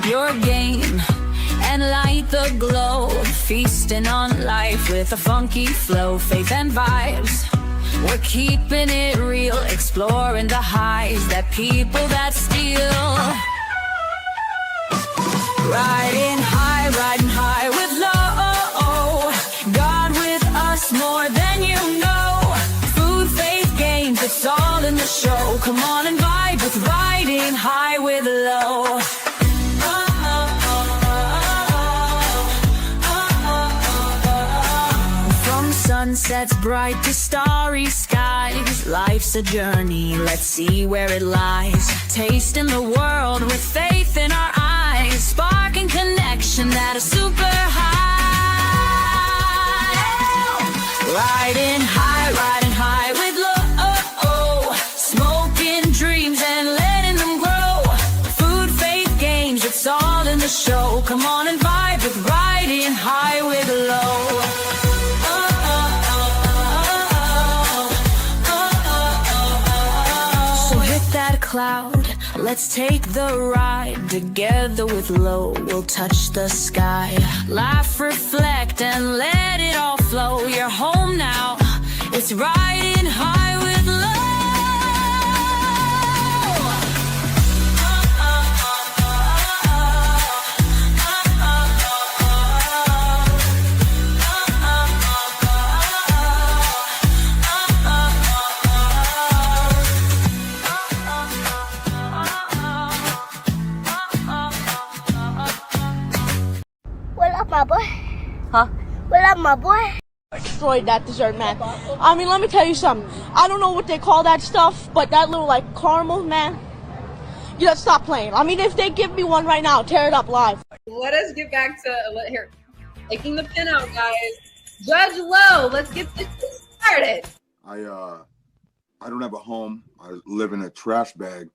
your game and light the glow. Feasting on life with a funky flow, faith and vibes. We're keeping it real, exploring the highs that people that steal. Riding high with low. God with us more than you know. Food, faith, games, it's all in the show. Come on and vibe with riding high with low. From sunsets bright to starry skies, life's a journey, let's see where it lies. Tasting the world with faith in our eyes, sparking connection at a super high. Riding high with low. Smoking dreams and letting them grow. Food, faith, games, it's all in the show. Come on and vibe with riding high with low. So hit that cloud, let's take the ride. Together with low, we'll touch the sky. Laugh, reflect, and let it all flow. You're home now, it's riding high with low. What up, my boy? Huh? What up, my boy? Destroyed that dessert, man. I mean, let me tell you something. I don't know what they call that stuff, but that little, like, caramel, man. You gotta stop playing. I mean, if they give me one right now, tear it up live. Let us get back to here. Taking the pin out, guys. Judge Low, let's get this started. I don't have a home. I live in a trash bag,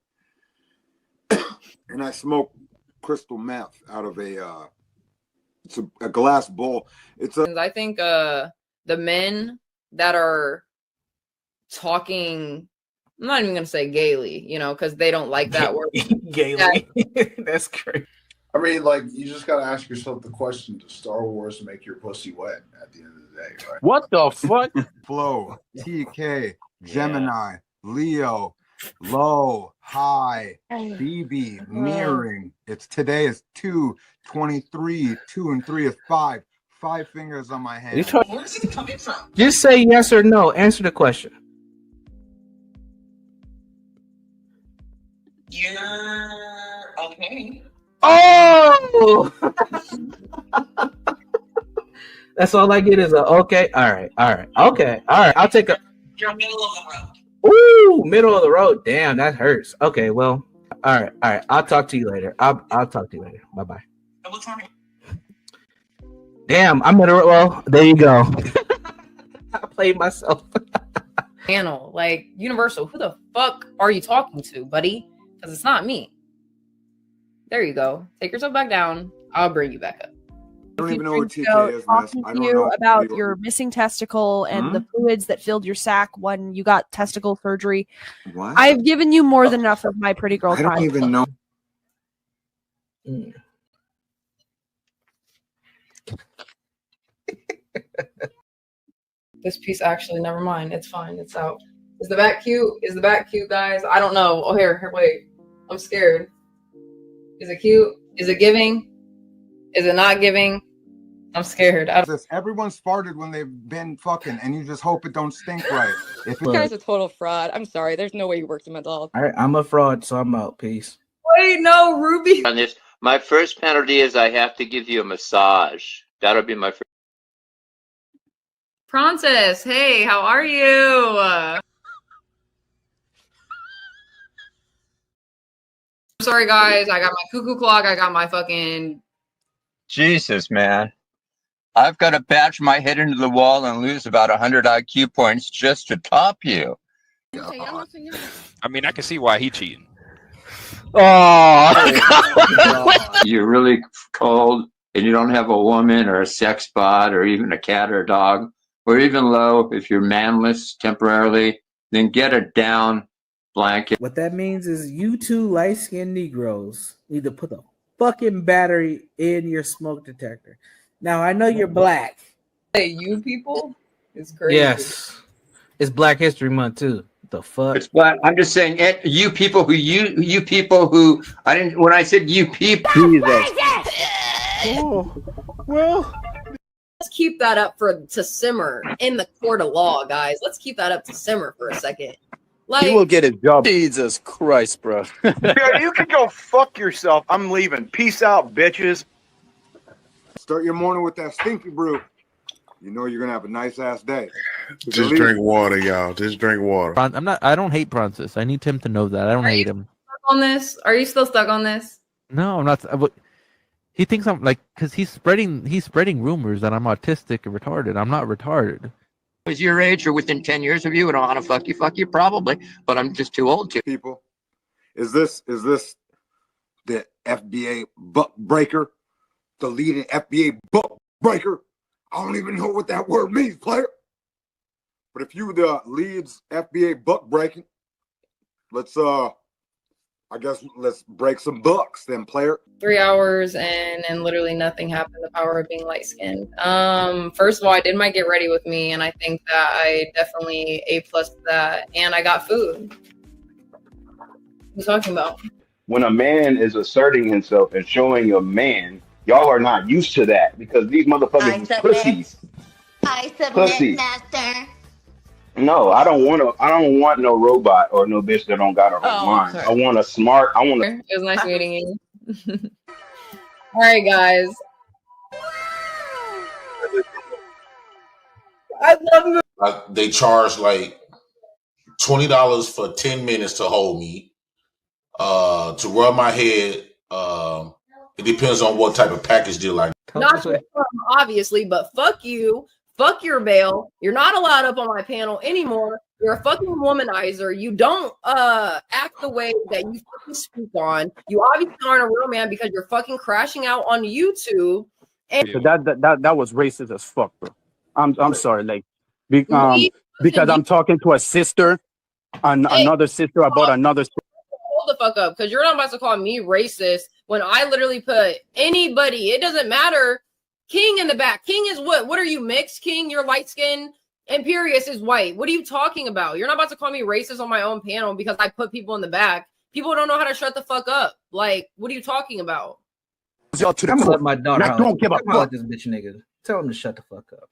and I smoke crystal meth out of it's a glass bowl. I think the men that are talking, I'm not even gonna say gaily, because they don't like that word. Gaily. That's great. I mean, like, you just gotta ask yourself the question: does Star Wars make your pussy wet at the end of the day? Right? What the fuck? Flow, TK, Gemini, Leo, low, high, BB, mirroring. Today is 2/23. 2 and 3 is 5. 5 fingers on my hand. Where's it coming from? Just say yes or no. Answer the question. You're okay. Oh! That's all I get is a okay. All right. Okay. All right. I'll take a. You're middle of the road. Ooh, middle of the road. Damn, that hurts. Okay, well, all right. I'll talk to you later. I'll talk to you later. Bye. What's wrong? Damn, I'm gonna. Well, there you go. I played myself. Panel, like Universal, who the fuck are you talking to, buddy? Because it's not me. There you go. Take yourself back down. I'll bring you back up. I don't even know what TK is. Talking to you about your missing testicle and the fluids that filled your sac when you got testicle surgery. What? I've given you more than enough of my pretty girl I don't time. even know. This piece actually, never mind. It's fine. It's out. Is the back cute? Is the back cute, guys? I don't know. Oh, here, wait. I'm scared. Is it cute? Is it giving? Is it not giving? I'm scared. Everyone's farted when they've been fucking, and you just hope it don't stink right. This guy's a total fraud. I'm sorry. There's no way he works in mental health. All right, I'm a fraud, so I'm out. Peace. Wait, no, Ruby. On this, my first penalty is I have to give you a massage. That'll be my first. Francis, hey, how are you? Sorry, guys. I got my cuckoo clock. I got my fucking. Jesus, man. I've got to bash my head into the wall and lose about 100 IQ points just to top you. I mean, I can see why he cheating. Oh, you're really cold and you don't have a woman or a sex bot or even a cat or a dog, or even low, if you're manless temporarily, then get a down blanket. What that means is you two light-skinned Negroes need to put the fucking battery in your smoke detector. Now I know you're black. Hey, you people? It's crazy. Yes. It's Black History Month too. The fuck? It's black. I'm just saying, you people who I didn't. When I said you people, Oh, well, Let's keep that up to simmer in the court of law, guys. Let's keep that up to simmer for a second. Like, He will get his job. Jesus Christ, bro. Yeah, you can go fuck yourself. I'm leaving. Peace out, bitches. Start your morning with that stinky brew. You know you're gonna have a nice ass day. Just drink water, y'all. Just drink water. I don't hate Francis. I need Tim to know that. I don't hate him. On this? Are you still stuck on this? No, I'm not. He thinks I'm like, because he's spreading rumors that I'm autistic and retarded. I'm not retarded. was your age or within 10 years of you and I want to fuck you probably, but I'm just too old to. People, is this the FBA buck breaker? The leading FBA buck breaker? I don't even know what that word means, player. But if you the leads FBA buck breaking, let's break some bucks then, player. 3 hours and literally nothing happened. The power of being light skinned. First of all, I did my get ready with me, and I think that I definitely A+ that, and I got food. What are you talking about? When a man is asserting himself and showing a man, y'all are not used to that because these motherfuckers are pussies. I submit, Pussy. master. No, I don't want no robot or no bitch that don't got her own mind. sorry. I want a smart. It was nice meeting you. All right, guys. I love you. They charge like $20 for 10 minutes to hold me. To rub my head. It depends on what type of package deal I get. not obviously, but fuck you. Fuck your bail. You're not allowed up on my panel anymore. You're a fucking womanizer. You don't act the way that you fucking speak on. You obviously aren't a real man because you're fucking crashing out on YouTube. And So that was racist as fuck, bro. I'm sorry, like, because I'm talking to a sister, another sister about another. Hold the fuck up, because you're not about to call me racist when I literally put anybody. It doesn't matter. King in the back. King is what? What are you, mixed? King, you're light skinned. Imperious is white. What are you talking about? You're not about to call me racist on my own panel because I put people in the back. People don't know how to shut the fuck up. Like, what are you talking about? I'm gonna let my daughter. I don't give a fuck. This bitch nigga. Tell him to shut the fuck up.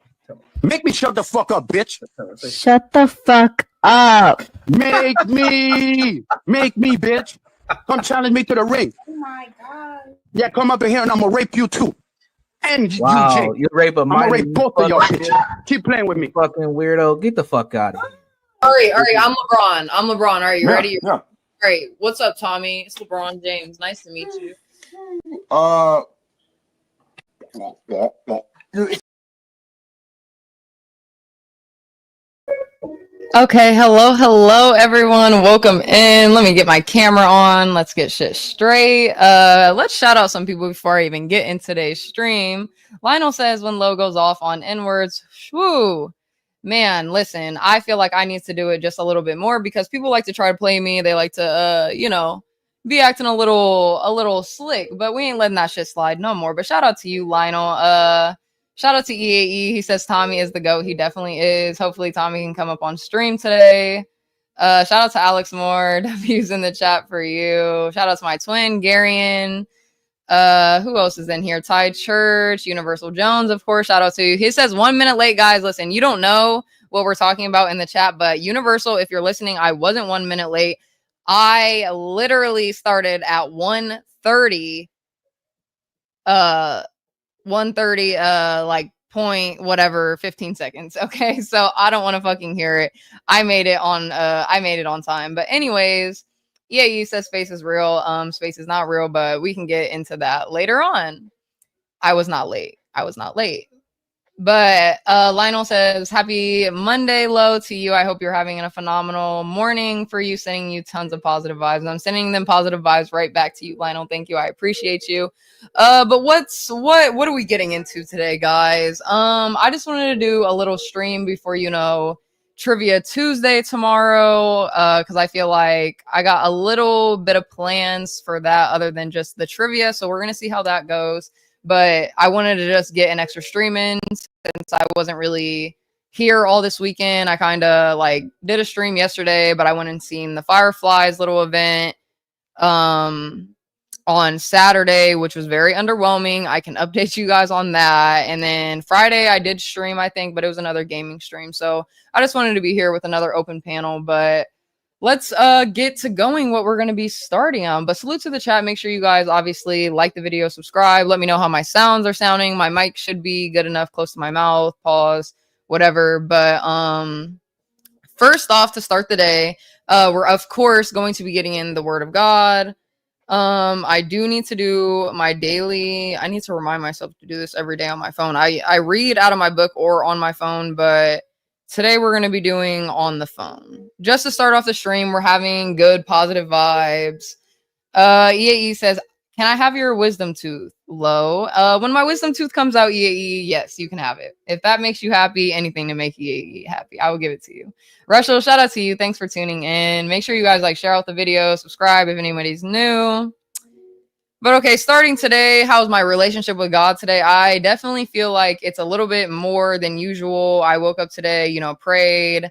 Make me shut the fuck up, bitch. Shut the fuck up. Make me, bitch. Come challenge me to the ring. Oh my god. Yeah, come up in here and I'm gonna rape you too. And Wow, you, you rape a I'm gonna rape both of y'all. bitch. Keep playing with me. Fucking weirdo. Get the fuck out of here. All right. I'm LeBron. All right, you ready? Yeah. All right. What's up, Tommy? It's LeBron James. Nice to meet you. Okay, hello everyone. Welcome in. Let me get my camera on. Let's get shit straight. Let's shout out some people before I even get in today's stream. Lionel says when low goes off on N-words. Whoo. Man, listen, I feel like I need to do it just a little bit more because people like to try to play me. They like to be acting a little slick, but we ain't letting that shit slide no more. But shout out to you, Lionel. Shout out to EAE. He says Tommy is the GOAT. He definitely is. Hopefully Tommy can come up on stream today. Shout out to Alex Moore. W's in the chat for you. Shout out to my twin, Garion. Who else is in here? Ty Church, Universal Jones, of course. Shout out to you. He says 1 minute late, guys. Listen, you don't know what we're talking about in the chat, but Universal, if you're listening, I wasn't 1 minute late. I literally started at 1:30. 1:30 like point whatever 15 seconds. Okay, so I don't want to fucking hear it. I made it on time. But anyways, yeah, you said space is real. Space is not real, but we can get into that later on. I was not late. But Lionel says, happy Monday, Low, to you. I hope you're having a phenomenal morning for you, sending you tons of positive vibes. I'm sending them positive vibes right back to you, Lionel. Thank you. I appreciate you. But what are we getting into today, guys? I just wanted to do a little stream before, Trivia Tuesday tomorrow because I feel like I got a little bit of plans for that other than just the trivia. So we're going to see how that goes. But I wanted to just get an extra stream in since I wasn't really here all this weekend. I kind of like did a stream yesterday, but I went and seen the Fireflies little event on Saturday, which was very underwhelming. I can update you guys on that. And then Friday I did stream, I think, but it was another gaming stream. So I just wanted to be here with another open panel, but let's get to going what we're going to be starting on. But salute to the chat. Make sure you guys obviously like the video, subscribe, let me know how my sounds are sounding. My mic should be good enough, close to my mouth, pause, whatever. But first off, to start the day, we're of course going to be getting in the Word of God. I do need to do my daily. I need to remind myself to do this every day on my phone. I read out of my book or on my phone, but today we're going to be doing on the phone. Just to start off the stream, we're having good positive vibes. EAE says, "Can I have your wisdom tooth?" Low. When my wisdom tooth comes out, EAE, yes, you can have it. If that makes you happy, anything to make EAE happy, I will give it to you. Russell, shout out to you. Thanks for tuning in. Make sure you guys like share out the video, subscribe if anybody's new. But okay, starting today, how's my relationship with God today? I definitely feel like it's a little bit more than usual. I woke up today, you know, prayed.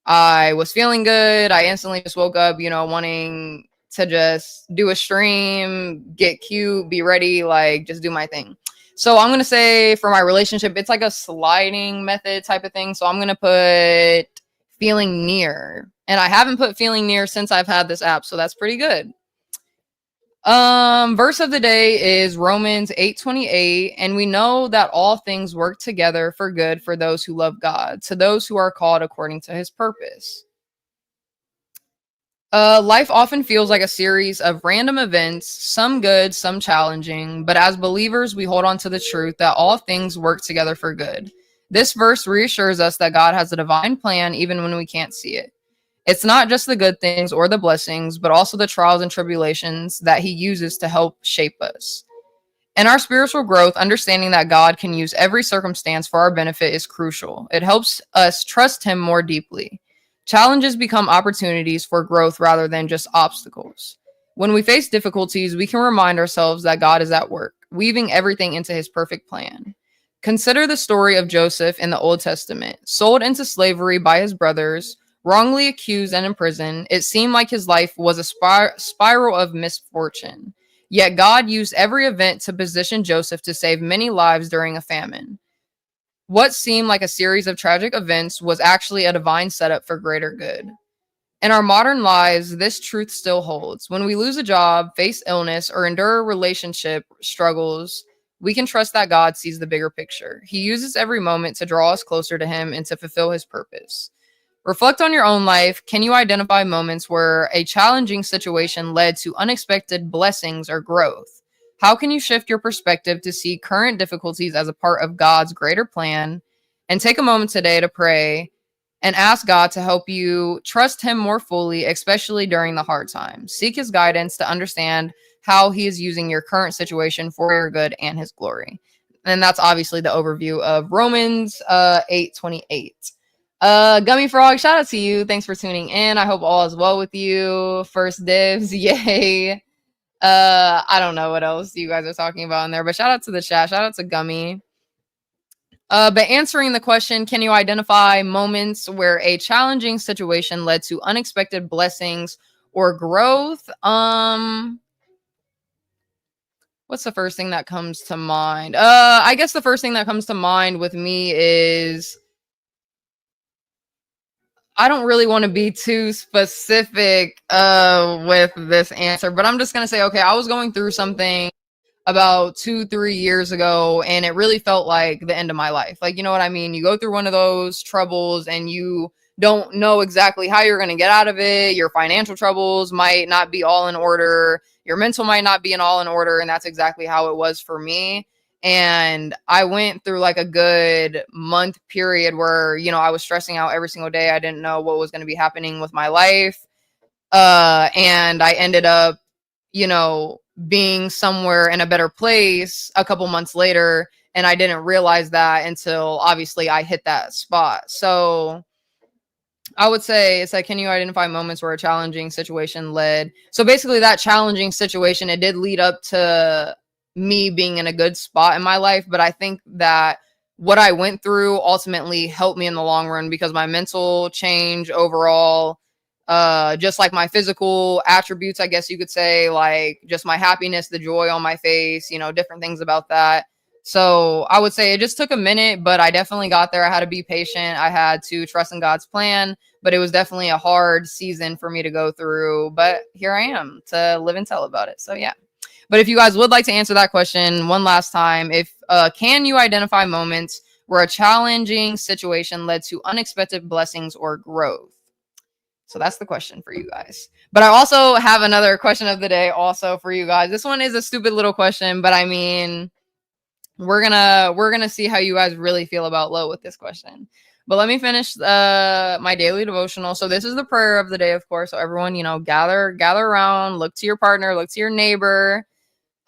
I was feeling good. I instantly just woke up, you know, wanting to just do a stream, get cute, be ready, like just do my thing. So I'm going to say for my relationship, it's like a sliding method type of thing. So I'm going to put feeling near. And I haven't put feeling near since I've had this app. So that's pretty good. Verse of the day is Romans 8:28, and we know that all things work together for good for those who love God, to those who are called according to his purpose. Life often feels like a series of random events, some good, some challenging, but as believers, we hold on to the truth that all things work together for good. This verse reassures us that God has a divine plan even when we can't see it. It's not just the good things or the blessings, but also the trials and tribulations that he uses to help shape us. In our spiritual growth, understanding that God can use every circumstance for our benefit is crucial. It helps us trust him more deeply. Challenges become opportunities for growth rather than just obstacles. When we face difficulties, we can remind ourselves that God is at work, weaving everything into his perfect plan. Consider the story of Joseph in the Old Testament. Sold into slavery by his brothers, wrongly accused and imprisoned, it seemed like his life was a spiral of misfortune. Yet God used every event to position Joseph to save many lives during a famine. What seemed like a series of tragic events was actually a divine setup for greater good. In our modern lives, this truth still holds. When we lose a job, face illness, or endure relationship struggles, we can trust that God sees the bigger picture. He uses every moment to draw us closer to him and to fulfill his purpose. Reflect on your own life. Can you identify moments where a challenging situation led to unexpected blessings or growth? How can you shift your perspective to see current difficulties as a part of God's greater plan? And take a moment today to pray and ask God to help you trust him more fully, especially during the hard times. Seek his guidance to understand how he is using your current situation for your good and his glory. And that's obviously the overview of Romans 8:28. Gummy Frog, shout out to you. Thanks for tuning in. I hope all is well with you. First dibs, yay. I don't know what else you guys are talking about in there, but shout out to the chat. Shout out to Gummy. But answering the question, can you identify moments where a challenging situation led to unexpected blessings or growth? What's the first thing that comes to mind? I guess the first thing that comes to mind with me is I don't really want to be too specific with this answer, but I'm just going to say, okay, I was going through something about 2-3 years ago, and it really felt like the end of my life. Like, you know what I mean? You go through one of those troubles and you don't know exactly how you're going to get out of it. Your financial troubles might not be all in order. Your mental might not be in all in order. And that's exactly how it was for me. And I went through like a good month period where, you know, I was stressing out every single day. I didn't know what was going to be happening with my life. And I ended up, you know, being somewhere in a better place a couple months later. And I didn't realize that until obviously I hit that spot. So I would say it's like, can you identify moments where a challenging situation led? So basically, that challenging situation, it did lead up to me being in a good spot in my life. But I think that what I went through ultimately helped me in the long run because my mental change overall, just like my physical attributes, I guess you could say, like just my happiness, the joy on my face, you know, different things about that. So I would say it just took a minute, but I definitely got there. I had to be patient. I had to trust in God's plan, but it was definitely a hard season for me to go through. But here I am to live and tell about it. So yeah. But if you guys would like to answer that question one last time, if can you identify moments where a challenging situation led to unexpected blessings or growth? So that's the question for you guys. But I also have another question of the day also for you guys. This one is a stupid little question, but I mean, we're gonna see how you guys really feel about low with this question. But let me finish my daily devotional. So this is the prayer of the day, of course. So everyone, you know, gather around, look to your partner, look to your neighbor.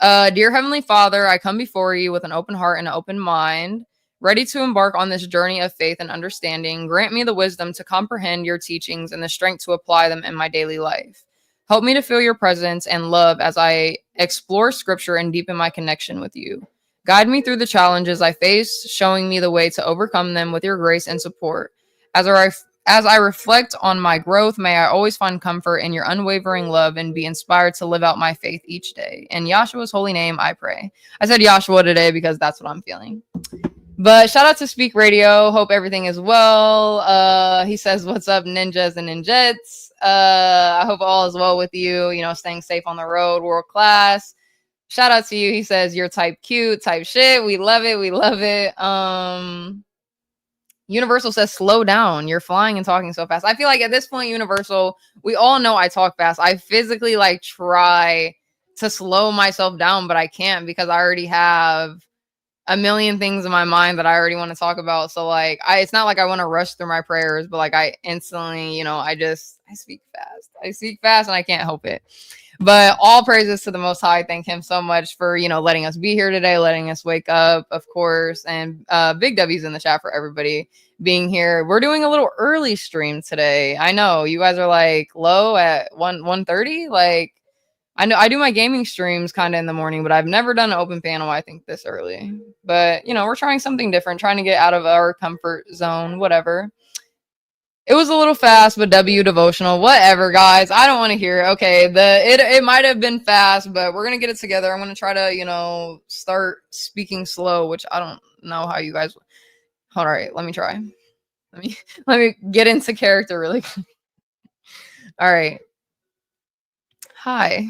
Dear Heavenly Father, I come before you with an open heart and an open mind, ready to embark on this journey of faith and understanding. Grant me the wisdom to comprehend your teachings and the strength to apply them in my daily life. Help me to feel your presence and love as I explore scripture and deepen my connection with you. Guide me through the challenges I face, showing me the way to overcome them with your grace and support. As I reflect on my growth, may I always find comfort in your unwavering love and be inspired to live out my faith each day. In Yahshua's holy name, I pray. I said Yahshua today because that's what I'm feeling. But shout out to Speak Radio. Hope everything is well. He says, what's up, ninjas and ninjets? I hope all is well with you. You know, staying safe on the road, world class. Shout out to you. He says, you're type cute, type shit. We love it. We love it. Universal says, slow down. You're flying and talking so fast. I feel like at this point, Universal, we all know I talk fast. I physically like try to slow myself down, but I can't because I already have a million things in my mind that I already want to talk about. So like, it's not like I want to rush through my prayers, but like I instantly, you know, I speak fast. I speak fast and I can't help it. But all praises to the Most High. Thank him so much for, you know, letting us be here today, letting us wake up, of course. And big W's in the chat for everybody being here. We're doing a little early stream today. I know you guys are like low at 1:30. Like, I know I do my gaming streams kind of in the morning, but I've never done an open panel, I think, this early. But, you know, we're trying something different, trying to get out of our comfort zone, whatever. It was a little fast, but W devotional, whatever, guys. I don't want to hear it. Okay, it might have been fast, but we're gonna get it together. I'm gonna try to, you know, start speaking slow, which I don't know how you guys. All right, let me try. Let me get into character really quick. All right. Hi.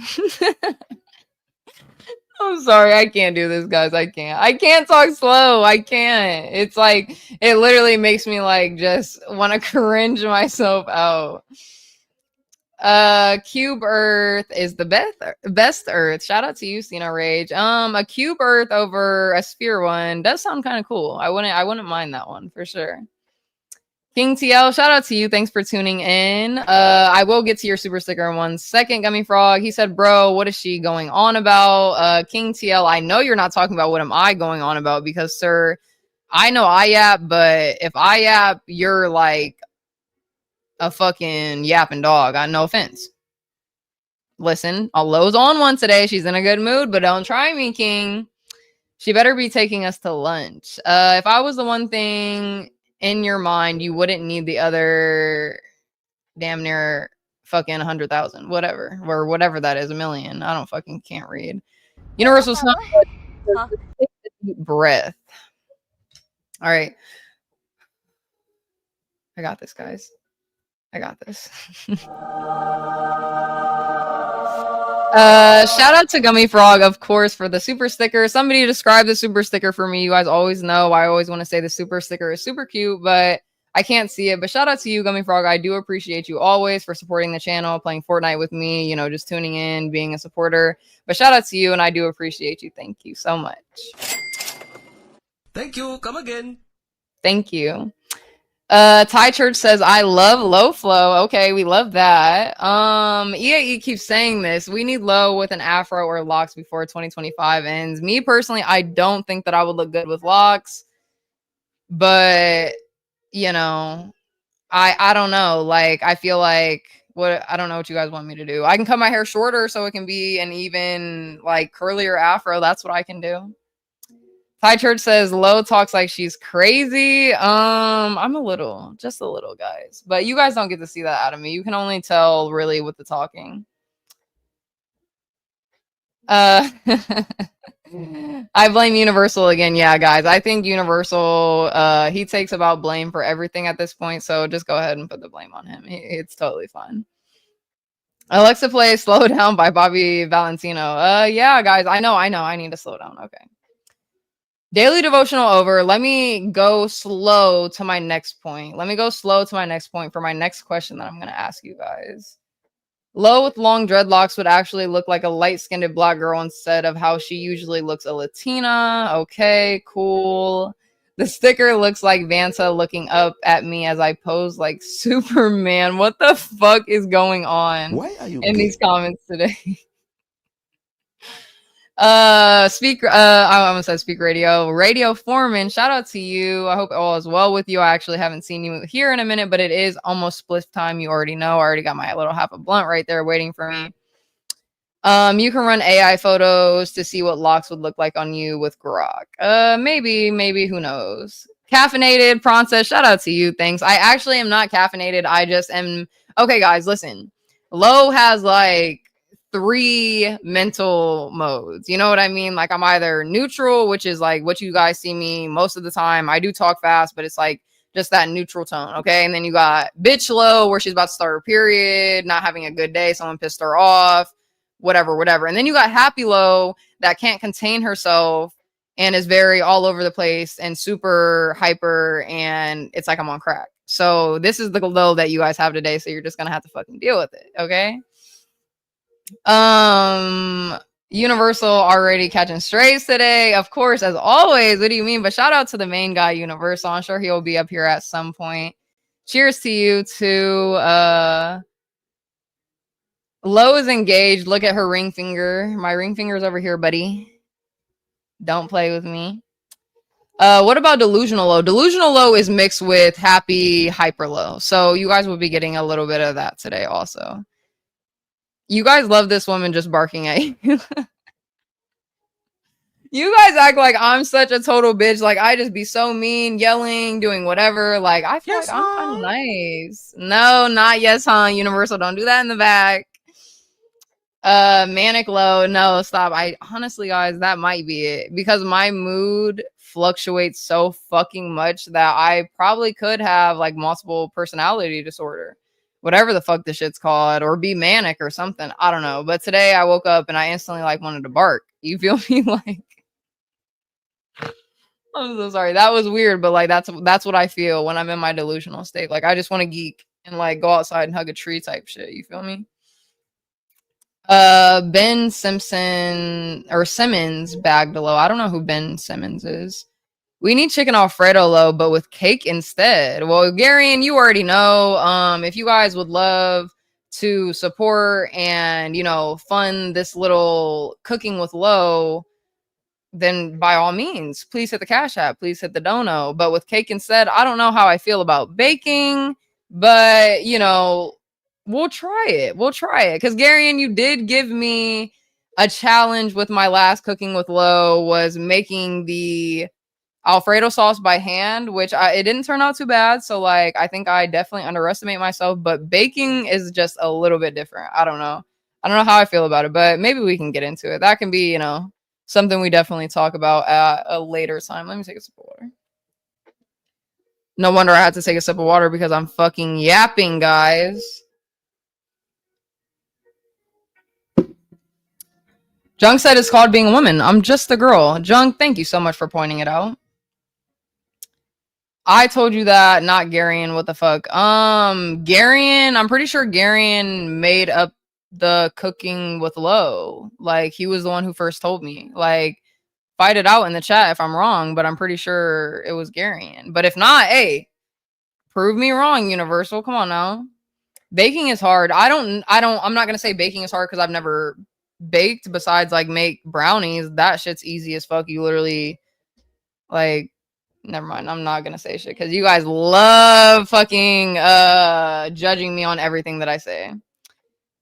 I'm sorry, I can't do this, guys. I can't talk slow. I can't. It's like it literally makes me like just want to cringe myself out. Cube Earth is the best Earth. Shout out to you, Cena Rage. A cube Earth over a sphere one does sound kind of cool. I wouldn't mind that one for sure. King TL, shout out to you. Thanks for tuning in. I will get to your super sticker in 1 second, Gummy Frog. He said, bro, what is she going on about? King TL, I know you're not talking about what am I going on about because, sir, I know I yap, but if I yap, you're like a fucking yapping dog. No offense. Listen, Lowe's on one today. She's in a good mood, but don't try me, King. She better be taking us to lunch. If I was the one thing in your mind, you wouldn't need the other damn near fucking 100,000, whatever, or whatever that is, a million. I don't fucking can't read. Universal Sun, take a deep breath. All right. I got this, guys. I got this. Shout out to Gummy Frog, of course, for the super sticker. Somebody describe the super sticker for me. You guys always know I always want to say the super sticker is super cute, but I can't see it. But shout out to you, Gummy Frog. I do appreciate you always for supporting the channel, playing Fortnite with me, you know, just tuning in, being a supporter. But shout out to you, and I do appreciate you. Thank you so much. Thank you. Come again. Thank you. Ty Church says, I love low flow. Okay, we love that. EAE keeps saying this. We need low with an afro or locks before 2025 ends. Me personally, I don't think that I would look good with locks. But, you know, I don't know. Like, I feel like I don't know what you guys want me to do. I can cut my hair shorter so it can be an even like curlier afro. That's what I can do. Ty Church says Lo talks like she's crazy. I'm just a little, guys. But you guys don't get to see that out of me. You can only tell really with the talking. I blame Universal again. Yeah, guys. I think Universal, he takes about blame for everything at this point. So just go ahead and put the blame on him. It's totally fine. Alexa plays Slow Down by Bobby Valentino. Yeah, guys. I know. I need to slow down. Okay. Daily devotional over. Let me go slow to my next point. Let me go slow to my next point for my next question that I'm going to ask you guys. Lo with long dreadlocks would actually look like a light-skinned black girl instead of how she usually looks, a Latina. Okay, cool. The sticker looks like Vanta looking up at me as I pose like Superman. What the fuck is going on in these comments today? I almost said Speak Radio Foreman, shout out to you. I hope all is well with you. I actually haven't seen you here in a minute, but it is almost split time. You already know. I already got my little half a blunt right there waiting for me. You can run AI photos to see what locks would look like on you with Grok. Maybe, who knows? Caffeinated Prawn says, shout out to you. Thanks. I actually am not caffeinated. I just am. Okay, guys, listen. Lo has like 3 mental modes. You know what I mean? Like, I'm either neutral, which is like what you guys see me most of the time. I do talk fast, but it's like just that neutral tone. Okay. And then you got bitch Lo, where she's about to start her period, not having a good day. Someone pissed her off, whatever. And then you got happy Lo that can't contain herself and is very all over the place and super hyper. And it's like I'm on crack. So this is the Lo that you guys have today. So you're just going to have to fucking deal with it. Okay. Universal already catching strays today, of course, as always. What do you mean? But shout out to the main guy, Universal. I'm sure he'll be up here at some point. Cheers to you too. Lo is engaged. Look at her ring finger. My ring finger's over here, buddy. Don't play with me. What about delusional Lo? Delusional Lo is mixed with happy hyper Lo, so you guys will be getting a little bit of that today also. You guys love this woman just barking at you. You guys act like I'm such a total bitch. Like, I just be so mean, yelling, doing whatever. Like, I feel like I'm kind of nice. No, not yes, huh? Universal, don't do that in the back. Manic Lo, no, stop. I honestly, guys, that might be it. Because my mood fluctuates so fucking much that I probably could have, like, multiple personality disorder. Whatever the fuck this shit's called, or be manic or something. I don't know. But today I woke up and I instantly like wanted to bark. You feel me? Like, I'm so sorry. That was weird, but like that's what I feel when I'm in my delusional state. Like, I just want to geek and like go outside and hug a tree type shit. You feel me? Ben Simpson or Simmons bagged Lo. I don't know who Ben Simmons is. We need chicken Alfredo Lo, but with cake instead. Well, Gary, and you already know. If you guys would love to support and, you know, fund this little cooking with Lo, then by all means, please hit the Cash App. Please hit the dono. But with cake instead, I don't know how I feel about baking, but, you know, we'll try it. Because, Gary, and you did give me a challenge with my last cooking with Lo, was making the Alfredo sauce by hand, which it didn't turn out too bad. So like, I think I definitely underestimate myself, but baking is just a little bit different. I don't know how I feel about it, but maybe we can get into it. That can be, you know, something we definitely talk about at a later time. Let me take a sip of water. No wonder I had to take a sip of water because I'm fucking yapping, guys. Junk said it's called being a woman. I'm just a girl. Junk, thank you so much for pointing it out. I told you that, not Garion. What the fuck? Garion, I'm pretty sure Garion made up the cooking with Lo. Like, he was the one who first told me. Like, fight it out in the chat if I'm wrong, but I'm pretty sure it was Garion. But if not, hey, prove me wrong, Universal. Come on now. Baking is hard. I'm not gonna say baking is hard because I've never baked besides like make brownies. That shit's easy as fuck. You literally like Never mind. I'm not gonna say shit because you guys love fucking judging me on everything that I say.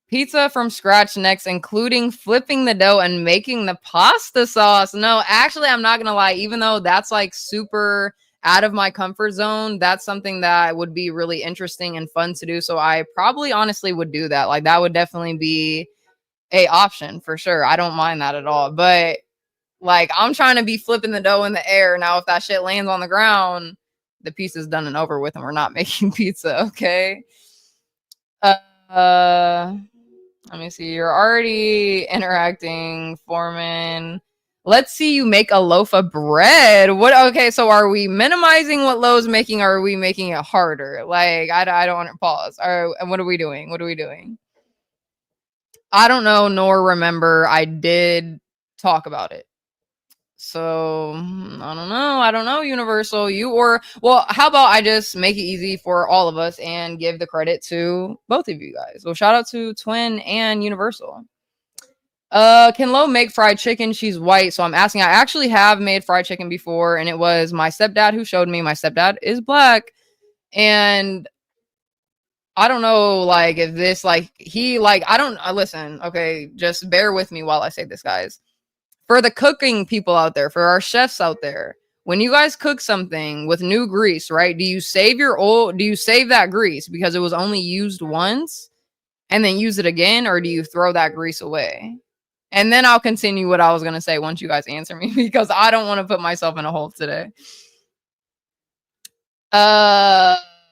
Pizza from scratch next, including flipping the dough and making the pasta sauce. No, actually, I'm not gonna lie. Even though that's like super out of my comfort zone, that's something that would be really interesting and fun to do. So I probably honestly would do that. Like that would definitely be a option for sure. I don't mind that at all. But like I'm trying to be flipping the dough in the air. Now, if that shit lands on the ground, the pizza's done and over with, and we're not making pizza, okay? Let me see. You're already interacting, Foreman. Let's see you make a loaf of bread. What? Okay, so are we minimizing what Lowe's making, or are we making it harder? Like, I don't want to pause. And what are we doing? What are we doing? I don't know, nor remember. I did talk about it. So I don't know, Universal. Well, how about I just make it easy for all of us and give the credit to both of you guys. Well, shout out to Twin and Universal. Can Lo make fried chicken? She's white, so I'm asking. I actually have made fried chicken before, and it was my stepdad who showed me. My stepdad is black, and I don't know, like, if this, like, he, like, I don't, listen, okay, just bear with me while I say this, guys. For the cooking people out there, for our chefs out there, when you guys cook something with new grease, right? Do you save that grease because it was only used once and then use it again, or do you throw that grease away? And then I'll continue what I was going to say once you guys answer me, because I don't want to put myself in a hole today.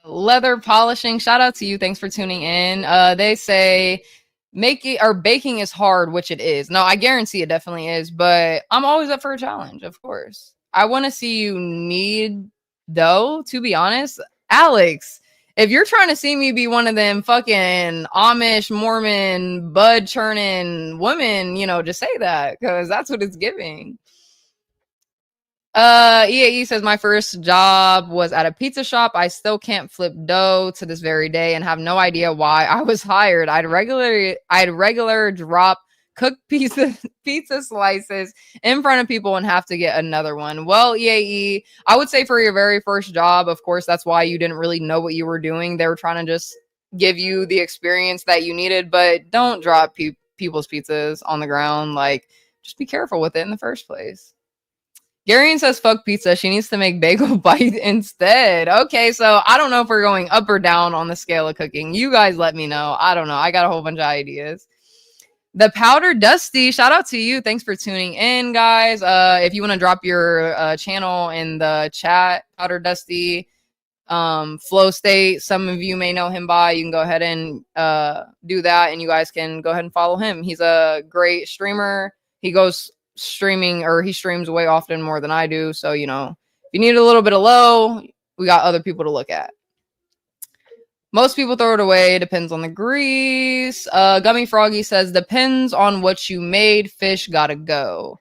Leather polishing, shout out to you. Thanks for tuning in. They say baking is hard, which it is. No, I guarantee it definitely is, but I'm always up for a challenge, of course. I want to see you knead dough, to be honest. Alex, if you're trying to see me be one of them fucking Amish, Mormon, bud churning women, just say that, because that's what it's giving. EAE says my first job was at a pizza shop. I still can't flip dough to this very day and have no idea why I was hired. I'd regular drop cooked pizza slices in front of people and have to get another one. Well, EAE, I would say for your very first job, of course, that's why you didn't really know what you were doing. They were trying to just give you the experience that you needed, but don't drop people's pizzas on the ground. Like, just be careful with it in the first place. Garian says, fuck pizza. She needs to make bagel bite instead. Okay, so I don't know if we're going up or down on the scale of cooking. You guys let me know. I don't know. I got a whole bunch of ideas. The Powder Dusty, shout out to you. Thanks for tuning in, guys. If you want to drop your channel in the chat, Powder Dusty, Flow State, some of you may know him by. You can go ahead and do that, and you guys can go ahead and follow him. He's a great streamer. He goes streaming, or he streams way often more than I do, so if you need a little bit of low, we got other people to look at. Most people throw it away. Depends on the grease. Gummy Froggy says depends on what you made. Fish gotta go.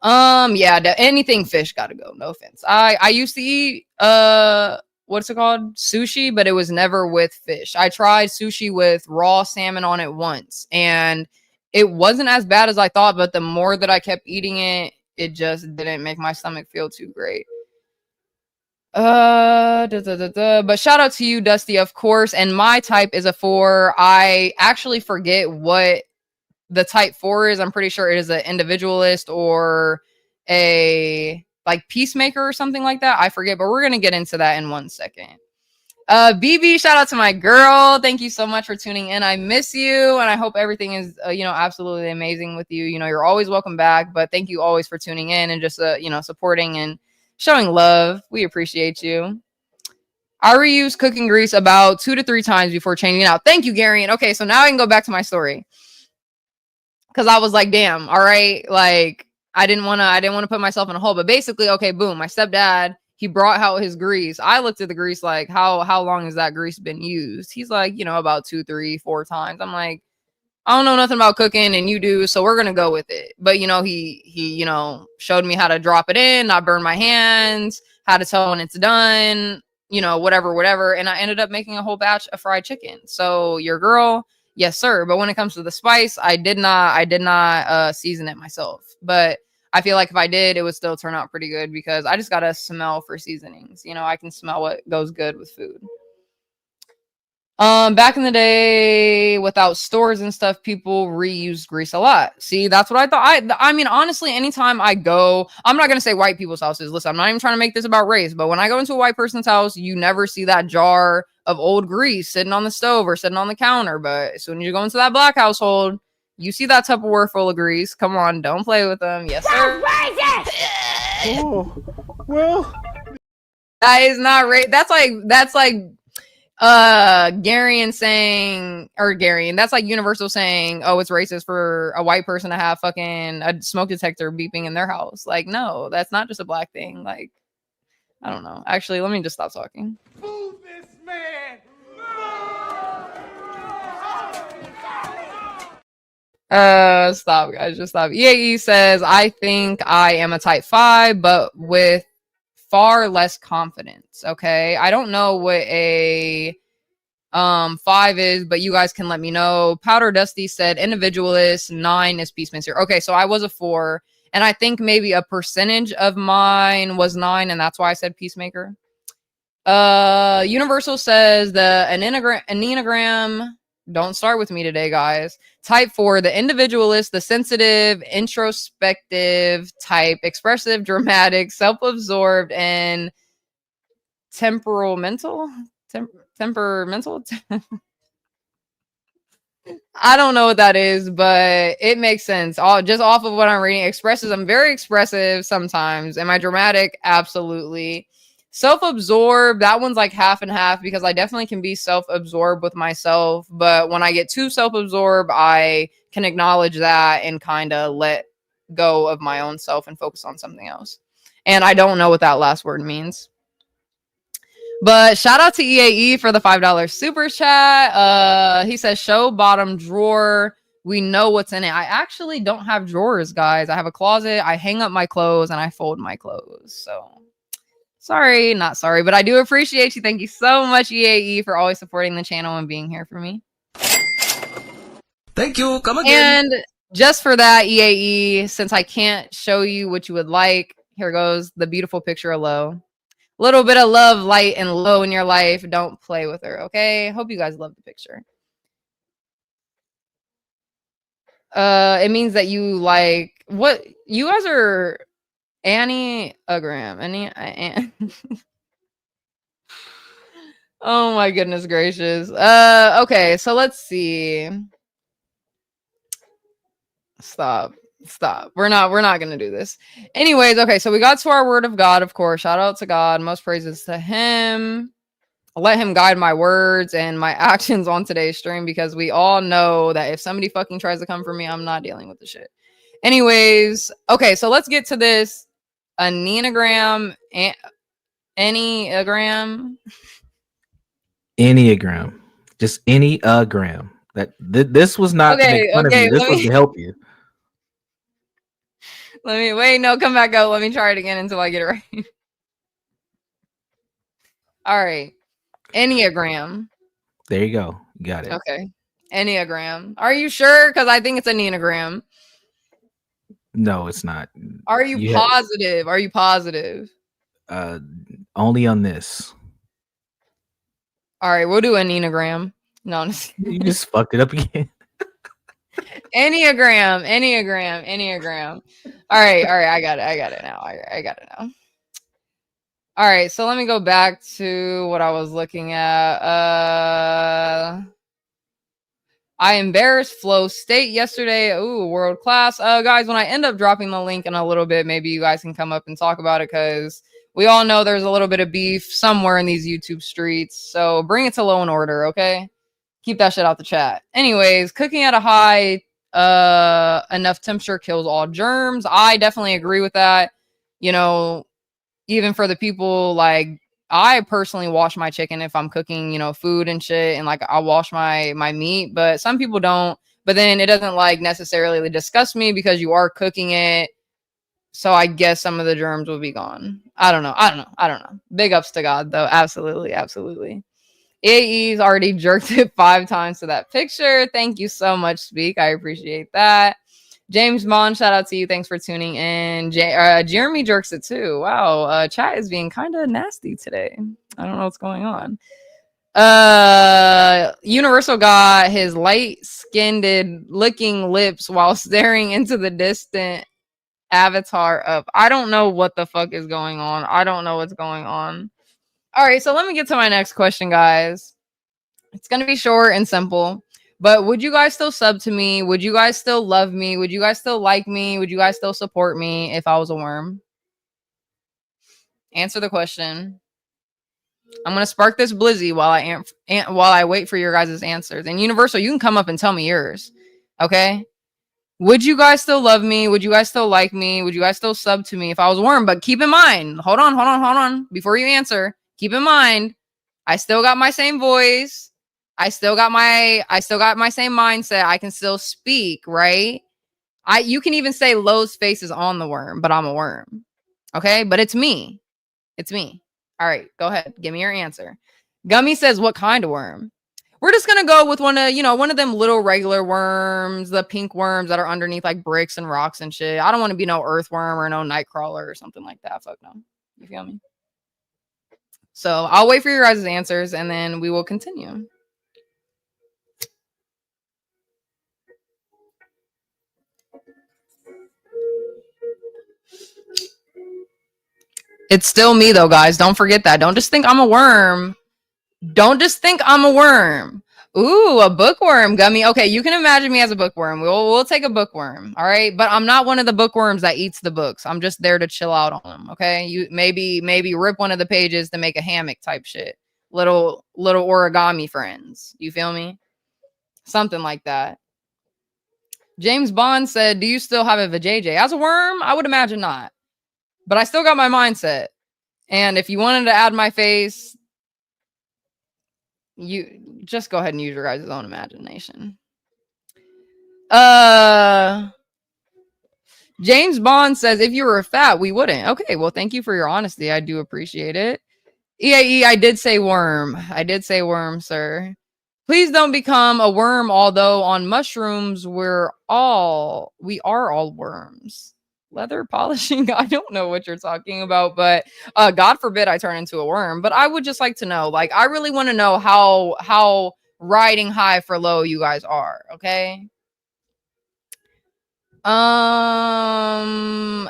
Yeah, anything fish gotta go. No offense. I used to eat what's it called, sushi, but it was never with fish. I tried sushi with raw salmon on it once, and it wasn't as bad as I thought, but the more that I kept eating it, it just didn't make my stomach feel too great. But shout out to you, Dusty, of course. And my type is a 4. I actually forget what the type 4 is. I'm pretty sure it is an individualist or a like peacemaker or something like that. I forget, but we're gonna get into that in 1 second. BB, shout out to my girl. Thank you so much for tuning in. I miss you, and I hope everything is absolutely amazing with you. You're always welcome back, but thank you always for tuning in and just supporting and showing love. We appreciate you. I reuse cooking grease about 2 to 3 times before changing it out. Thank you, Gary. Okay, so now I can go back to my story, because I was like, damn, all right, like I didn't want to put myself in a hole. But basically, okay, boom, my stepdad, he brought out his grease. I looked at the grease like, how long has that grease been used? He's like, about 2, 3, 4 times. I'm like, I don't know nothing about cooking, and you do, so we're gonna go with it. But he showed me how to drop it in, not burn my hands, how to tell when it's done, whatever. And I ended up making a whole batch of fried chicken. So your girl, yes, sir. But when it comes to the spice, I did not season it myself. But I feel like if I did, it would still turn out pretty good because I just got to smell for seasonings. You know, I can smell what goes good with food. Back in the day, without stores and stuff, people reused grease a lot. See, that's what I thought. I mean, honestly, anytime I go, I'm not gonna say white people's houses. Listen, I'm not even trying to make this about race, but when I go into a white person's house, you never see that jar of old grease sitting on the stove or sitting on the counter. But as soon as you go into that black household, you see that Tupperware full of grease. Come on, don't play with them. Yes, sir. Oh, well, That is not right. That's like Garion saying, or Garion, that's like Universal saying, oh, it's racist for a white person to have fucking a smoke detector beeping in their house. Like, no, that's not just a black thing. Like, I don't know. Actually, let me just stop talking. Move this man. Stop, guys, just stop. EAE says, I think I am a type 5, but with far less confidence. Okay, I don't know what a 5 is, but you guys can let me know. Powder Dusty said individualist, 9 is peacemaker. Okay, so I was a 4, and I think maybe a percentage of mine was 9, and that's why I said peacemaker. Universal says an enneagram. Don't start with me today, guys. Type 4, the individualist, the sensitive, introspective type, expressive, dramatic, self-absorbed, and temperamental. Temperamental. I don't know what that is, but it makes sense. Just off of what I'm reading, I'm very expressive sometimes. Am I dramatic? Absolutely. Self-absorbed, that one's like half and half because I definitely can be self-absorbed with myself, but when I get too self-absorbed, I can acknowledge that and kind of let go of my own self and focus on something else. And I don't know what that last word means. But shout out to EAE for the $5 super chat. He says, show bottom drawer. We know what's in it. I actually don't have drawers, guys. I have a closet. I hang up my clothes and I fold my clothes. So sorry, not sorry, but I do appreciate you. Thank you so much, EAE, for always supporting the channel and being here for me. Thank you. Come again. And just for that, EAE, since I can't show you what you would like, here goes the beautiful picture of Lo. Little bit of love, light, and low in your life. Don't play with her, okay? Hope you guys love the picture. It means that you like what you guys are. Enneagram. Oh my goodness gracious. Okay, so let's see. Stop. We're not gonna do this. Anyways, okay, so we got to our word of God, of course. Shout out to God. Most praises to him. I'll let him guide my words and my actions on today's stream because we all know that if somebody fucking tries to come for me, I'm not dealing with the shit. Anyways, okay, so let's get to this. Enneagram. Just Enneagram. This was not to make fun of you. This was to help you. Let me wait. No, come back out. Let me try it again until I get it right. All right. Enneagram. There you go. You got it. Okay. Enneagram. Are you sure? Because I think it's an enneagram. No, it's not. Are you positive? Are you positive? Only on this. All right, we'll do an enneagram. No, you just fucked it up again. Enneagram. All right, I got it now. All right, so let me go back to what I was looking at. I embarrassed Flow State yesterday. Ooh, world class. Guys, when I end up dropping the link in a little bit, maybe you guys can come up and talk about it because we all know there's a little bit of beef somewhere in these YouTube streets. So bring it to Law and Order, okay? Keep that shit out the chat. Anyways, cooking at a high enough temperature kills all germs. I definitely agree with that. You know, even for the people like I personally wash my chicken if I'm cooking, you know, food and shit, and like I wash my meat, but some people don't. But then it doesn't like necessarily disgust me because you are cooking it. So I guess some of the germs will be gone. I don't know. Big ups to God though. Absolutely. AE's already jerked it 5 times to that picture. Thank you so much, Speak. I appreciate that. James Bond, shout out to you. Thanks for tuning in. Jeremy jerks it too. Wow. Chat is being kind of nasty today. I don't know what's going on. Universal got his light-skinned licking lips while staring into the distant avatar of. I don't know what the fuck is going on. I don't know what's going on. All right, so let me get to my next question, guys. It's gonna be short and simple. But would you guys still sub to me? Would you guys still love me? Would you guys still like me? Would you guys still support me if I was a worm? Answer the question. I'm gonna spark this blizzy while I wait for your guys' answers. And Universal, you can come up and tell me yours. Okay? Would you guys still love me? Would you guys still like me? Would you guys still sub to me if I was a worm? But keep in mind, hold on. Before you answer, keep in mind, I still got my same voice. I still got my same mindset. I can still speak, right? You can even say Lowe's face is on the worm, but I'm a worm. Okay? But it's me. It's me. All right, go ahead. Give me your answer. Gummy says, what kind of worm? We're just gonna go with one of them little regular worms, the pink worms that are underneath like bricks and rocks and shit. I don't want to be no earthworm or no nightcrawler or something like that. Fuck no. You feel me? So I'll wait for your guys' answers and then we will continue. It's still me though, guys. Don't forget that. Don't just think I'm a worm. Don't just think I'm a worm. Ooh, a bookworm, Gummy. Okay, you can imagine me as a bookworm. We'll take a bookworm, all right? But I'm not one of the bookworms that eats the books. I'm just there to chill out on them, okay? You maybe rip one of the pages to make a hammock type shit. Little origami friends. You feel me? Something like that. James Bond said, do you still have a vajayjay? As a worm, I would imagine not. But I still got my mindset. And if you wanted to add my face, you just go ahead and use your guys' own imagination. James Bond says, if you were fat, we wouldn't. Okay, well, thank you for your honesty. I do appreciate it. EAE, I did say worm. I did say worm, sir. Please don't become a worm, although on mushrooms, we are all worms. Leather polishing, I don't know what you're talking about, but God forbid I turn into a worm. But I would just like to know, like, I really want to know how riding high for low you guys are, okay?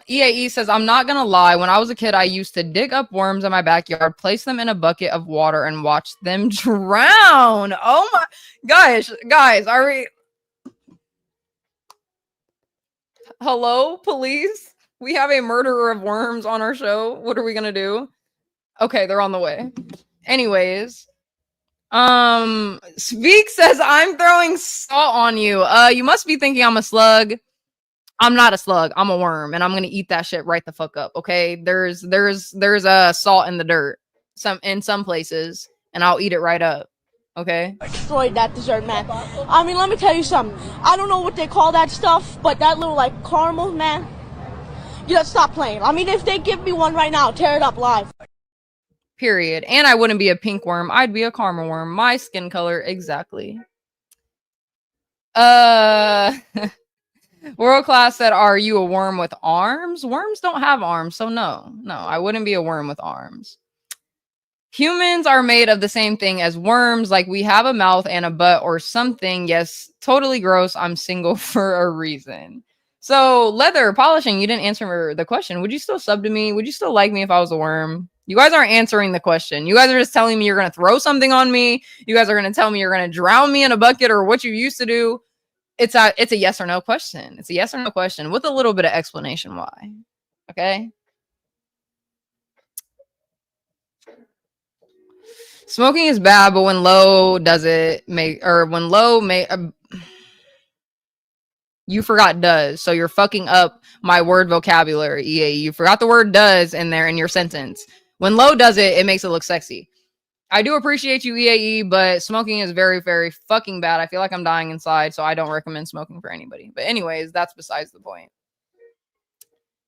EAE says, I'm not gonna lie, when I was a kid I used to dig up worms in my backyard, place them in a bucket of water and watch them drown. Oh my guys, are we hello, police? We have a murderer of worms on our show. What are we gonna do? Okay, they're on the way. Anyways, Speak says, I'm throwing salt on you. You must be thinking I'm a slug. I'm not a slug. I'm a worm, and I'm gonna eat that shit right the fuck up. Okay, there's a salt in the dirt, in some places, and I'll eat it right up. Okay. Destroyed that dessert, man. I mean, let me tell you something. I don't know what they call that stuff, but that little like caramel, man. You gotta stop playing. I mean, if they give me one right now, tear it up live. Period. And I wouldn't be a pink worm. I'd be a caramel worm. My skin color exactly. World Class said, are you a worm with arms? Worms don't have arms, so no, I wouldn't be a worm with arms. Humans are made of the same thing as worms, like we have a mouth and a butt or something. Yes, totally gross. I'm single for a reason. So, leather polishing, you didn't answer the question. Would you still sub to me? Would you still like me if I was a worm? You guys aren't answering the question. You guys are just telling me you're going to throw something on me. You guys are going to tell me you're going to drown me in a bucket or what you used to do. It's a yes or no question. It's a yes or no question with a little bit of explanation why. Okay. Smoking is bad, but when low does it make, or when low may, you forgot does. So you're fucking up my word vocabulary. EA, you forgot the word does in there in your sentence. When low does it, it makes it look sexy. I do appreciate you, EAE, but smoking is very, very fucking bad. I feel like I'm dying inside, so I don't recommend smoking for anybody. But anyways, that's besides the point.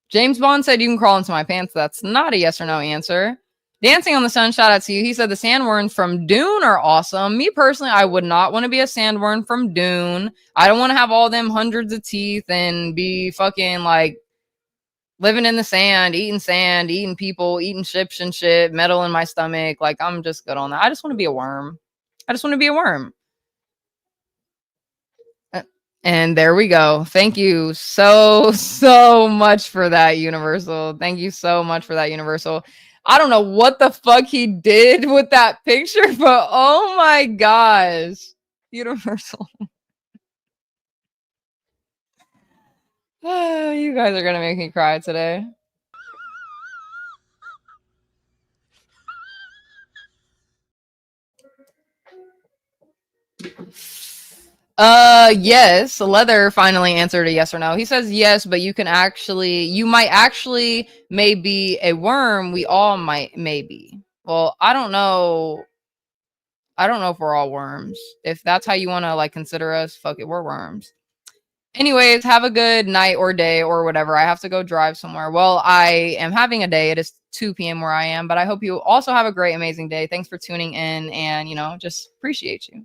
James Bond said you can crawl into my pants. That's not a yes or no answer. Dancing on the Sun, shout out to you. He said the sandworms from Dune are awesome. Me personally, I would not want to be a sandworm from Dune. I don't want to have all them hundreds of teeth and be fucking like living in the sand, eating people, eating ships and shit, metal in my stomach. Like, I'm just good on that. I just want to be a worm. I just want to be a worm. And there we go. Thank you so much for that, Universal. Thank you so much for that, Universal. I don't know what the fuck he did with that picture, but oh my gosh. Universal. You guys are going to make me cry today. Yes. Leather finally answered a yes or no. He says yes, but you might actually maybe a worm. We all might maybe. Well, I don't know if we're all worms. If that's how you want to like consider us, fuck it, we're worms. Anyways, have a good night or day or whatever. I have to go drive somewhere. Well, I am having a day. It is 2 p.m. where I am, but I hope you also have a great, amazing day. Thanks for tuning in and, just appreciate you.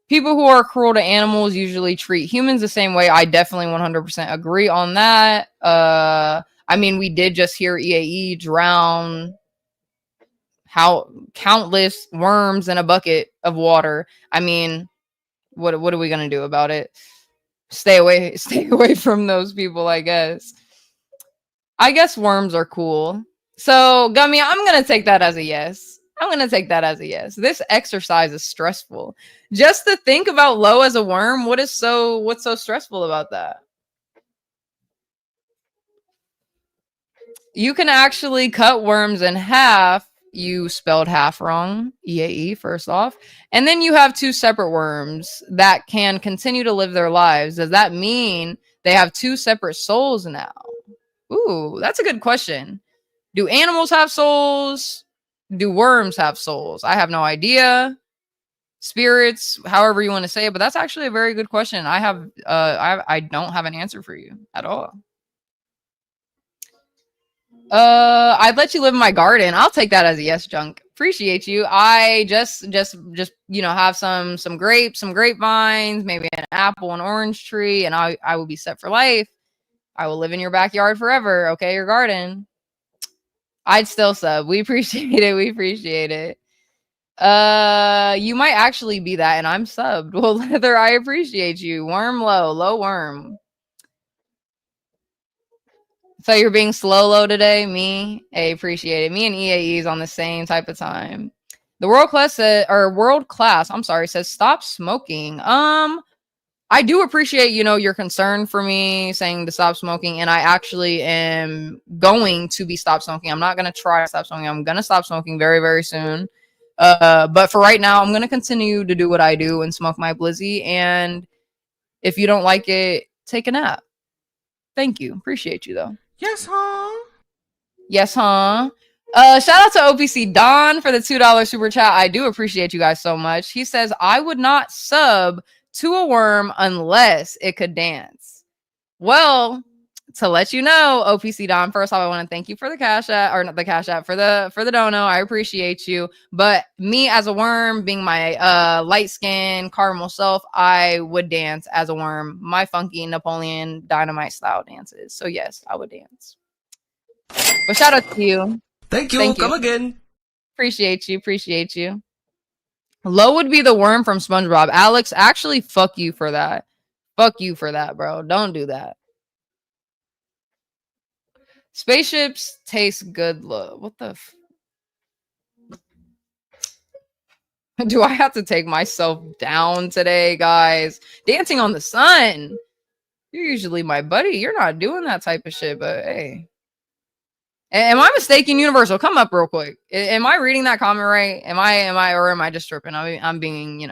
People who are cruel to animals usually treat humans the same way. I definitely 100% agree on that. I mean, we did just hear EAE drown countless worms in a bucket of water. I mean, what are we gonna do about it? Stay away from those people, I guess. I guess worms are cool. So, Gummy, I'm gonna take that as a yes. This exercise is stressful. Just to think about Lo as a worm, what's so stressful about that? You can actually cut worms in half. You spelled half wrong, EAE, first off. And then you have two separate worms that can continue to live their lives. Does that mean they have two separate souls now? Ooh, that's a good question. Do animals have souls? Do worms have souls? I have no idea. Spirits, however you want to say it, but that's actually a very good question. I don't have an answer for you at all. I'd let you live in my garden. I'll take that as a yes, Junk. Appreciate you. I just have some grapes, some grapevines, maybe an apple, an orange tree, and I will be set for life. I will live in your backyard forever. Okay, your garden. I'd still sub. We appreciate it. You might actually be that, and I'm subbed. Well, Leather, I appreciate you. Worm low worm. So you're being slow today? Me? I appreciate it. Me and EAE's on the same type of time. The world class says stop smoking. I do appreciate, your concern for me saying to stop smoking, and I actually am going to be stop smoking. I'm not going to try to stop smoking. I'm going to stop smoking very, very soon. But for right now, I'm going to continue to do what I do and smoke my Blizzy. And if you don't like it, take a nap. Thank you. Appreciate you, though. Yes, huh? Yes, huh? Shout out to OPC Don for the $2 super chat. I do appreciate you guys so much. He says, I would not sub to a worm unless it could dance. Well, to let you know, OPC Don, first off, I want to thank you for the cash app, or not the cash app, for the dono. I appreciate you. But me as a worm, being my light skin caramel self, I would dance as a worm. My funky Napoleon Dynamite style dances. So yes, I would dance. But shout out to you. Thank you. Come again. Appreciate you. Lo would be the worm from SpongeBob. Alex, actually, fuck you for that. Fuck you for that, bro. Don't do that. Spaceships taste good. Look, what the do I have to take myself down today, guys? Dancing on the Sun. You're usually my buddy. You're not doing that type of shit, but hey. Am I mistaken, Universal? Come up real quick. Am I reading that comment right? Am I just tripping? I'm being,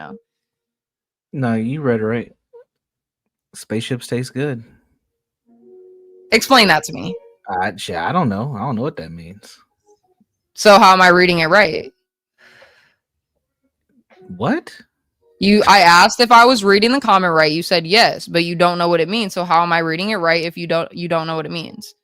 No, you read it right. Spaceships taste good. Explain that to me. I don't know. I don't know what that means. So how am I reading it right? What? I asked if I was reading the comment right. You said yes, but you don't know what it means. So how am I reading it right if you don't know what it means?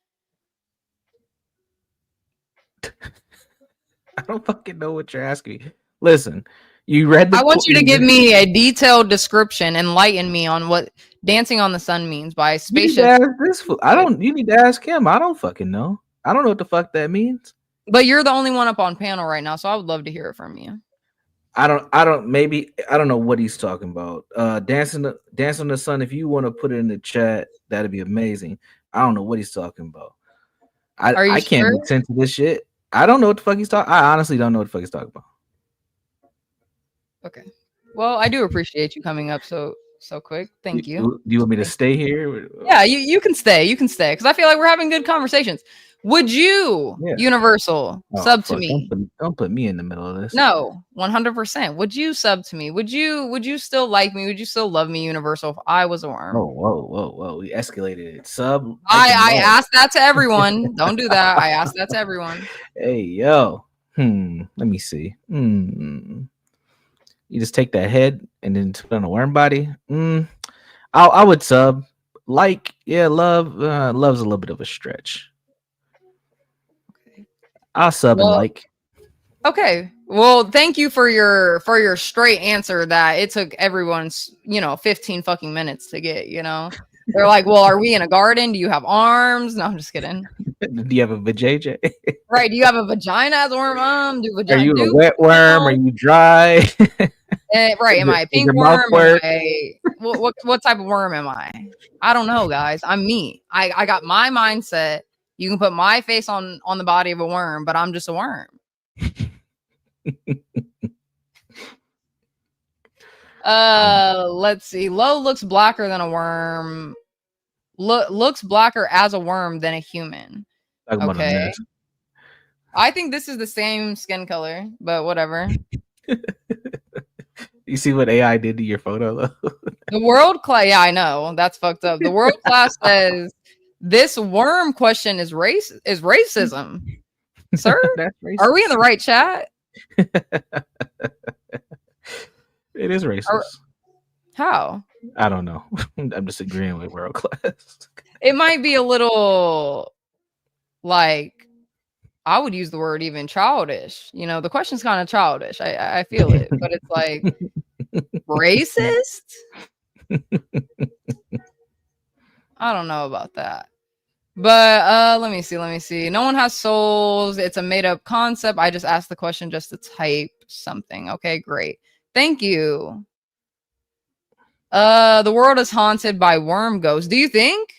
don't fucking know what you're asking. Listen, you read the. I want you to give me a detailed description, enlighten me on what dancing on the sun means by You need to spacious. ask this fool. I don't. You need to ask him. I don't fucking know. I don't know what the fuck that means. But you're the only one up on panel right now, so I would love to hear it from you. I don't. Maybe I don't know what he's talking about. Dance on the sun. If you want to put it in the chat, that'd be amazing. I don't know what he's talking about. I can't make sense of this shit. I don't know what the fuck he's talking. I honestly don't know what the fuck he's talking about. Okay. Well, I do appreciate you coming up so quick. Thank you. Do you want me to stay here? Yeah, you can stay. You can stay because I feel like we're having good conversations. Would you, Universal, sub to me? Don't put me in the middle of this. No, 100%. Would you sub to me? Would you still like me? Would you still love me, Universal, if I was a worm? Oh, whoa. We escalated it. Sub. I asked that to everyone. Don't do that. I asked that to everyone. Hey, yo. Let me see. You just take that head and then put on a worm body. I would sub. Like, yeah, love. Love's a little bit of a stretch. I'll sub and like. Okay. Well, thank you for your straight answer that it took everyone's, 15 fucking minutes to get, They're like, well, are we in a garden? Do you have arms? No, I'm just kidding. Do you have a vajayjay? Right. Do you have a vagina as a worm? Are you a wet worm? Are you dry? Right. Am I a pink worm? What type of worm am I? I don't know, guys. I'm me. I got my mindset. You can put my face on the body of a worm, but I'm just a worm. Let's see. Lo looks blacker than a worm. Looks blacker as a worm than a human. Okay. I think this is the same skin color, but whatever. You see what AI did to your photo, though? The world class. Yeah, I know. That's fucked up. The world class says this worm question is racism. Sir, are we in the right chat? It is racist. How? I don't know. I'm just agreeing with world class. It might be a little like I would use the word even childish. The question's kind of childish. I feel it, but it's like racist. I don't know about that. But let me see. No one has souls. It's a made-up concept. I just asked the question just to type something. Okay, great. Thank you. The world is haunted by worm ghosts. Do you think?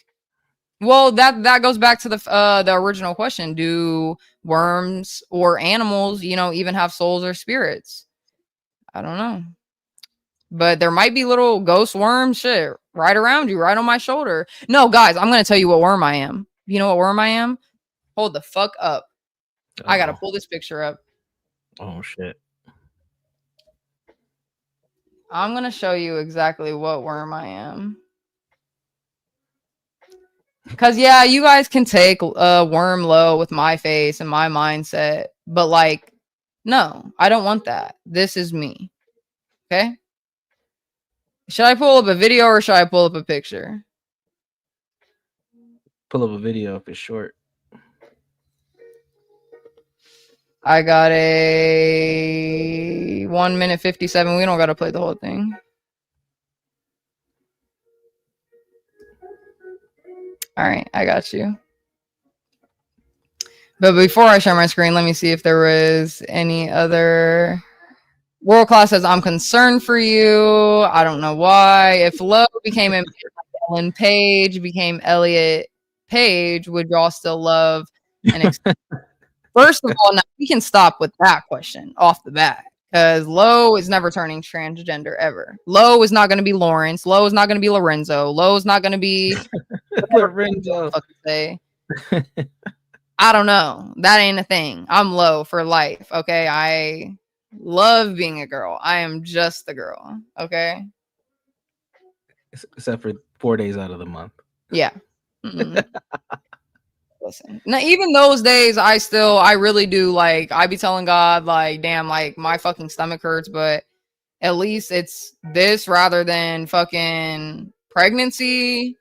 Well, that goes back to the original question. Do worms or animals, even have souls or spirits? I don't know. But there might be little ghost worms shit right around you, right on my shoulder. No, guys, I'm going to tell you what worm I am. You know what worm I am? Hold the fuck up. I got to pull this picture up. Oh, shit. I'm going to show you exactly what worm I am. Because, yeah, you guys can take worm low with my face and my mindset. But, like, no, I don't want that. This is me. Okay? Should I pull up a video or should I pull up a picture? Pull up a video if it's short. I got a 1 minute 57. We don't got to play the whole thing. All right, I got you. But before I share my screen, let me see if there was any other... World class says, I'm concerned for you. I don't know why. If Lo became Ellen Page, became Elliot Page, would y'all still love and First of all, now we can stop with that question off the bat. Because Lo is never turning transgender ever. Lo is not going to be Lawrence. Lo is not going to be Lorenzo. Lo is not going to be Lorenzo. Say. I don't know. That ain't a thing. I'm Lo for life. Okay. I love being a girl. I am just a girl. Okay. Except for 4 days out of the month. Yeah. Listen. Now, even those days, I really do like. I be telling God, like, damn, like my fucking stomach hurts, but at least it's this rather than fucking pregnancy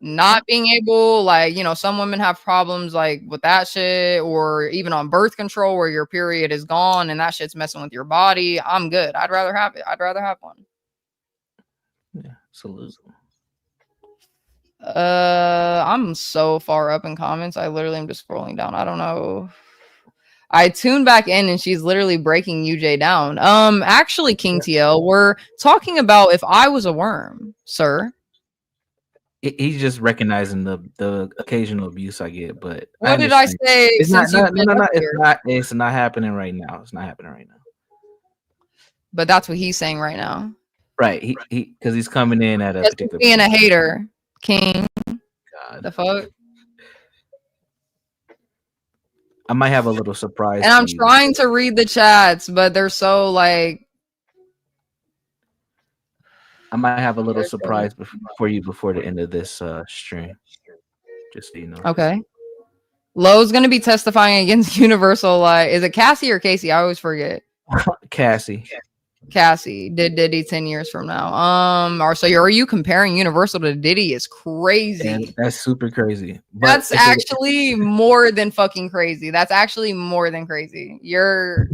not being able, like, you know, some women have problems like with that shit, or even on birth control where your period is gone and that shit's messing with your body, I'm good. I'd rather have it. I'd rather have one. Yeah, absolutely. I'm so far up in comments. I literally am just scrolling down. I don't know. I tuned back in and she's literally breaking UJ down. Actually, King TL, we're talking about if I was a worm, sir. He's just recognizing the occasional abuse I get, but what did I say? It's since not. you've been up here? It's not happening right now. It's not happening right now. But that's what he's saying right now. Right. He because he's coming in at a particular being a hater, King. God. The fuck. I might have a little surprise. And I'm for you. trying to read the chats, but they're so like. I might have a little surprise for you before the end of this stream. Just so you know. Okay. Lowe's gonna be testifying against Universal. Is it Cassie or Casey? I always forget. Cassie. Cassie did Diddy 10 years from now. Or so are you comparing Universal to Diddy? Is crazy. Yeah, that's super crazy. But that's actually more than fucking crazy. That's actually more than crazy. You're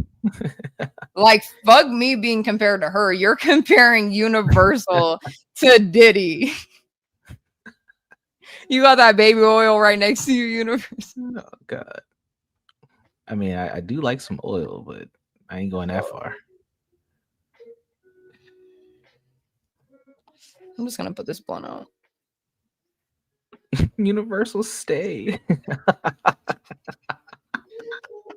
like, fuck me being compared to her. You're comparing Universal to Diddy. You got that baby oil right next to you, Universal. Oh God. I mean, I do like some oil, but I ain't going that far. I'm just gonna put this blunt out. Universal stay.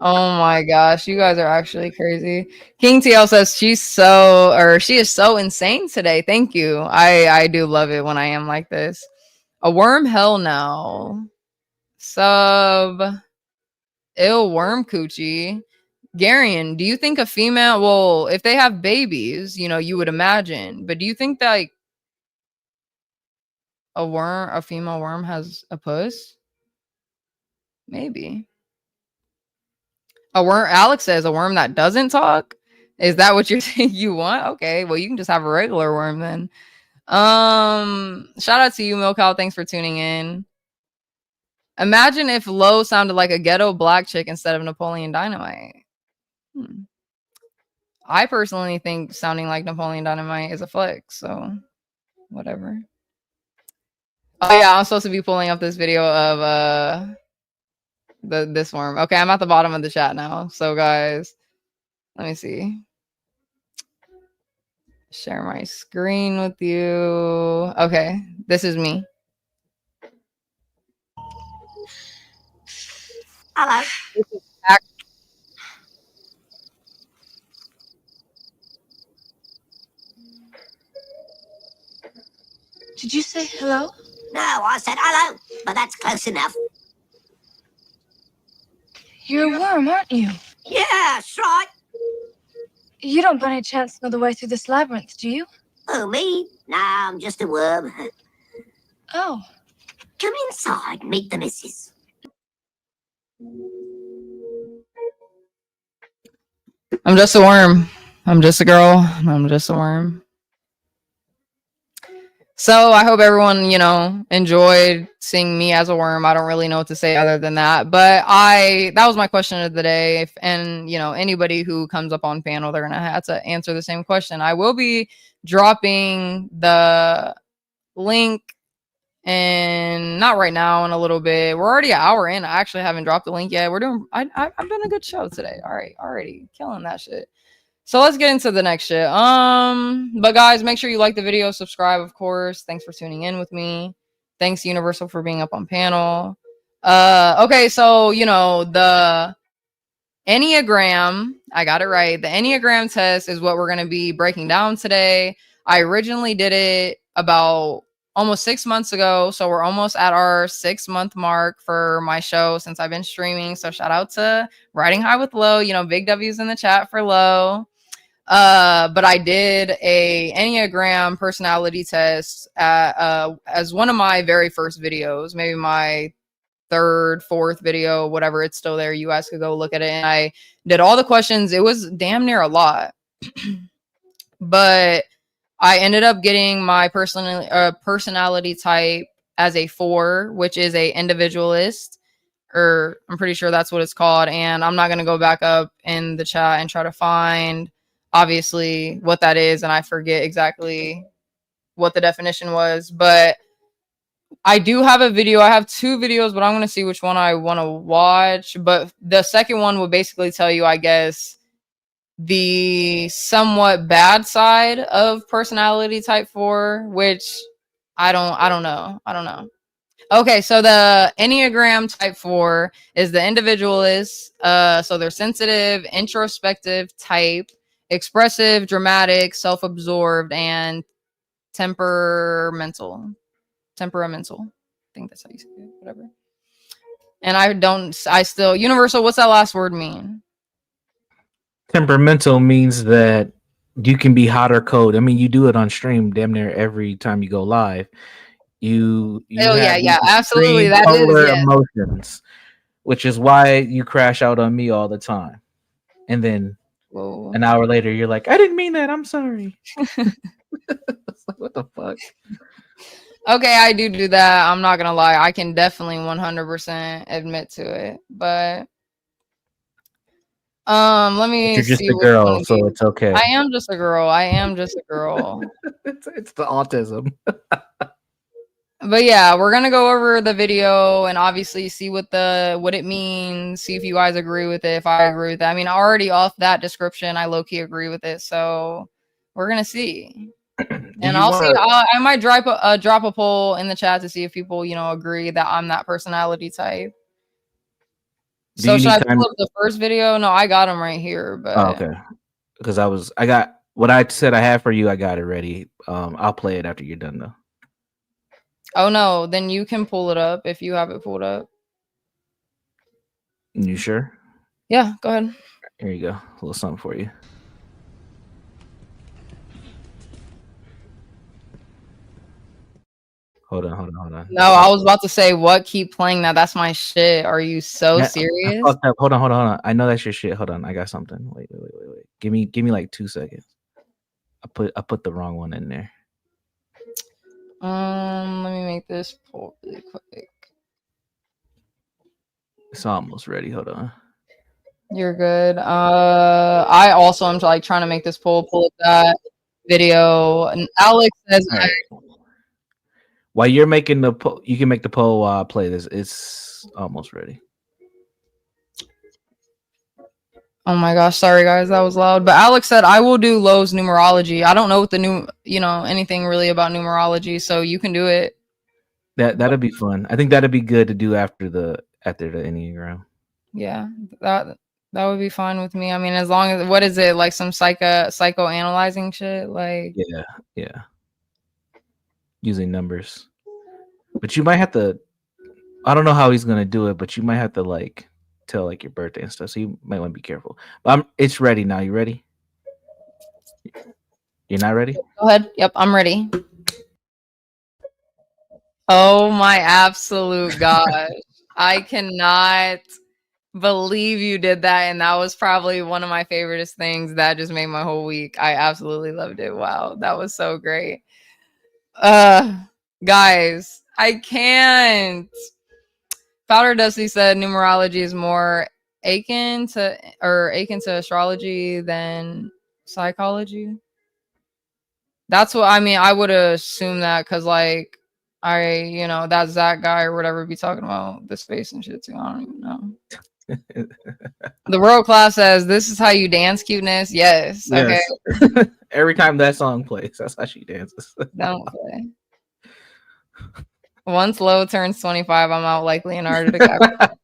Oh my gosh, you guys are actually crazy. King TL says she is so insane today. Thank you. I do love it when I am like this. A worm, hell no. Sub ill worm coochie. Garion, do you think a female, well, if they have babies, you know, you would imagine, but do you think that like a female worm has a puss? Maybe. A worm, Alex says a worm that doesn't talk. Is that what you're saying you want? Okay, well, you can just have a regular worm then. Shout out to you, Milk Cow. Thanks for tuning in. Imagine if Lo sounded like a ghetto black chick instead of Napoleon Dynamite. I personally think sounding like Napoleon Dynamite is a flex, so whatever. Oh yeah, I'm supposed to be pulling up this video of this worm. Okay, I'm at the bottom of the chat now. So guys, let me see. Share my screen with you. Okay, this is me. Hello. This is Did you say hello? No, I said hello, but that's close enough. You're a worm, aren't you? Yeah, that's right. You don't by any chance know the way through this labyrinth, do you? Oh, me? No, I'm just a worm. Oh. Come inside, meet the missus. I'm just a worm. I'm just a girl. I'm just a worm. So I hope everyone, you know, enjoyed seeing me as a worm. I don't really know what to say other than that. But that was my question of the day. And, you know, anybody who comes up on panel, they're going to have to answer the same question. I will be dropping the link, and not right now, in a little bit. We're already an hour in. I actually haven't dropped the link yet. I've done a good show today. All right, already killing that shit. So let's get into the next shit. But guys, make sure you like the video, subscribe, of course. Thanks for tuning in with me. Thanks, Universal, for being up on panel. Okay, so you know, the Enneagram, I got it right. The Enneagram test is what we're gonna be breaking down today. I originally did it about almost 6 months ago, so we're almost at our 6-month mark for my show since I've been streaming. So shout out to Riding High with Lo, you know, big W's in the chat for Lo. But I did a Enneagram personality test as one of my very first videos, maybe my 3rd, 4th video, whatever. It's still there. You guys could go look at it. And I did all the questions. It was damn near a lot, but I ended up getting my personality type as a 4, which is a individualist, or I'm pretty sure that's what it's called. And I'm not going to go back up in the chat and try to find obviously what that is. And I forget exactly what the definition was, but I do have a video. I have 2 videos, but I'm going to see which one I want to watch. But the second one will basically tell you, I guess, the somewhat bad side of personality type 4, which I don't know. Okay, so the Enneagram type 4 is the individualist. So they're sensitive, introspective type, expressive, dramatic, self-absorbed, and temperamental. I think that's how you say it. Whatever. And I still universal. What's that last word mean? Temperamental means that you can be hot or cold. I mean, you do it on stream damn near every time you go live. You Oh have yeah, these absolutely. extreme That is, polar yeah. emotions, which is why you crash out on me all the time. And then Whoa. an hour later, you're like, I didn't mean that. I'm sorry. It's like, what the fuck? Okay, I do that. I'm not gonna lie. I can definitely 100% admit to it. But let me You're just see a which one girl, of so these. it's okay. I am just a girl. It's the autism. But yeah, we're gonna go over the video and obviously see what it means. See if you guys agree with it. If I agree with it, I mean, already off that description, I low key agree with it. So we're gonna see, and I'll see. I might drop a poll in the chat to see if people agree that I'm that personality type. So should I pull up the first video? No, I got them right here. But okay, because I got what I said I have for you. I got it ready. I'll play it after you're done though. Oh no, then you can pull it up if you have it pulled up. You sure? Yeah, go ahead. Here you go. A little something for you. Hold on. No, I was about to say, what? Keep playing that. That's my shit. Are you so serious? Hold on. I know that's your shit. Hold on. I got something. Wait. Give me like 2 seconds. I put the wrong one in there. Let me make this poll really quick. It's almost ready. Hold on. You're good. I also am like trying to make this poll. Pull up that video. And Alex says, right. While you're making the poll, you can make the poll while I play this. It's almost ready. Oh my gosh, sorry guys, that was loud. But Alex said I will do Lowe's numerology. I don't know what the anything really about numerology, so you can do it. That'd be fun. I think that'd be good to do after the Enneagram. Yeah, that would be fine with me. I mean, as long as what is it like some psychoanalyzing shit? Like yeah. Using numbers. But you might have to I don't know how he's gonna do it, but you might have to like tell like your birthday and stuff. So you might want to be careful. But it's ready now. You ready? You're not ready? Go ahead. Yep, I'm ready. Oh my absolute gosh. I cannot believe you did that. And that was probably one of my favoriteest things. That just made my whole week. I absolutely loved it. Wow. That was so great. Guys, I can't. Powder Dusty said numerology is more akin to astrology than psychology. That's what I mean. I would assume that because like that Zach guy or whatever be talking about the space and shit too. I don't even know. The world class says this is how you dance cuteness. Yes. Okay. Every time that song plays, that's how she dances. Don't play. Once Lowe turns 25, I'm out like Leonardo DiCaprio.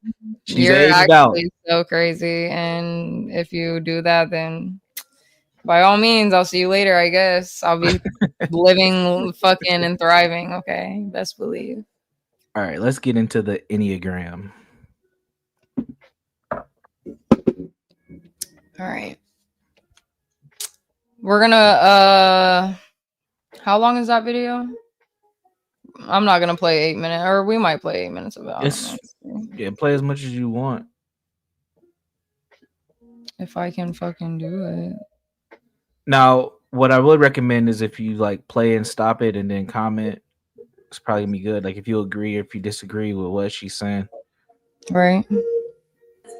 You're actually so crazy. And if you do that, then by all means, I'll see you later, I guess. I'll be living, fucking, and thriving. Okay. Best believe. All right. Let's get into the Enneagram. All right. We're gonna how long is that video? I'm not gonna play 8 minutes, or we might play 8 minutes of it. Play as much as you want. If I can fucking do it. Now, what I would recommend is if you like play and stop it and then comment it's probably gonna be good. Like if you agree or if you disagree with what she's saying. Right.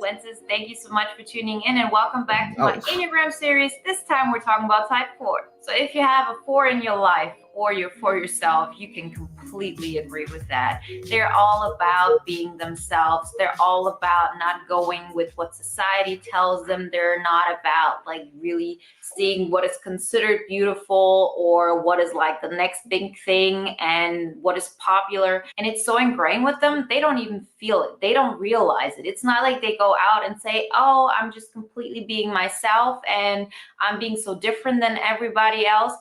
Wences, thank you so much for tuning in and welcome back to my Enneagram series. This time we're talking about type 4. So if you have a 4 in your life or you're for yourself, you can completely agree with that. They're all about being themselves. They're all about not going with what society tells them. They're not about like really seeing what is considered beautiful or what is like the next big thing and what is popular. And it's so ingrained with them, they don't even feel it. They don't realize it. It's not like they go out and say, oh, I'm just completely being myself and I'm being so different than everybody else.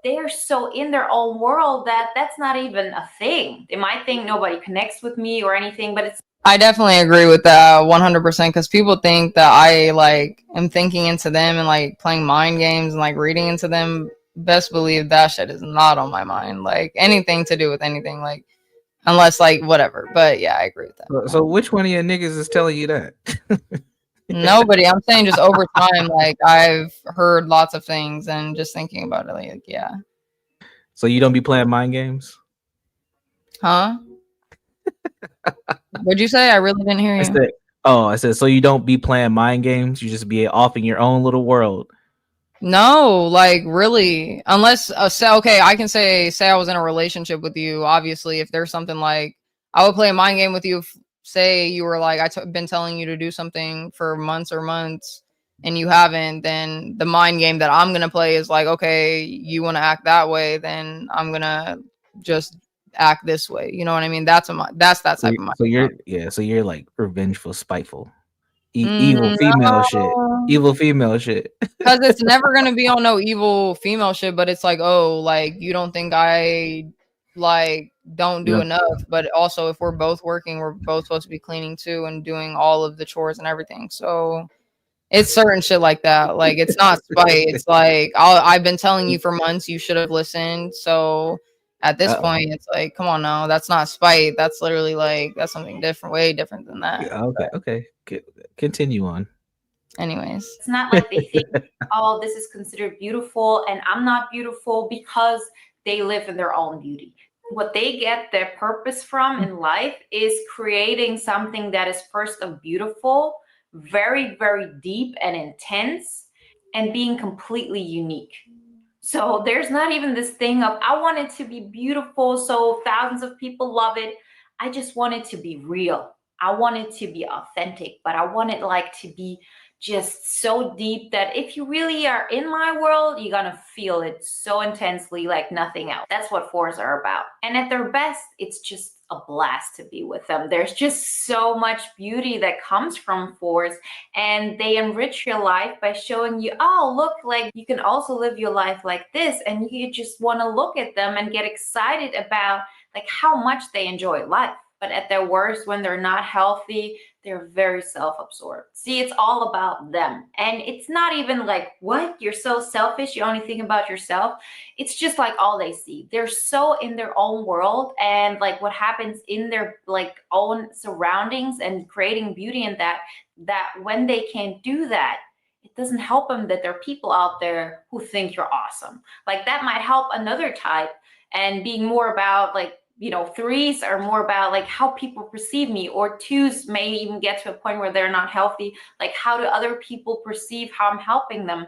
They're so in their own world that that's not even a thing. They might think nobody connects with me or anything, but it's I definitely agree with that 100% because people think that I like am thinking into them and like playing mind games and like reading into them. Best believe that shit is not on my mind. Like anything to do with anything, like unless like whatever. But yeah, I agree with that. So which one of your niggas is telling you that? Nobody. I'm saying just over time, like I've heard lots of things and just thinking about it, like yeah. So you don't be playing mind games? Huh? What'd you say? I really didn't hear you. I said, so you don't be playing mind games? You just be off in your own little world? No, like really, unless okay, I can say I was in a relationship with you. Obviously, if there's something like I would play a mind game with you. If, say you were like been telling you to do something for months and you haven't, then the mind game that I'm gonna play is like, okay, you want to act that way, then I'm gonna just act this way. You know what I mean? That's that type of mind. So you're like revengeful, spiteful, evil female shit. Evil female shit. Because it's never gonna be on no evil female shit, but it's like, oh, like you don't think I like don't do enough, but also if we're both working, we're both supposed to be cleaning too and doing all of the chores and everything. So it's certain shit like that. Like it's not spite. It's like I've been telling you for months you should have listened. So at this point, it's like, come on now, that's not spite. That's literally like that's something different, way different than that. Okay. Continue on. Anyways, it's not like they think, oh, this is considered beautiful and I'm not beautiful because they live in their own beauty. What they get their purpose from in life is creating something that is first of beautiful, very, very deep and intense, and being completely unique. So there's not even this thing of, I want it to be beautiful so thousands of people love it. I just want it to be real. I want it to be authentic, but I want it like to be just so deep that if you really are in my world, you're gonna feel it so intensely like nothing else. That's what 4s are about. And at their best, it's just a blast to be with them. There's just so much beauty that comes from 4s, and they enrich your life by showing you, oh, look, like you can also live your life like this, and you just want to look at them and get excited about like how much they enjoy life. But at their worst, when they're not healthy, they're very self-absorbed. See, it's all about them. And it's not even like, what? You're so selfish. You only think about yourself. It's just like all they see. They're so in their own world and like what happens in their like own surroundings and creating beauty in that when they can't do that, it doesn't help them that there are people out there who think you're awesome. Like that might help another type, and being more about like, 3s are more about like how people perceive me, or 2s may even get to a point where they're not healthy. Like how do other people perceive how I'm helping them?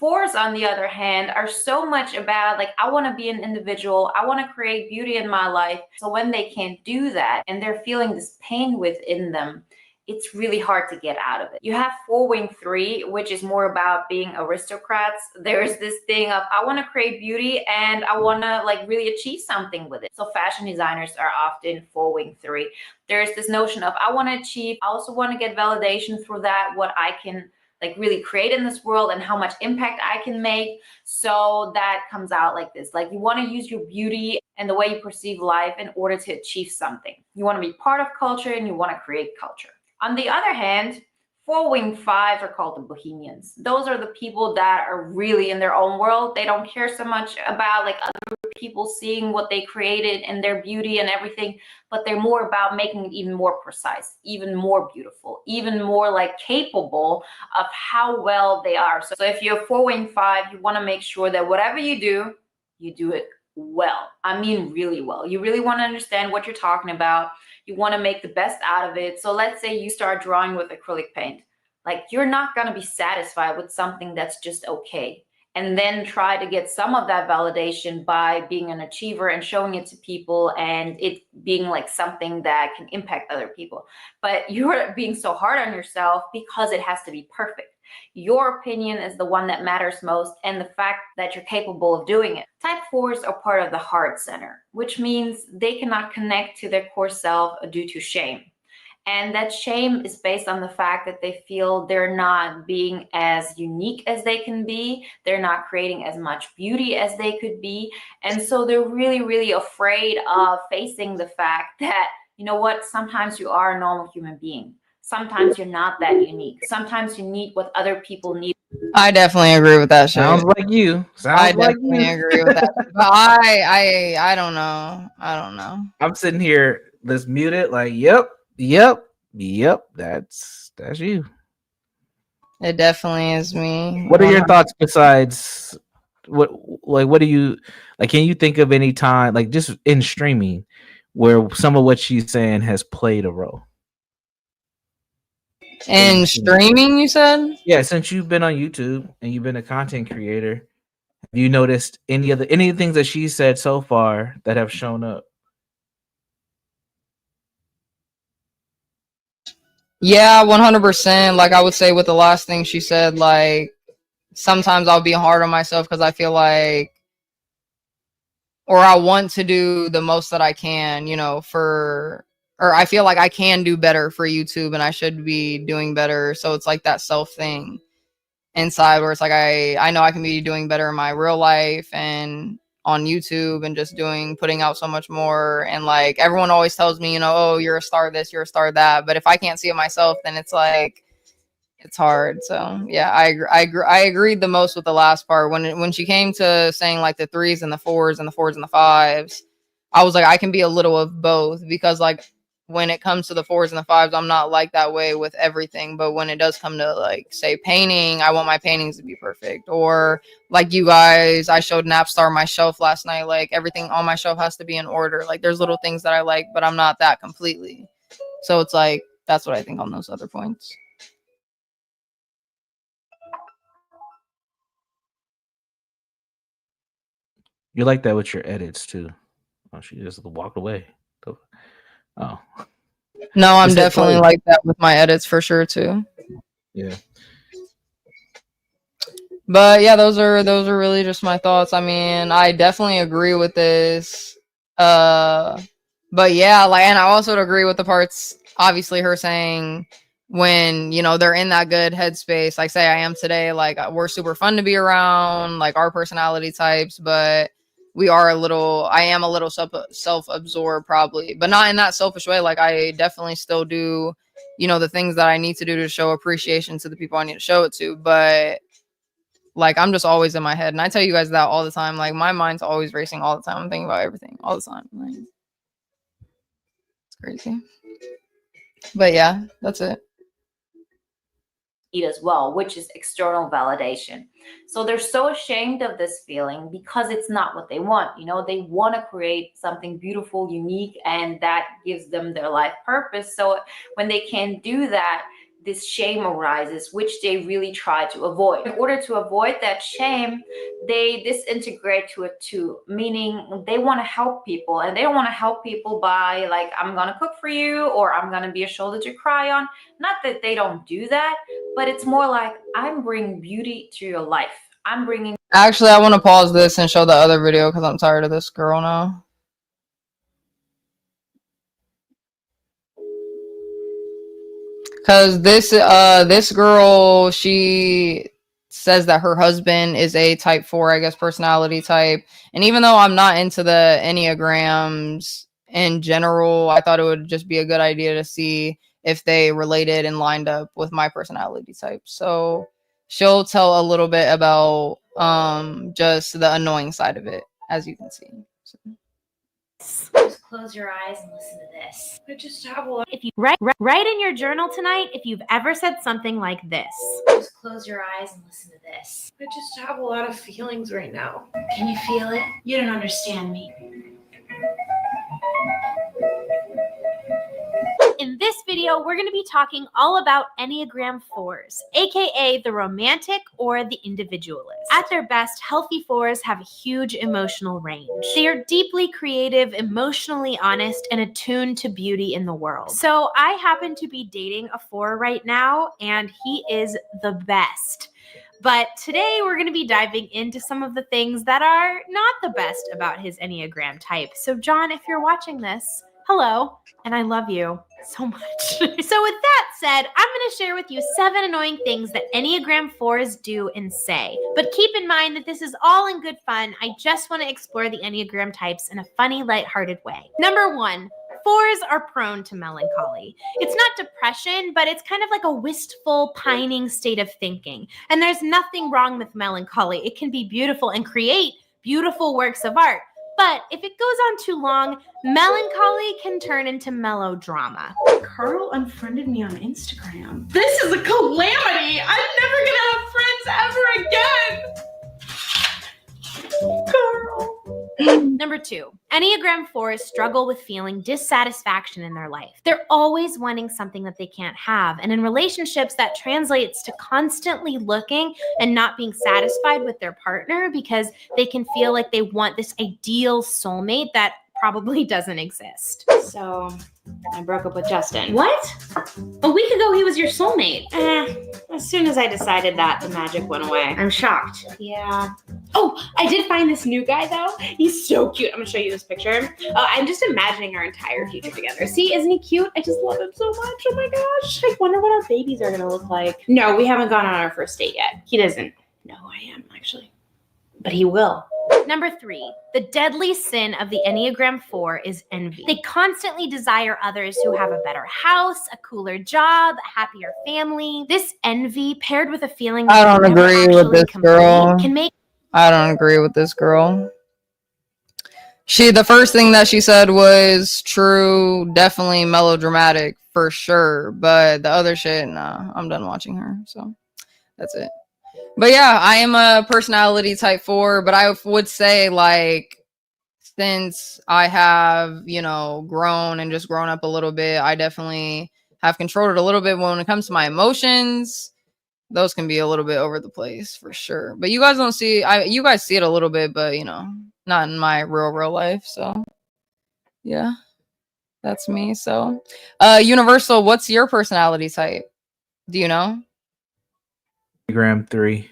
4s, on the other hand, are so much about like, I want to be an individual. I want to create beauty in my life. So when they can't do that and they're feeling this pain within them, it's really hard to get out of it. You have 4-wing 3, which is more about being aristocrats. There's this thing of, I want to create beauty and I want to like really achieve something with it. So fashion designers are often 4-wing 3. There's this notion of, I want to achieve, I also want to get validation through that, what I can like really create in this world and how much impact I can make. So that comes out like this. Like you want to use your beauty and the way you perceive life in order to achieve something. You want to be part of culture and you want to create culture. On the other hand, 4-wing 5s are called the bohemians. Those are the people that are really in their own world. They don't care so much about like other people seeing what they created and their beauty and everything, but they're more about making it even more precise, even more beautiful, even more like capable of how well they are. So if you're a 4-wing 5, you want to make sure that whatever you do it well. I mean, really well. You really want to understand what you're talking about. You want to make the best out of it. So let's say you start drawing with acrylic paint. Like, you're not going to be satisfied with something that's just okay. And then try to get some of that validation by being an achiever and showing it to people and it being like something that can impact other people. But you're being so hard on yourself because it has to be perfect. Your opinion is the one that matters most, and the fact that you're capable of doing it. Type 4s are part of the heart center, which means they cannot connect to their core self due to shame. And that shame is based on the fact that they feel they're not being as unique as they can be. They're not creating as much beauty as they could be. And so they're really, really afraid of facing the fact that, you know what, sometimes you are a normal human being. Sometimes you're not that unique. Sometimes you need what other people need. I definitely agree with that shit. Sounds like you. I Sounds like definitely you. agree with that. But I don't know. I don't know. I'm sitting here, let's mute it. Like, yep. That's you. It definitely is me. What are your thoughts besides what do you like? Can you think of any time, like just in streaming, where some of what she's saying has played a role? In streaming, you said? Yeah, since you've been on YouTube and you've been a content creator, have you noticed any of the things that she said so far that have shown up? Yeah, 100%. Like I would say with the last thing she said, like sometimes I'll be hard on myself because I feel like, or I want to do the most that I can, you know, or I feel like I can do better for YouTube and I should be doing better. So it's like that self thing inside where it's like I know I can be doing better in my real life and on YouTube and just putting out so much more. And like everyone always tells me, you know, oh, you're a star this, you're a star that. But if I can't see it myself, then it's like it's hard. So yeah, I agreed the most with the last part when she came to saying like the 3s and the 4s and the 4s and the 5s. I was like, I can be a little of both because like when it comes to the 4s and the 5s, I'm not like that way with everything. But when it does come to like say painting, I want my paintings to be perfect. Or like you guys, I showed Napstar my shelf last night. Like everything on my shelf has to be in order. Like there's little things that I like, but I'm not that completely. So it's like that's what I think on those other points. You like that with your edits too. Oh, she just walked away. Oh. No, I'm definitely like that with my edits for sure too. Yeah. But yeah, those are really just my thoughts. I mean, I definitely agree with this. But yeah, like, and I also agree with the parts, obviously her saying when, you know, they're in that good headspace, like say I am today, like we're super fun to be around, like our personality types, but I am a little self-absorbed probably, but not in that selfish way. Like I definitely still do, you know, the things that I need to do to show appreciation to the people I need to show it to. But like I'm just always in my head, and I tell you guys that all the time. Like my mind's always racing all the time. I'm thinking about everything all the time. Like it's crazy. But yeah, that's it. As well, which is external validation. So they're so ashamed of this feeling because it's not what they want. You know, they want to create something beautiful, unique, and that gives them their life purpose. So when they can't do that, this shame arises, which they really try to avoid. In order to avoid that shame, they disintegrate to it too, meaning they want to help people, and they don't want to help people by like, I'm going to cook for you, or I'm going to be a shoulder to cry on. Not that they don't do that, but it's more like, I'm bringing beauty to your life. I'm bringing. Actually, I want to pause this and show the other video because I'm tired of this girl now. Because this girl, she says that her husband is a type 4, I guess, personality type. And even though I'm not into the Enneagrams in general, I thought it would just be a good idea to see if they related and lined up with my personality type. So she'll tell a little bit about just the annoying side of it, as you can see. So. Just close your eyes and listen to this. I just have a lot. If you write in your journal tonight if you've ever said something like this. Just close your eyes and listen to this. I just have a lot of feelings right now. Can you feel it? You don't understand me. In this video, we're going to be talking all about Enneagram 4s, aka the romantic or the individualist. At their best, healthy 4s have a huge emotional range. They are deeply creative, emotionally honest, and attuned to beauty in the world. So I happen to be dating a 4 right now, and he is the best. But today we're going to be diving into some of the things that are not the best about his Enneagram type. So John, if you're watching this, hello, and I love you so much. So with that said, I'm going to share with you 7 annoying things that Enneagram 4s do and say. But keep in mind that this is all in good fun. I just want to explore the Enneagram types in a funny, lighthearted way. Number 1. 4s are prone to melancholy. It's not depression, but it's kind of like a wistful, pining state of thinking. And there's nothing wrong with melancholy. It can be beautiful and create beautiful works of art. But if it goes on too long, melancholy can turn into melodrama. Carl unfriended me on Instagram. This is a calamity. I'm never gonna have friends ever again. Carl. Number 2, Enneagram 4s struggle with feeling dissatisfaction in their life. They're always wanting something that they can't have. And in relationships, that translates to constantly looking and not being satisfied with their partner because they can feel like they want this ideal soulmate that probably doesn't exist. So I broke up with Justin. What? A week ago, he was your soulmate. As soon as I decided that, the magic went away. I'm shocked. Yeah. Oh, I did find this new guy, though. He's so cute. I'm going to show you this picture. I'm just imagining our entire future together. See, isn't he cute? I just love him so much. Oh, my gosh. I wonder what our babies are going to look like. No, we haven't gone on our first date yet. He doesn't know who I am, actually. But he will. Number 3, the deadly sin of the Enneagram 4 is envy. They constantly desire others who have a better house, a cooler job, a happier family. This envy, paired with a feeling I that don't you're never agree with actually this complete, girl. can make I don't agree with this girl. The first thing that she said was true, definitely melodramatic for sure. But the other shit, nah, I'm done watching her. So that's it. But yeah, I am a personality type 4, but I would say, like, since I have, grown and just grown up a little bit, I definitely have controlled it a little bit when it comes to my emotions. Those can be a little bit over the place for sure. But you guys don't see, you guys see it a little bit, but not in my real life. So yeah, that's me. So, Universal, what's your personality type? Do you know? Enneagram 3.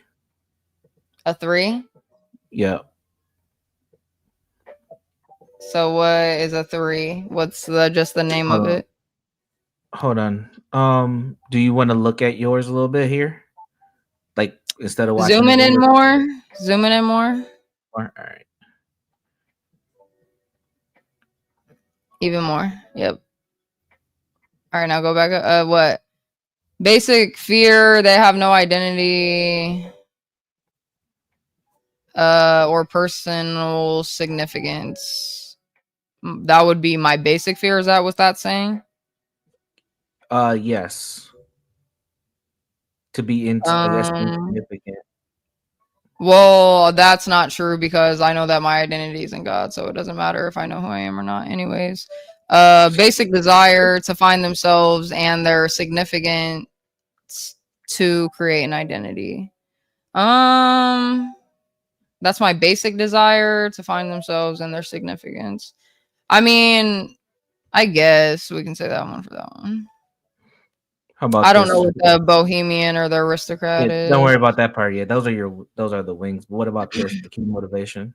A 3? Yeah. So what is a 3? What's just the name of it? Hold on. Do you want to look at yours a little bit here? Like instead of watching Zooming in more. All right. Even more. Yep. All right, now go back. What? Basic fear, they have no identity or personal significance. That would be my basic fear. Is that what that's saying? Yes. To be insignificant. Well, that's not true because I know that my identity is in God, so it doesn't matter if I know who I am or not. Anyways, basic desire to find themselves and their significance to create an identity. That's my basic desire to find themselves and their significance. I mean, I guess we can say that one for that one. How about I don't know what the bohemian or the aristocrat is. Don't worry about that part yet. Those are the wings. But what about this? The key motivation.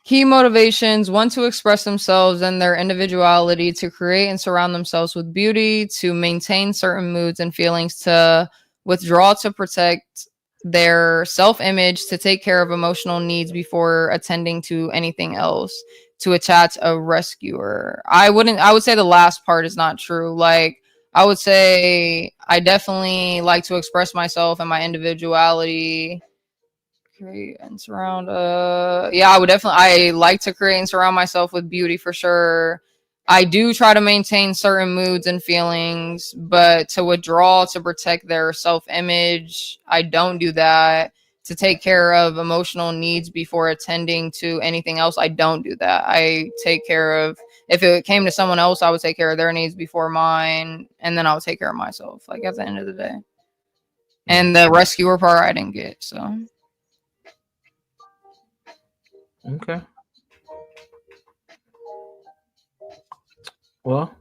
Key motivations: want to express themselves and their individuality, to create and surround themselves with beauty, to maintain certain moods and feelings, to withdraw to protect their self-image, to take care of emotional needs before attending to anything else, to attach a rescuer. I would say the last part is not true. Like, I would say I definitely like to express myself and my individuality create and surround. Yeah, I would definitely. I like to create and surround myself with beauty for sure. I do try to maintain certain moods and feelings, but to withdraw to protect their self-image, I don't do that. To take care of emotional needs before attending to anything else, I don't do that. I take care of, if it came to someone else, I would take care of their needs before mine, and then I would take care of myself, like at the end of the day. And the rescuer part I didn't get, so. Okay. Well,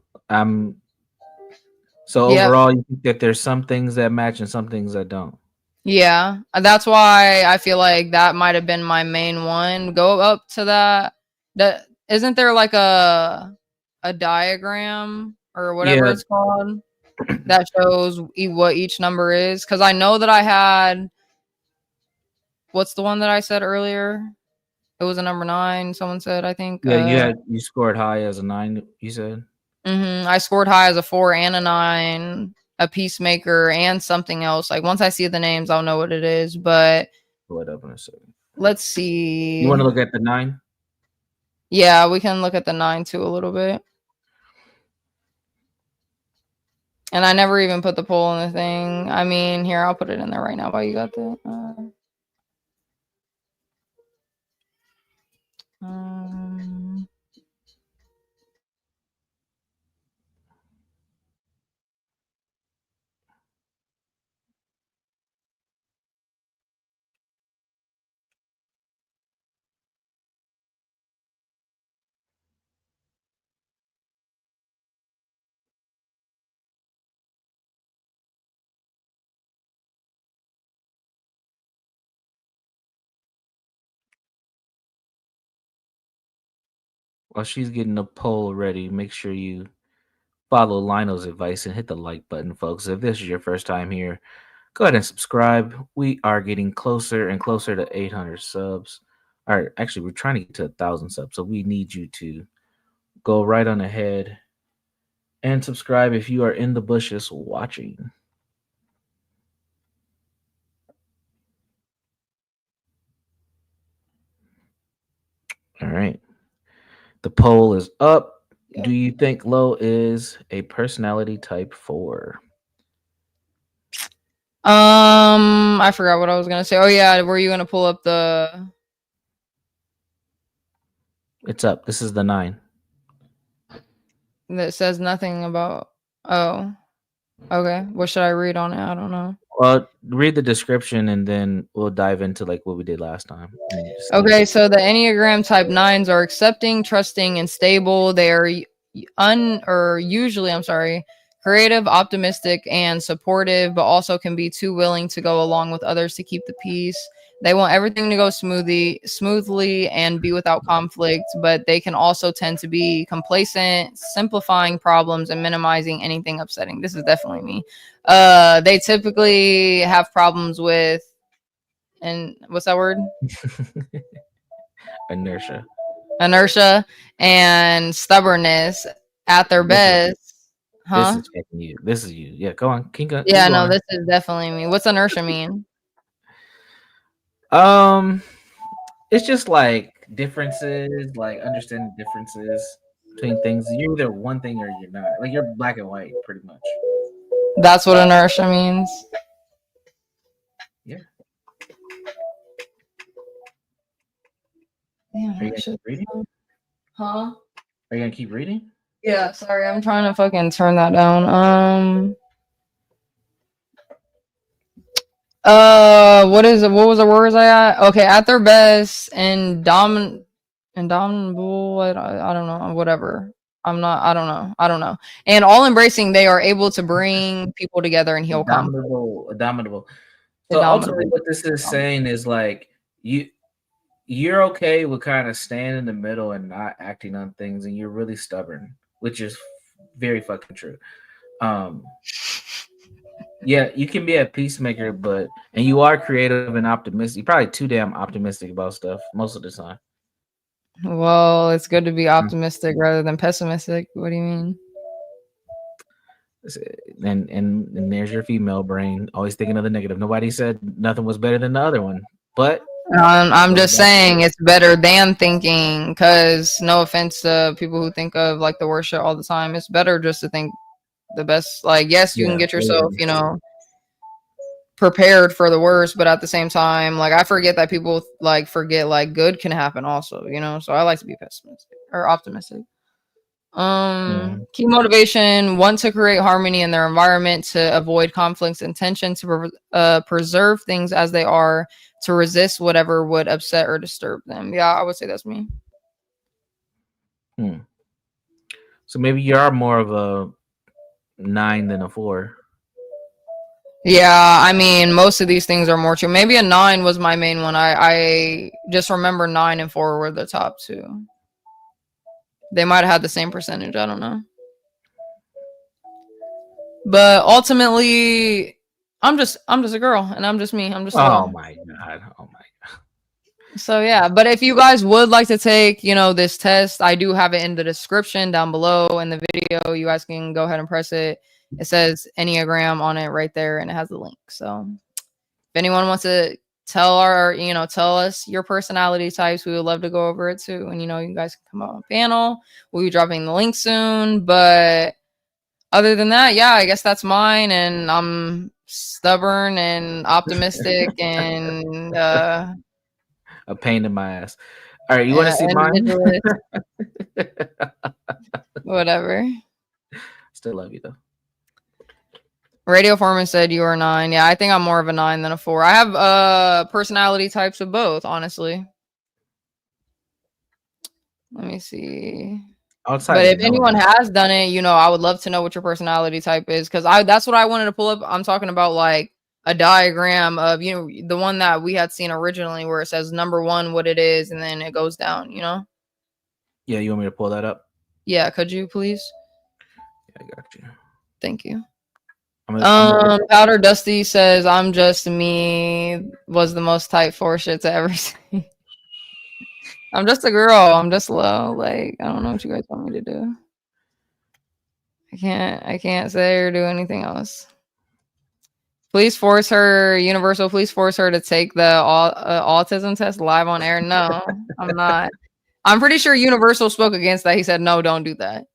so Yep. overall, you think that there's some things that match and some things that don't. Yeah, that's why I feel like that might have been my main one. Go up to that. That isn't there like a diagram or whatever Yeah. it's called that shows what each number is? Because I know that I had. What's the one that I said earlier? It was a number 9. Someone said, I think. Yeah, you scored high as a 9. You said. I scored high as a 4 and a 9, a peacemaker, and something else. Like once I see the names, I'll know what it is. But Pull it up in a second. let's see. You want to look at the 9? Yeah, we can look at the 9 too a little bit. And I never even put the poll in the thing. I mean, here, I'll put it in there right now while you got the. While she's getting the poll ready, make sure you follow Lionel's advice and hit the like button, folks. If this is your first time here, go ahead and subscribe. We are getting closer and closer to 800 subs. All right, actually, we're trying to get to 1,000 subs, so we need you to go right on ahead and subscribe if you are in the bushes watching. All right. The poll is up. Do you think Lo is a personality type 4? I forgot what I was gonna say. Oh yeah, were you gonna pull up the? It's up. This is the 9. That says nothing about. Oh, okay. What should I read on it? I don't know. Well, read the description and then we'll dive into like what we did last time. Okay, so the Enneagram type 9s are accepting, trusting, and stable. They are usually creative, optimistic, and supportive, but also can be too willing to go along with others to keep the peace. They want everything to go smoothly and be without conflict, but they can also tend to be complacent, simplifying problems and minimizing anything upsetting. This is definitely me. They typically have problems with, and what's that word? Inertia and stubbornness at their best. Huh? This is you. Yeah, go on. Keep going. Yeah, no, this is definitely me. What's inertia mean? It's just like differences, like understanding differences between things. You're either one thing or you're not. Like you're black and white, pretty much. That's what inertia means. Yeah. Yeah. Are you gonna keep reading? Huh? Are you gonna keep reading? Yeah, sorry, I'm trying to fucking turn that down. What is it? What was the words I got? Okay, at their best, indomitable. I don't know. Whatever. I don't know. And all embracing, they are able to bring people together and heal conflict. Indomitable. So ultimately, what this is saying is like you're okay with kind of staying in the middle and not acting on things, and you're really stubborn, which is very fucking true. Yeah, you can be a peacemaker, and you are creative and optimistic. You're probably too damn optimistic about stuff most of the time. Well, it's good to be optimistic rather than pessimistic. What do you mean? And there's your female brain always thinking of the negative. Nobody said nothing was better than the other one, but I'm just saying it's better than thinking, because no offense to people who think of like the worst shit all the time. It's better just to think the best. Like, yes, you can get yourself, prepared for the worst, but at the same time, like, I forget that people like forget like good can happen also, so I like to be pessimistic or optimistic. Key motivation: want to create harmony in their environment, to avoid conflicts and tension, to preserve things as they are, to resist whatever would upset or disturb them. Yeah, I would say that's me. So maybe you are more of a 9 than a 4. Yeah, I mean, most of these things are more true. Maybe a 9 was my main one. I just remember 9 and 4 were the top two. They might have had the same percentage. I don't know. But ultimately, I'm just a girl, and I'm just me. I'm just. Oh my god. So yeah, but if you guys would like to take, this test, I do have it in the description down below in the video. You guys can go ahead and press it. It says Enneagram on it right there, and it has the link. So if anyone wants to tell us your personality types, we would love to go over it too. And you guys can come on panel. We'll be dropping the link soon. But other than that, yeah, I guess that's mine. And I'm stubborn and optimistic and a pain in my ass. All right, you want to see mine? Whatever. Still love you though. Radio Foreman said you are 9. Yeah, I think I'm more of a 9 than a 4. I have personality types of both, honestly. Let me see. But if anyone has done it, I would love to know what your personality type is, because that's what I wanted to pull up. I'm talking about like a diagram of the one that we had seen originally, where it says number 1 what it is, and then it goes down. Yeah, you want me to pull that up? Yeah, could you please? Yeah, I got you. Thank you. I'm Powder Dusty says I'm just me was the most type 4 shit to ever see. I'm just a girl. I'm just low. Like, I don't know what you guys want me to do. I can't say or do anything else. Please force her, Universal. Please force her to take the autism test live on air. No, I'm not. I'm pretty sure Universal spoke against that. He said, no, don't do that.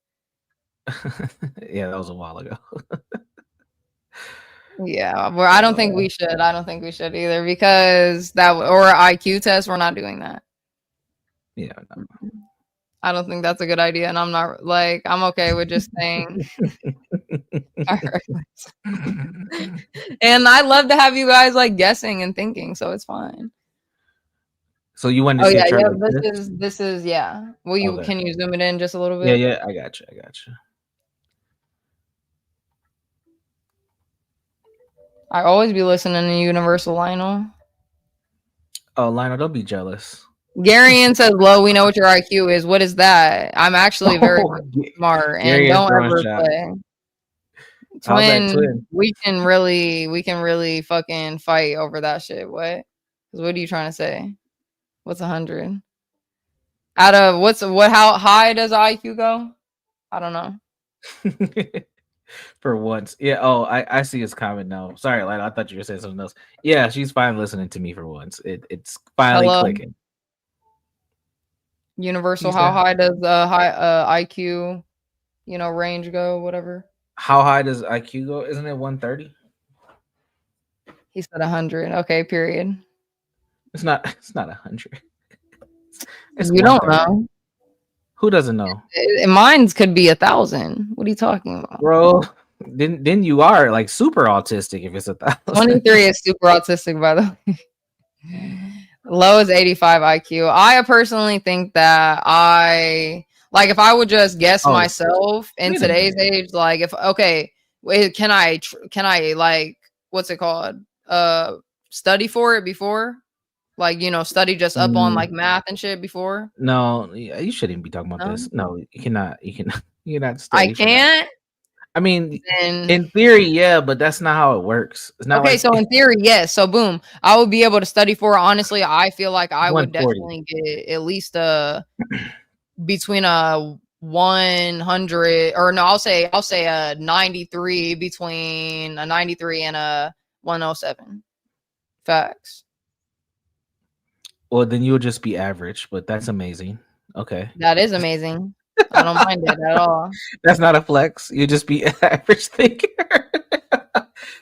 Yeah, that was a while ago. Yeah, well, I don't think we should. I don't think we should either, because or IQ test, we're not doing that. Yeah. I don't think that's a good idea, and I'm not like, I'm okay with just saying. All right. And I love to have you guys like guessing and thinking, so it's fine. So you want to see a chart yeah. like This is yeah. Will can you zoom it in just a little bit? Yeah, I got you. I always be listening to Universal, Lionel. Oh, Lionel, don't be jealous. Garian says, "Low, we know what your IQ is. What is that? I'm actually very smart, and don't ever play." Twin, we can really fucking fight over that shit. What are you trying to say? What's 100? Out of how high does IQ go? I don't know. For once. Yeah. Oh, I see his comment now. Sorry, Lionel, I thought you were saying something else. Yeah, she's finally listening to me for once. It's finally clicking. Universal, how high does the IQ, range go? Whatever. How high does IQ go? Isn't it 130? He said 100. Okay, period. It's not 100. You don't know. Who doesn't know? Mine's could be 1,000. What are you talking about, bro? Then you are like super autistic if it's 1,000. 23 is super autistic, by the way. Low is 85 IQ. I personally think that if I would just guess myself in today's age, like can I like, what's it called? Study for it before? Like, study just up on like math and shit before? No, you shouldn't be talking about this. No, you cannot. You're not study. I can't. I mean, in theory, yeah, but that's not how it works. It's not okay. So in theory, yes. So boom, I would be able to study for it. Honestly, I feel like I would definitely get at least between a 100 or no, I'll say a 93, between a 93 and a 107. Facts. Well, then you'll just be average, but that's amazing. Okay. That is amazing. I don't mind it at all. That's not a flex. You'll just be average thinker.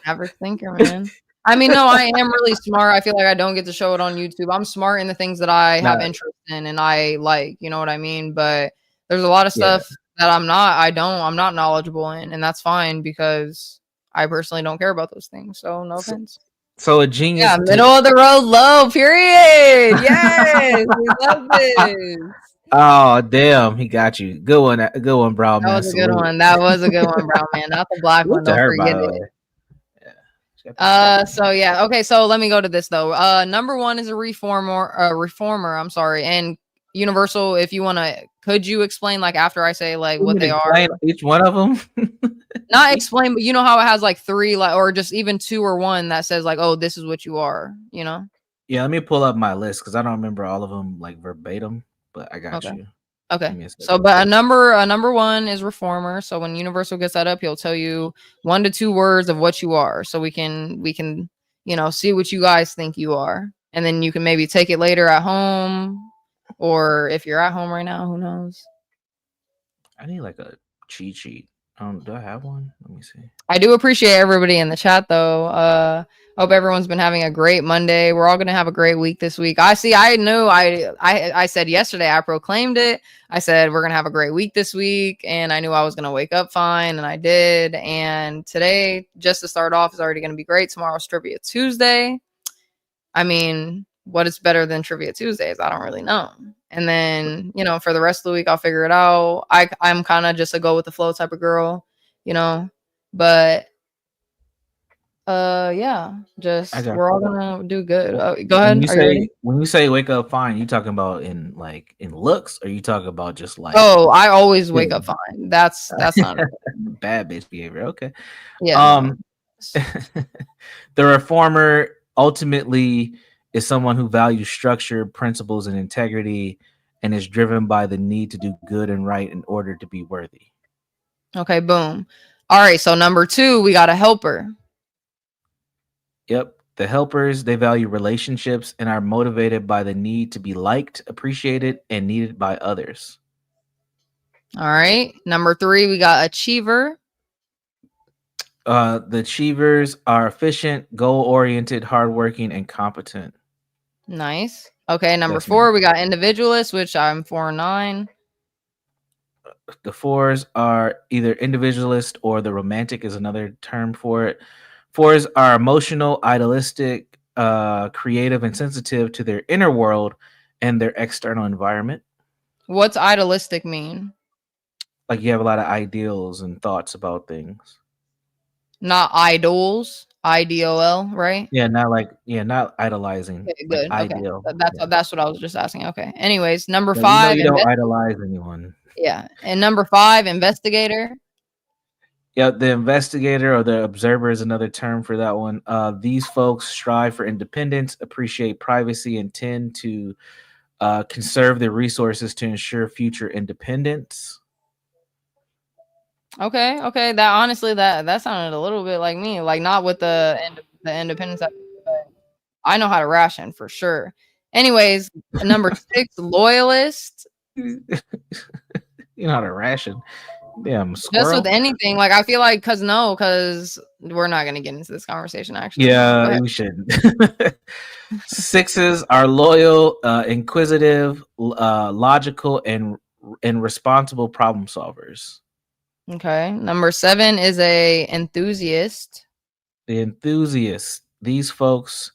Average thinker, man. I mean, no, I am really smart. I feel like I don't get to show it on YouTube. I'm smart in the things that I have Nah. interest in and I like, you know what I mean? But there's a lot of Yeah. stuff that I'm not knowledgeable in, and that's fine because I personally don't care about those things. So no offense. So a genius. Yeah, middle of the road low, period. Yes, we love this. Oh damn, he got you. Good one, Brown man. That was a good one. That was a good one, Brown man. Not the black one. Salute to Don't her, by forget the it. way. So yeah, okay. So let me go to this though. Number one is a reformer. I'm sorry, and Universal. If you wanna, could you explain like after I say like what they are? Each one of them. Not explain, but you know how it has like three, like or just even two or one that says like, oh, this is what you are. You know. Yeah, let me pull up my list because I don't remember all of them like verbatim, but I got Okay. you. Okay. So, but a number one is reformer. So when Universal gets that up, he'll tell you 1 to 2 words of what you are. So we can, see what you guys think you are. And then you can maybe take it later at home, or if you're at home right now, who knows? I need like a cheat sheet. Do I have one? Let me see. I do appreciate everybody in the chat though. Hope everyone's been having a great Monday. We're all gonna have a great week this week. I said yesterday, I proclaimed it. I said we're gonna have a great week this week, and I knew I was gonna wake up fine, and I did. And today, just to start off, is already gonna be great. Tomorrow's Trivia Tuesday. I mean, what is better than Trivia Tuesdays? I don't really know. And then, for the rest of the week, I'll figure it out. I'm kind of just a go with the flow type of girl, but yeah, we're all gonna do good. Go ahead. Are you ready? When you say wake up fine, you talking about in looks, or you talking about just like? Oh, I always wake up fine. That's not bad bitch behavior. Okay. Yeah. The reformer ultimately is someone who values structure, principles, and integrity, and is driven by the need to do good and right in order to be worthy. Okay, boom. All right, so number 2, we got a helper. Yep. The helpers, they value relationships and are motivated by the need to be liked, appreciated, and needed by others. All right. Number 3, we got achiever. The achievers are efficient, goal-oriented, hardworking, and competent. Nice. Okay, number 4, we got individualist, which I'm 4-9. The 4s are either individualist or the romantic is another term for it. 4s are emotional, idealistic, creative, and sensitive to their inner world and their external environment. What's idealistic mean? Like you have a lot of ideals and thoughts about things. Not idols, IDOL, right? Yeah, not idolizing. Okay, good. Like okay. ideal. That's what I was just asking. Okay. Anyways, number So 5. you don't idolize anyone. Yeah. And number 5, investigator. Yeah, the investigator or the observer is another term for that one. These folks strive for independence, appreciate privacy, and tend to conserve their resources to ensure future independence. Okay. That honestly, that sounded a little bit like me. Like not with the independence, but I know how to ration for sure. Anyways, number 6, loyalist. You know how to ration. Damn, squirrel. Just with anything, like I feel like because we're not gonna get into this conversation actually. Yeah, we shouldn't. 6s are loyal, inquisitive, logical, and responsible problem solvers. Okay, number 7 is a enthusiast. The enthusiast. These folks,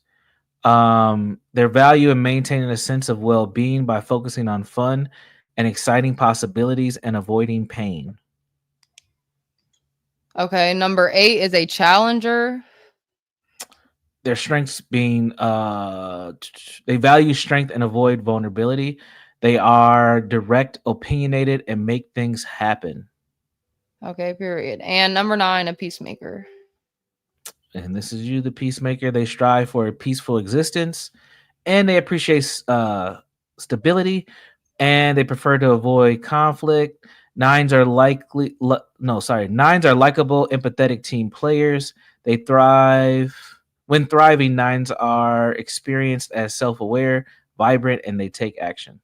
their value in maintaining a sense of well-being by focusing on fun and exciting possibilities and avoiding pain. Okay, number 8 is a challenger. Their strengths being they value strength and avoid vulnerability. They are direct, opinionated, and make things happen. Okay, period. And number 9, a peacemaker. And this is you, the peacemaker. They strive for a peaceful existence, and they appreciate stability, and they prefer to avoid conflict. 9s are likable, empathetic team players. They thrive. When thriving, 9s are experienced as self-aware, vibrant, and they take action.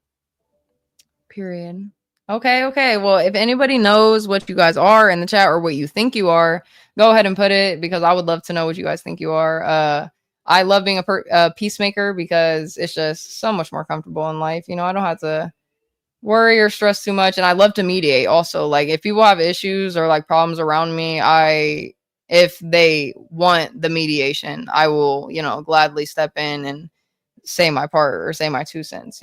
Period. Okay. Well, if anybody knows what you guys are in the chat or what you think you are, go ahead and put it, because I would love to know what you guys think you are. I love being a peacemaker because it's just so much more comfortable in life. You know, I don't have to worry or stress too much, and I love to mediate also. Like, if people have issues or like problems around me, if they want the mediation, I will, gladly step in and say my part or say my 2 cents,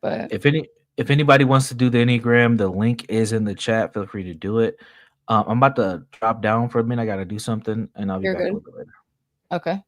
But If anybody wants to do the Enneagram, the link is in the chat. Feel free to do it. I'm about to drop down for a minute. I gotta do something, and I'll be you're back a good. little bit later. Okay.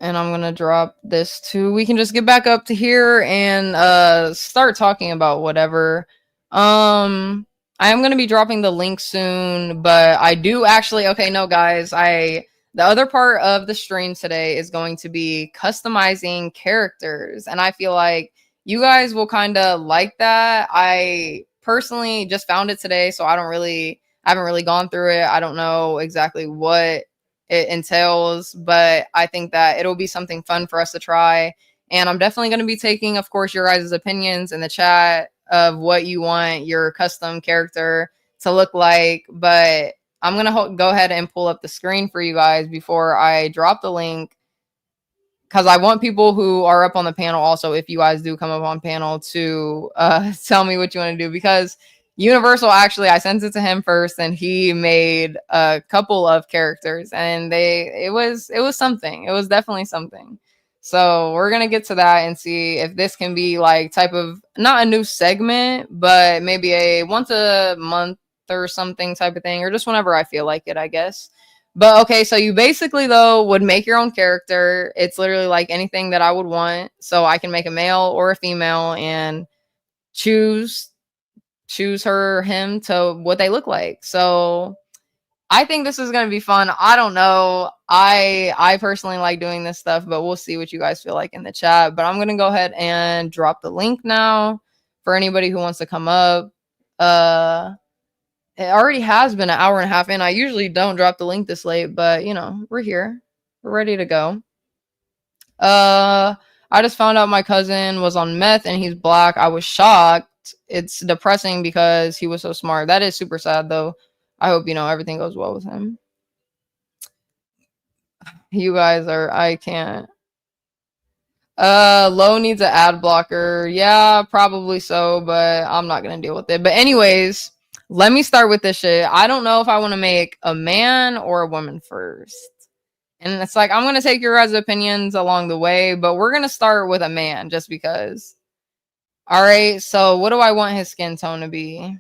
And I'm gonna drop this too. We can just get back up to here and start talking about whatever. I am gonna be dropping the link soon, but I do actually, okay, no guys, the other part of the stream today is going to be customizing characters, and I feel like you guys will kind of like that. I personally just found it today, so I haven't really gone through it. I don't know exactly what it entails, but I think that it'll be something fun for us to try. And I'm definitely going to be taking, of course, your guys' opinions in the chat of what you want your custom character to look like. But I'm going to go ahead and pull up the screen for you guys before I drop the link, because I want people who are up on the panel also, if you guys do come up on panel, to tell me what you want to do, because Universal, actually, I sent it to him first, and he made a couple of characters, and it was something. It was definitely something. So we're gonna get to that and see if this can be like type of, not a new segment, but maybe a once a month or something type of thing, or just whenever I feel like it, I guess. But okay, so you basically though would make your own character. It's literally like anything that I would want. So I can make a male or a female and choose her or him to what they look like. So I think this is going to be fun. I don't know. I personally like doing this stuff, but we'll see what you guys feel like in the chat. But I'm going to go ahead and drop the link now for anybody who wants to come up. It already has been an hour and a half in. I usually don't drop the link this late, but we're here. We're ready to go. I just found out my cousin was on meth and he's black. I was shocked. It's depressing because he was so smart. That is super sad though. I hope everything goes well with him. You guys I can't. Low needs an ad blocker. Yeah, probably so, but I'm not gonna deal with it. But anyways, let me start with this shit. I don't know if I want to make a man or a woman first. And it's like, I'm going to take your guys' opinions along the way, but we're going to start with a man just because. All right, so what do I want his skin tone to be?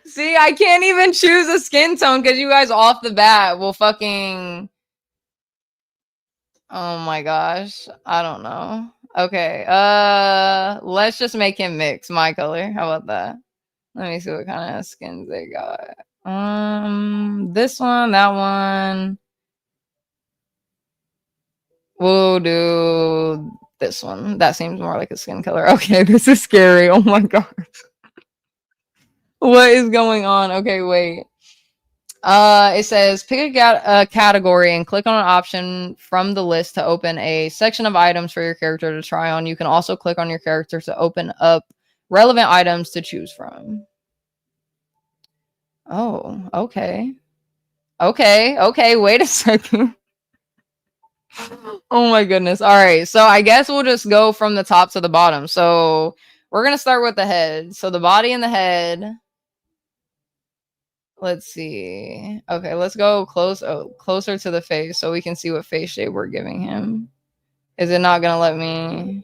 See, I can't even choose a skin tone because you guys off the bat will fucking... Oh my gosh, I don't know. Okay, let's just make him mix my color. How about that? Let me see what kind of skins they got. This one, that one. We'll do this one. That seems more like a skin color. Okay, this is scary. Oh my god. What is going on? Okay, wait. It says pick a category and click on an option from the list to open a section of items for your character to try on. You can also click on your character to open up relevant items to choose from. Oh, okay. Okay, wait a second. Oh my goodness. All right, so I guess we'll just go from the top to the bottom. So we're gonna start with the head. So the body and the head. Let's see. Okay, let's go closer to the face so we can see what face shape we're giving him. Is it not gonna let me?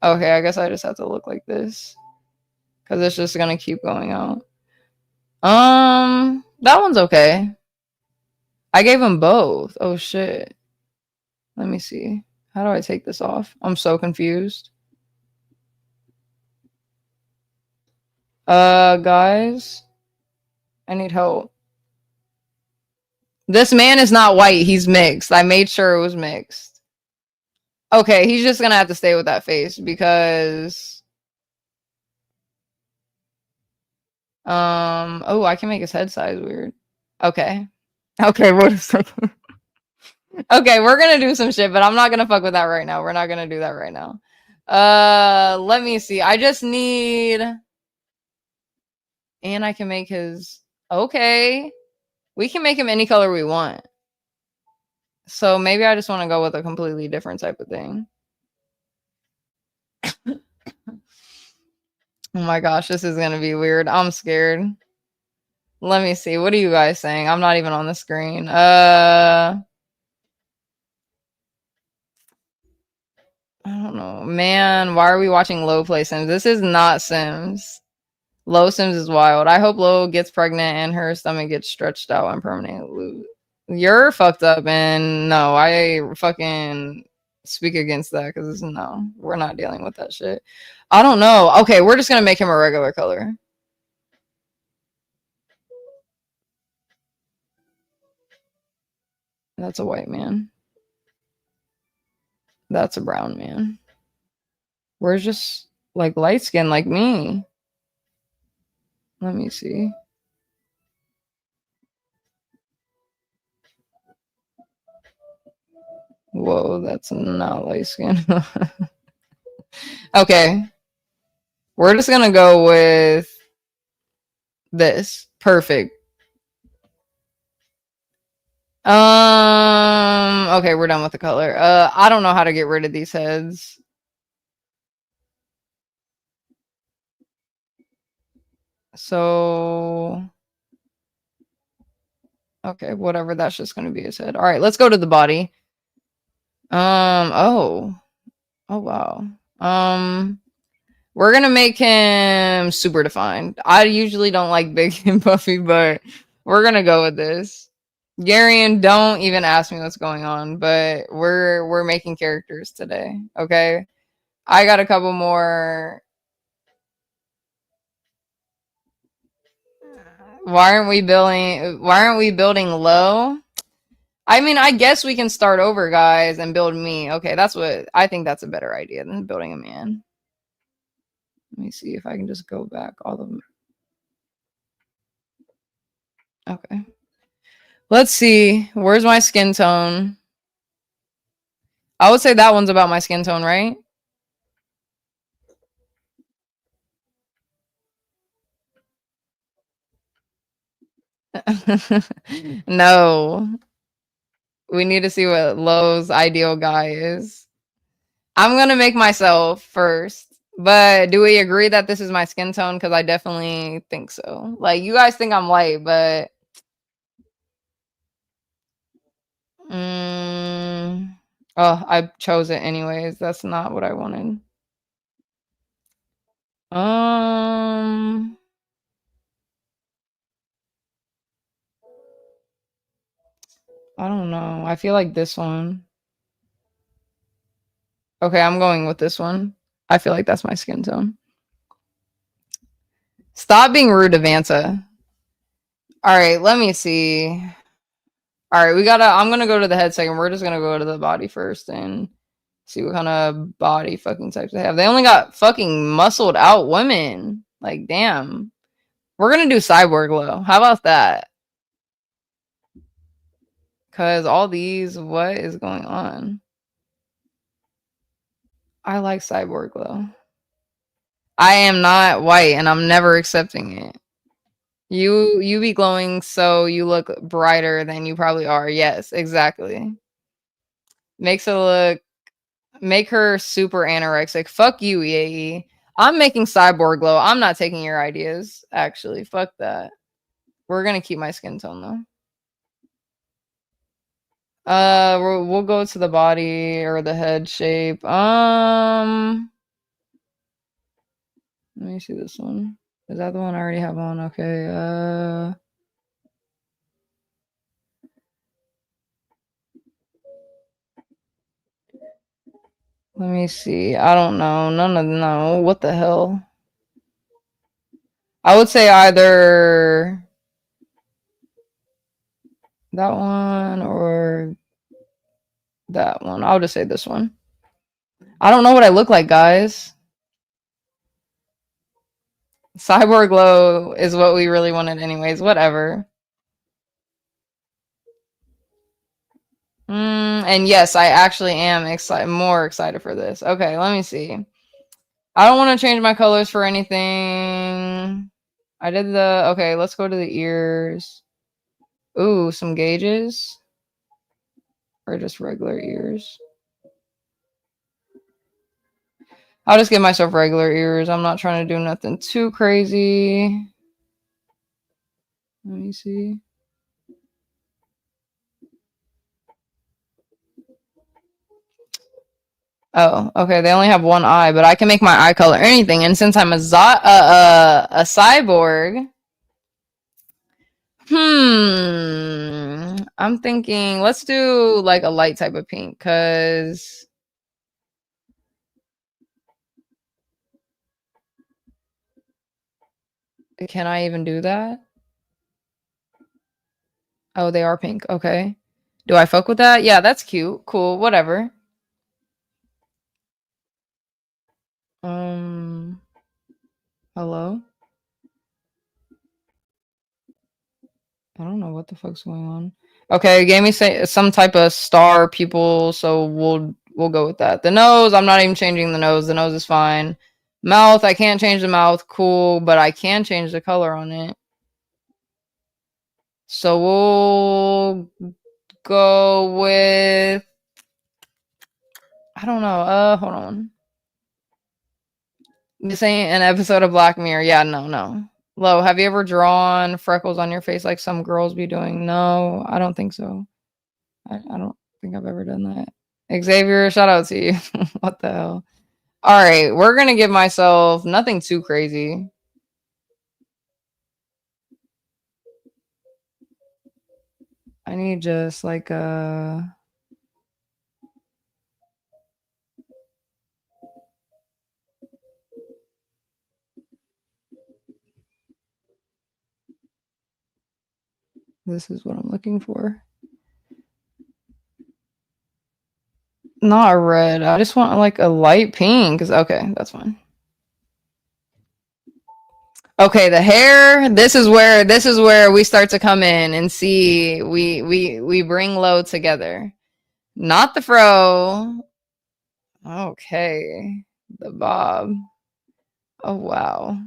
Okay, I guess I just have to look like this because it's just gonna keep going out. That one's okay. I gave him both. Oh shit. Let me see. How do I take this off? I'm so confused. Guys, I need help. This man is not white. He's mixed. I made sure it was mixed. Okay, he's just gonna have to stay with that face because oh, I can make his head size weird. Okay, wait a second. Okay, we're gonna do some shit, but I'm not gonna fuck with that right now. We're not gonna do that right now. Let me see. I just need, and I can make his, okay. We can make him any color we want. So maybe I just want to go with a completely different type of thing. Oh my gosh, this is gonna be weird. I'm scared. Let me see. What are you guys saying? I'm not even on the screen. I don't know. Man, why are we watching Lo play Sims? This is not Sims. Lo Sims is wild. I hope Lo gets pregnant and her stomach gets stretched out and permanently. You're fucked up, and no, I fucking speak against that because no, we're not dealing with that shit. I don't know. Okay, we're just gonna make him a regular color. That's a white man. That's a brown man. We're just like light skin like me. Let me see. Whoa, that's not light skin. Okay. We're just gonna go with this. Perfect. Okay, we're done with the color. I don't know how to get rid of these heads. So okay, whatever, that's just gonna be his head. All right, let's go to the body. Oh wow. We're gonna make him super defined. I usually don't like big and puffy, but we're gonna go with this. Garion, don't even ask me what's going on, but we're making characters today. Okay. I got a couple more. Why aren't we building low? I mean, I guess we can start over, guys, and build me. Okay, that's what I think. That's a better idea than building a man. Let me see if I can just go back all of them. Okay. Let's see. Where's my skin tone? I would say that one's about my skin tone, right? No. We need to see what Lowe's ideal guy is. I'm gonna make myself first. But do we agree that this is my skin tone? Because I definitely think so. Like, you guys think I'm white, but oh, I chose it anyways. That's not what I wanted. I don't know. I feel like this one. Okay, I'm going with this one. I feel like that's my skin tone. Stop being rude, Avanta. All right, let me see. All right, I'm gonna go to the head second. We're just gonna go to the body first and see what kind of body fucking types they have. They only got fucking muscled out women. Like, damn. We're gonna do cyborg glow. How about that? Cause all these, what is going on? I like cyborg glow. I am not white and I'm never accepting it. You be glowing so you look brighter than you probably are. Yes, exactly. Make her super anorexic. Fuck you, EAE. I'm making cyborg glow. I'm not taking your ideas. Actually, fuck that. We're gonna keep my skin tone though. We'll go to the body or the head shape. Let me see this one. Is that the one I already have on? Okay. Let me see. I don't know. No. What the hell? I would say either that one or that one. I'll just say this one. I don't know what I look like, guys. Cyborg glow is what we really wanted anyways. Whatever. And yes, I actually am more excited for this. Okay, let me see. I don't want to change my colors for anything. I did the okay. Let's go to the ears. Ooh, some gauges, or just regular ears. I'll just give myself regular ears. I'm not trying to do nothing too crazy. Let me see. Oh, okay. They only have one eye, but I can make my eye color anything. And since I'm a cyborg, I'm thinking let's do like a light type of pink, cause can I even do that? Oh, they are pink. Okay. Do I fuck with that? Yeah, that's cute. Cool. Whatever. Hello? I don't know what the fuck's going on. Okay, it gave me some type of star pupil, so we'll go with that. The nose, I'm not even changing the nose. The nose is fine. Mouth, I can't change the mouth. Cool, but I can change the color on it. So we'll go with I don't know. Hold on. This ain't an episode of Black Mirror. Yeah, no. Lo, have you ever drawn freckles on your face like some girls be doing? No, I don't think so. I don't think I've ever done that. Xavier, shout out to you. What the hell? All right, we're gonna give myself nothing too crazy. I need just like this is what I'm looking for. Not red. I just want like a light pink. Okay, that's fine. Okay, the hair. This is where we start to come in and see we bring low together. Not the fro. Okay, the bob. Oh wow.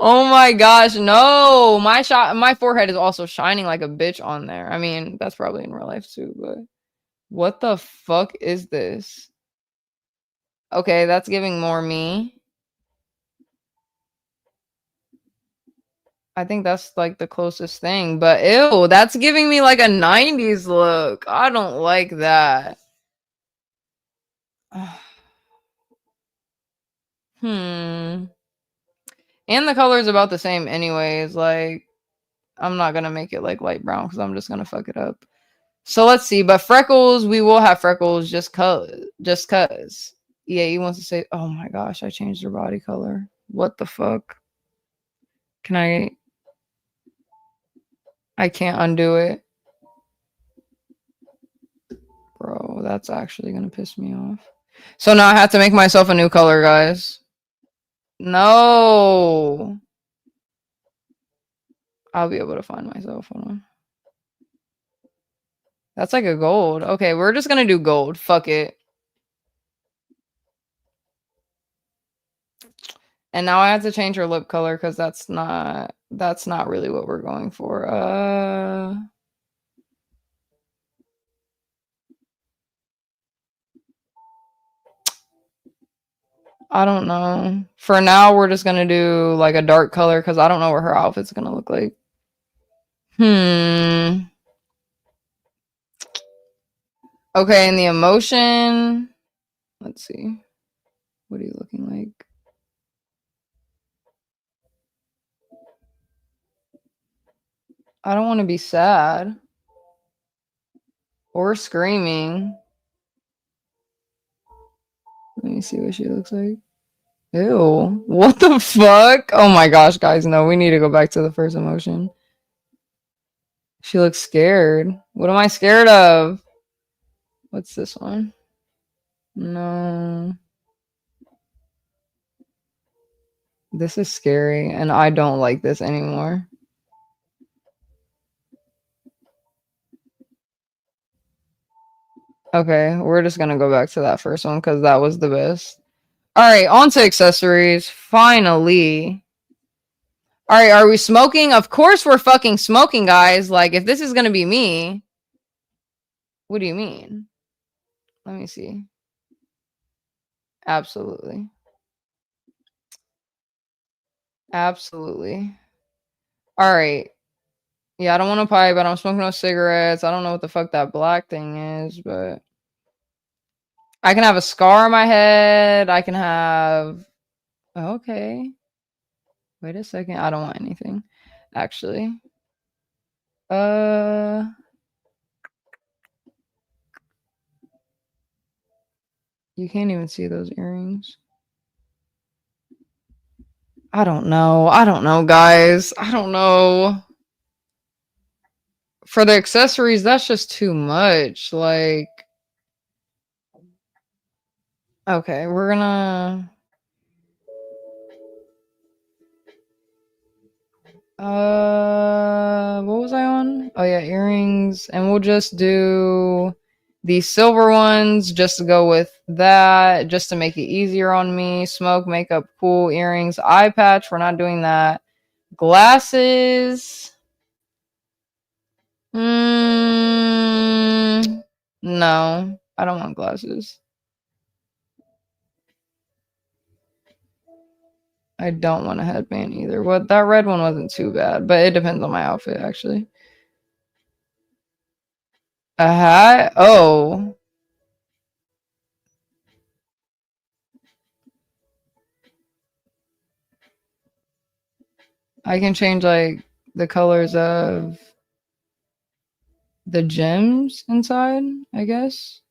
Oh my gosh, no. My forehead is also shining like a bitch on there. I mean, that's probably in real life too, but what the fuck is this? Okay, that's giving more me. I think that's like the closest thing, but ew, that's giving me like a 90s look. I don't like that. And the color is about the same anyways. Like, I'm not gonna make it like light brown because I'm just gonna fuck it up. So let's see. But freckles, we will have freckles just cause. Yeah, he wants to say, oh my gosh, I changed her body color. What the fuck? Can I can't undo it. Bro, that's actually gonna piss me off. So now I have to make myself a new color, guys. No. I'll be able to find myself. Hold on. That's like a gold. Okay, we're just gonna do gold. Fuck it. And now I have to change her lip color because that's not really what we're going for. I don't know. For now, we're just gonna do like a dark color because I don't know what her outfit's gonna look like. Okay, and the emotion. Let's see. What are you looking like? I don't want to be sad or screaming. Let me see what she looks like. Ew. What the fuck? Oh my gosh, guys. No, we need to go back to the first emotion. She looks scared. What am I scared of? What's this one? No. This is scary, and I don't like this anymore. Okay, we're just gonna go back to that first one because that was the best. All right, on to accessories. Finally. All right, are we smoking? Of course we're fucking smoking, guys. Like, if this is gonna be me, what do you mean? Let me see. Absolutely. Absolutely. All right. Yeah, I don't want to pipe. I don't smoke no cigarettes. I don't know what the fuck that black thing is, but I can have a scar on my head. I can have. Okay. Wait a second. I don't want anything, actually. You can't even see those earrings. I don't know. I don't know, guys. I don't know. For the accessories, that's just too much. Like, okay, we're gonna. What was I on? Oh yeah, earrings, and we'll just do the silver ones just to go with that, just to make it easier on me. Smoke, makeup, cool, earrings, eye patch. We're not doing that. Glasses. No, I don't want glasses. I don't want a headband either. Well, that red one wasn't too bad, but it depends on my outfit, actually. A hat? Oh. I can change, like, the colors of the gems inside, I guess.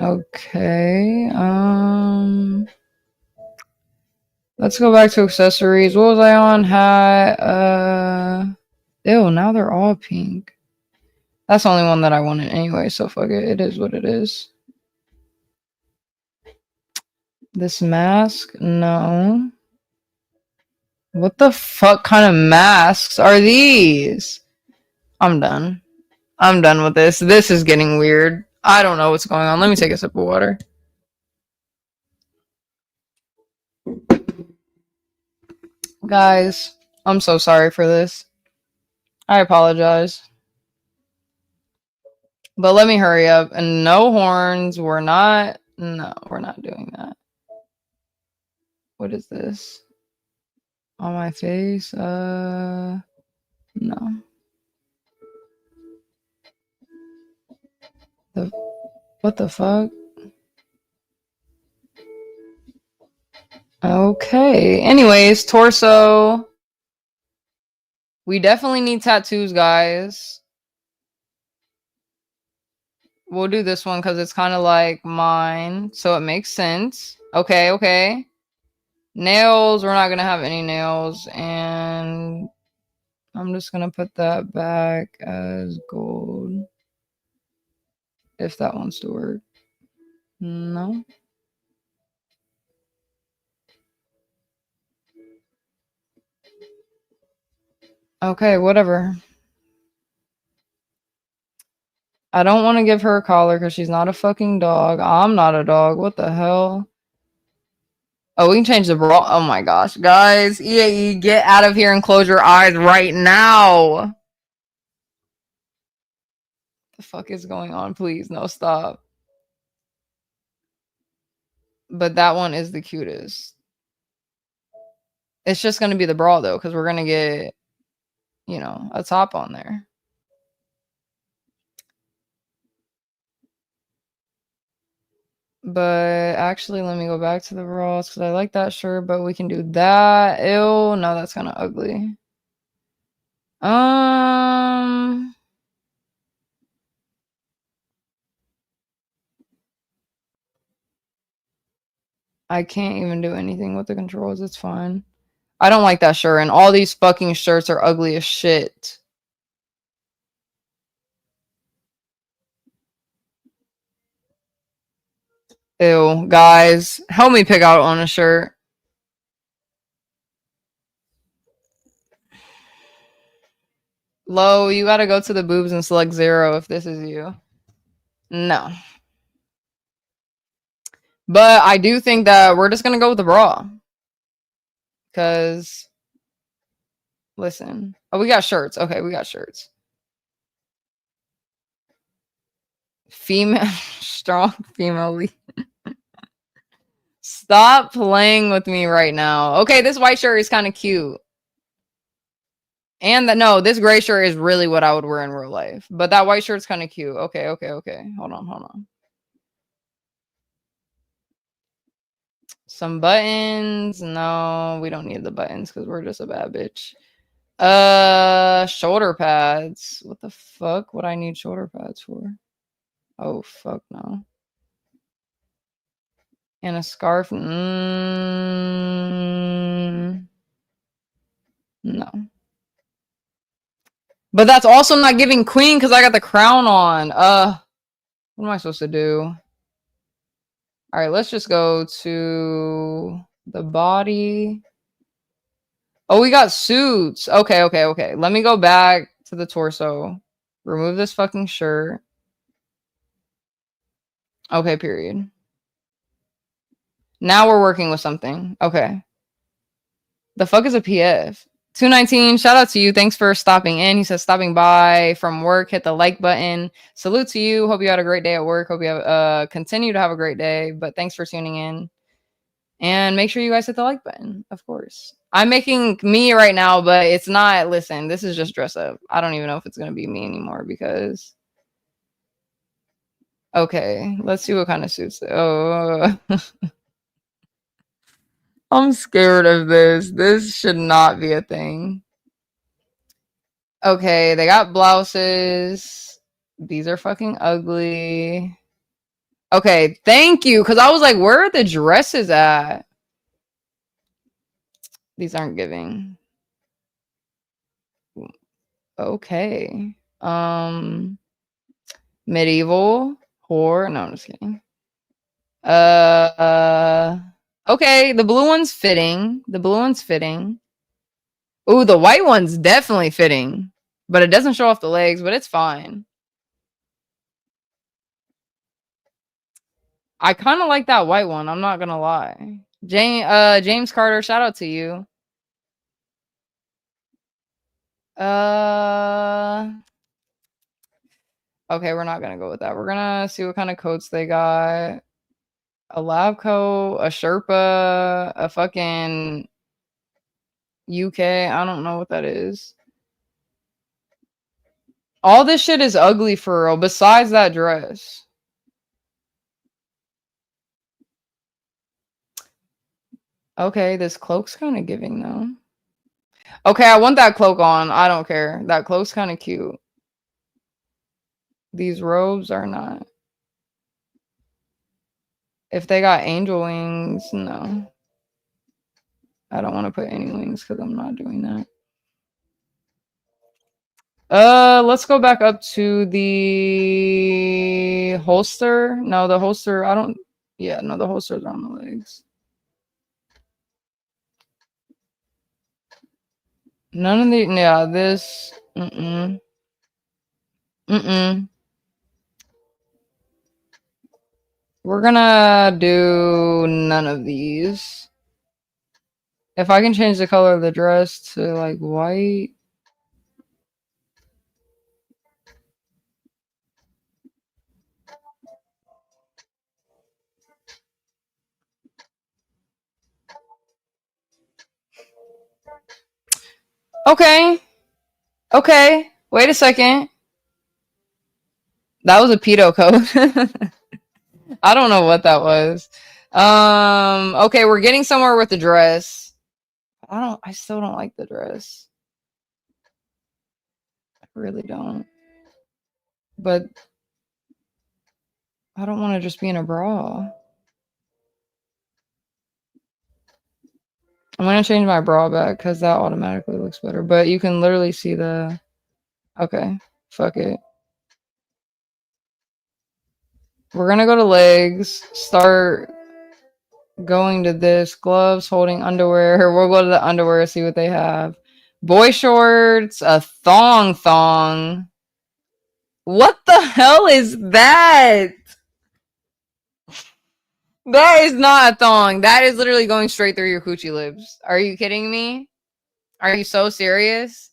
Okay. Let's go back to accessories. What was I on? Hat. Ew, now they're all pink. That's the only one that I wanted anyway, so fuck it. It is what it is. This mask? No. What the fuck kind of masks are these? I'm done. I'm done with this. This is getting weird. I don't know what's going on. Let me take a sip of water. Guys, I'm so sorry for this. I apologize. But let me hurry up. And no horns. We're not. No, we're not doing that. What is this? On my face? No. What the fuck? Okay. Anyways, torso. We definitely need tattoos, guys. We'll do this one because it's kind of like mine, so it makes sense. Okay, okay. Nails, we're not going to have any nails, and I'm just going to put that back as gold. If that wants to work. No. Okay, whatever. I don't want to give her a collar because she's not a fucking dog. I'm not a dog. What the hell? Oh, we can change the bra. Oh my gosh. Guys, EAE, get out of here and close your eyes right now. The fuck is going on? Please, no, stop. But that one is the cutest. It's just going to be the bra, though, because we're going to get, you know, a top on there. But actually, let me go back to the bras because I like that shirt, but we can do that. Ew, no, that's kind of ugly. I can't even do anything with the controls. It's fine. I don't like that shirt, and all these fucking shirts are ugly as shit. Ew, guys, help me pick out on a shirt. Low, you gotta go to the boobs and select 0 if this is you. No. But I do think that we're just gonna go with the bra. Cause listen. Oh, we got shirts. Okay, we got shirts. Female strong female lead. Stop playing with me right now. Okay, this white shirt is kind of cute. And no, this gray shirt is really what I would wear in real life. But that white shirt's kind of cute. Okay. Hold on. Some buttons. No, we don't need the buttons because we're just a bad bitch. Shoulder pads. What the fuck would I need shoulder pads for? Oh, fuck no. And a scarf. No. But that's also not giving queen because I got the crown on. What am I supposed to do? All right, let's just go to the body. Oh, we got suits. Okay. Let me go back to the torso. Remove this fucking shirt. Okay, period. Now we're working with something. Okay. The fuck is a PF? 219, shout out to you. Thanks for stopping in. He says stopping by from work. Hit the like button. Salute to you. Hope you had a great day at work. Hope you have continue to have a great day. But thanks for tuning in. And make sure you guys hit the like button, of course. I'm making me right now, but it's not. Listen, this is just dress up. I don't even know if it's gonna be me anymore because. Okay, let's see what kind of suits. Oh. I'm scared of this. This should not be a thing. Okay, they got blouses. These are fucking ugly. Okay, thank you. Because I was like, where are the dresses at? These aren't giving. Okay. Medieval whore. No, I'm just kidding. Okay, the blue one's fitting. Ooh, the white one's definitely fitting. But it doesn't show off the legs, but it's fine. I kind of like that white one. I'm not gonna lie. James Carter, shout out to you. Okay, we're not gonna go with that. We're gonna see what kind of coats they got. A lab coat, a Sherpa, a fucking UK. I don't know what that is. All this shit is ugly for real, besides that dress. Okay, this cloak's kind of giving though. Okay, I want that cloak on. I don't care. That cloak's kind of cute. These robes are not. If they got angel wings, no. I don't want to put any wings because I'm not doing that. Let's go back up to the holster. No, the holster, I don't. Yeah, no, the holster's on the legs. None of the, yeah, this, We're gonna do none of these. If I can change the color of the dress to like white. Okay. Okay. Wait a second. That was a pedo code. I don't know what that was. Okay, we're getting somewhere with the dress. I still don't like the dress. I really don't. But I don't want to just be in a bra. I'm going to change my bra back because that automatically looks better. But you can literally see the... Okay, fuck it. We're going to go to legs. Start going to this. Gloves, holding underwear. We'll go to the underwear, see what they have. Boy shorts, a thong. What the hell is that? That is not a thong. That is literally going straight through your coochie lips. Are you kidding me? Are you so serious?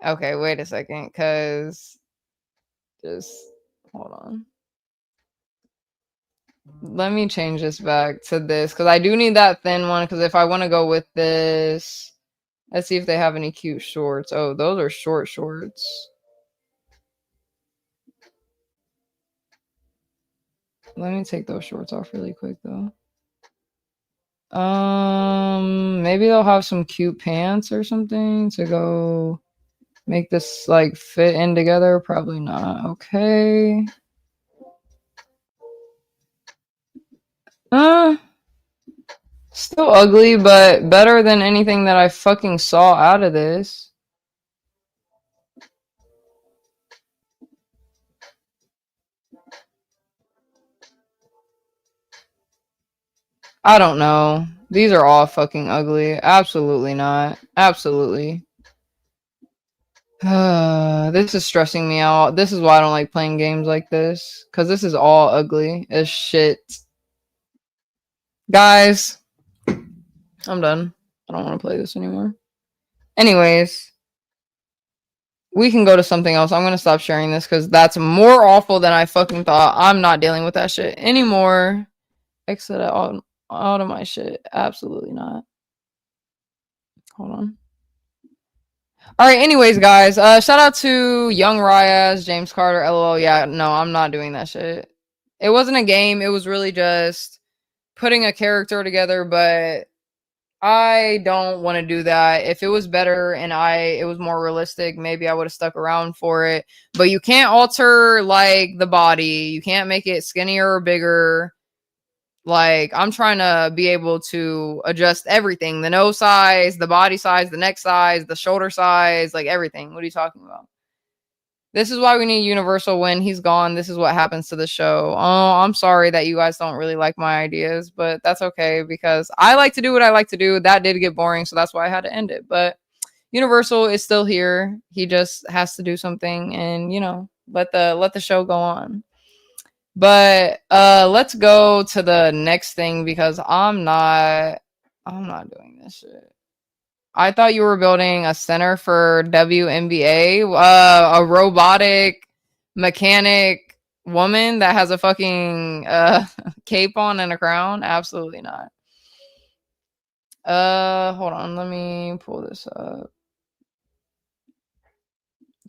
Okay, wait a second, cause just hold on. Let me change this back to this because I do need that thin one. Because if I want to go with this, let's see if they have any cute shorts. Oh, those are short shorts. Let me take those shorts off really quick though. Maybe they'll have some cute pants or something to go make this like fit in together. Probably not. Okay. Still ugly, but better than anything that I fucking saw out of this. I don't know. These are all fucking ugly. Absolutely not. Absolutely. This is stressing me out. This is why I don't like playing games like this. Because this is all ugly as shit. Guys, I'm done. I don't want to play this anymore. Anyways, we can go to something else. I'm going to stop sharing this because that's more awful than I fucking thought. I'm not dealing with that shit anymore. Exit out of my shit. Absolutely not. Hold on. All right, anyways, guys, shout out to Young Ryaz, James Carter, LOL. Yeah, no, I'm not doing that shit. It wasn't a game. It was really just putting a character together, but I don't want to do that. If it was better and it was more realistic, maybe I would have stuck around for it. But you can't alter like the body. You can't make it skinnier or bigger. Like, I'm trying to be able to adjust everything. The nose size, the body size, the neck size, the shoulder size, like everything. What are you talking about? This is why we need Universal. When he's gone, this is what happens to the show. Oh, I'm sorry that you guys don't really like my ideas, but that's okay because I like to do what I like to do. That did get boring, so that's why I had to end it. But Universal is still here. He just has to do something and, let the show go on. But let's go to the next thing because I'm not doing this shit. I thought you were building a center for WNBA, a robotic mechanic woman that has a fucking cape on and a crown. Absolutely not. Hold on, let me pull this up.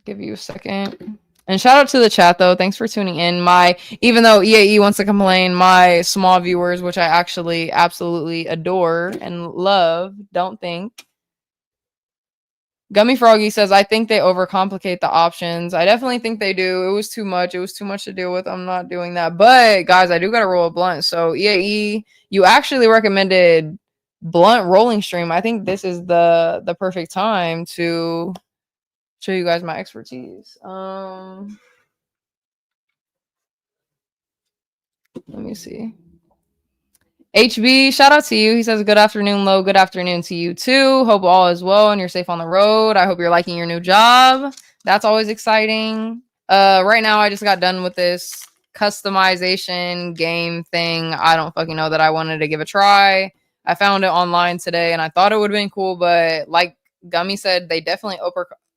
Give you a second. And shout out to the chat though. Thanks for tuning in. Even though EAE wants to complain, my small viewers, which I actually absolutely adore and love, don't think. Gummy Froggy says, I think they overcomplicate the options. I definitely think they do. It was too much. It was too much to deal with. I'm not doing that. But guys, I do gotta roll a blunt. So EAE, you actually recommended blunt rolling stream. I think this is the perfect time to show you guys my expertise. Let me see. HB, shout out to you. He says, good afternoon, Lo. Good afternoon to you too. Hope all is well and you're safe on the road. I hope you're liking your new job. That's always exciting. Right now, I just got done with this customization game thing. I don't fucking know that I wanted to give a try. I found it online today and I thought it would have been cool, but like Gummy said, they definitely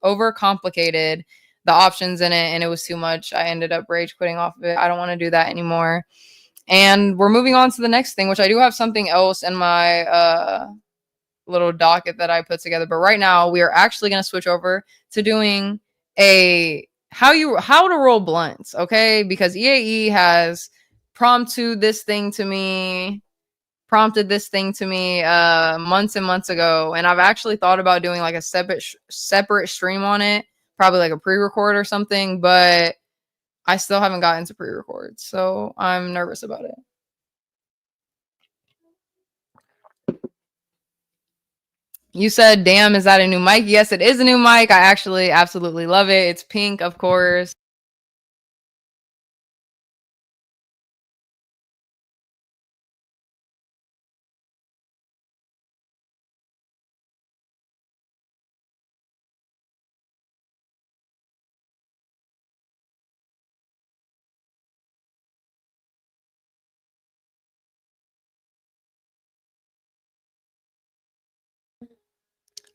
overcomplicated the options in it and it was too much. I ended up rage quitting off of it. I don't want to do that anymore. And we're moving on to the next thing, which I do have something else in my little docket that I put together. But right now, we are actually going to switch over to doing how to roll blunts, okay? Because EAE has prompted this thing to me months and months ago, and I've actually thought about doing like a separate stream on it, probably like a pre-record or something, but I still haven't gotten to pre-record, so I'm nervous about it. You said, damn, is that a new mic? Yes, it is a new mic. I actually absolutely love it. It's pink, of course.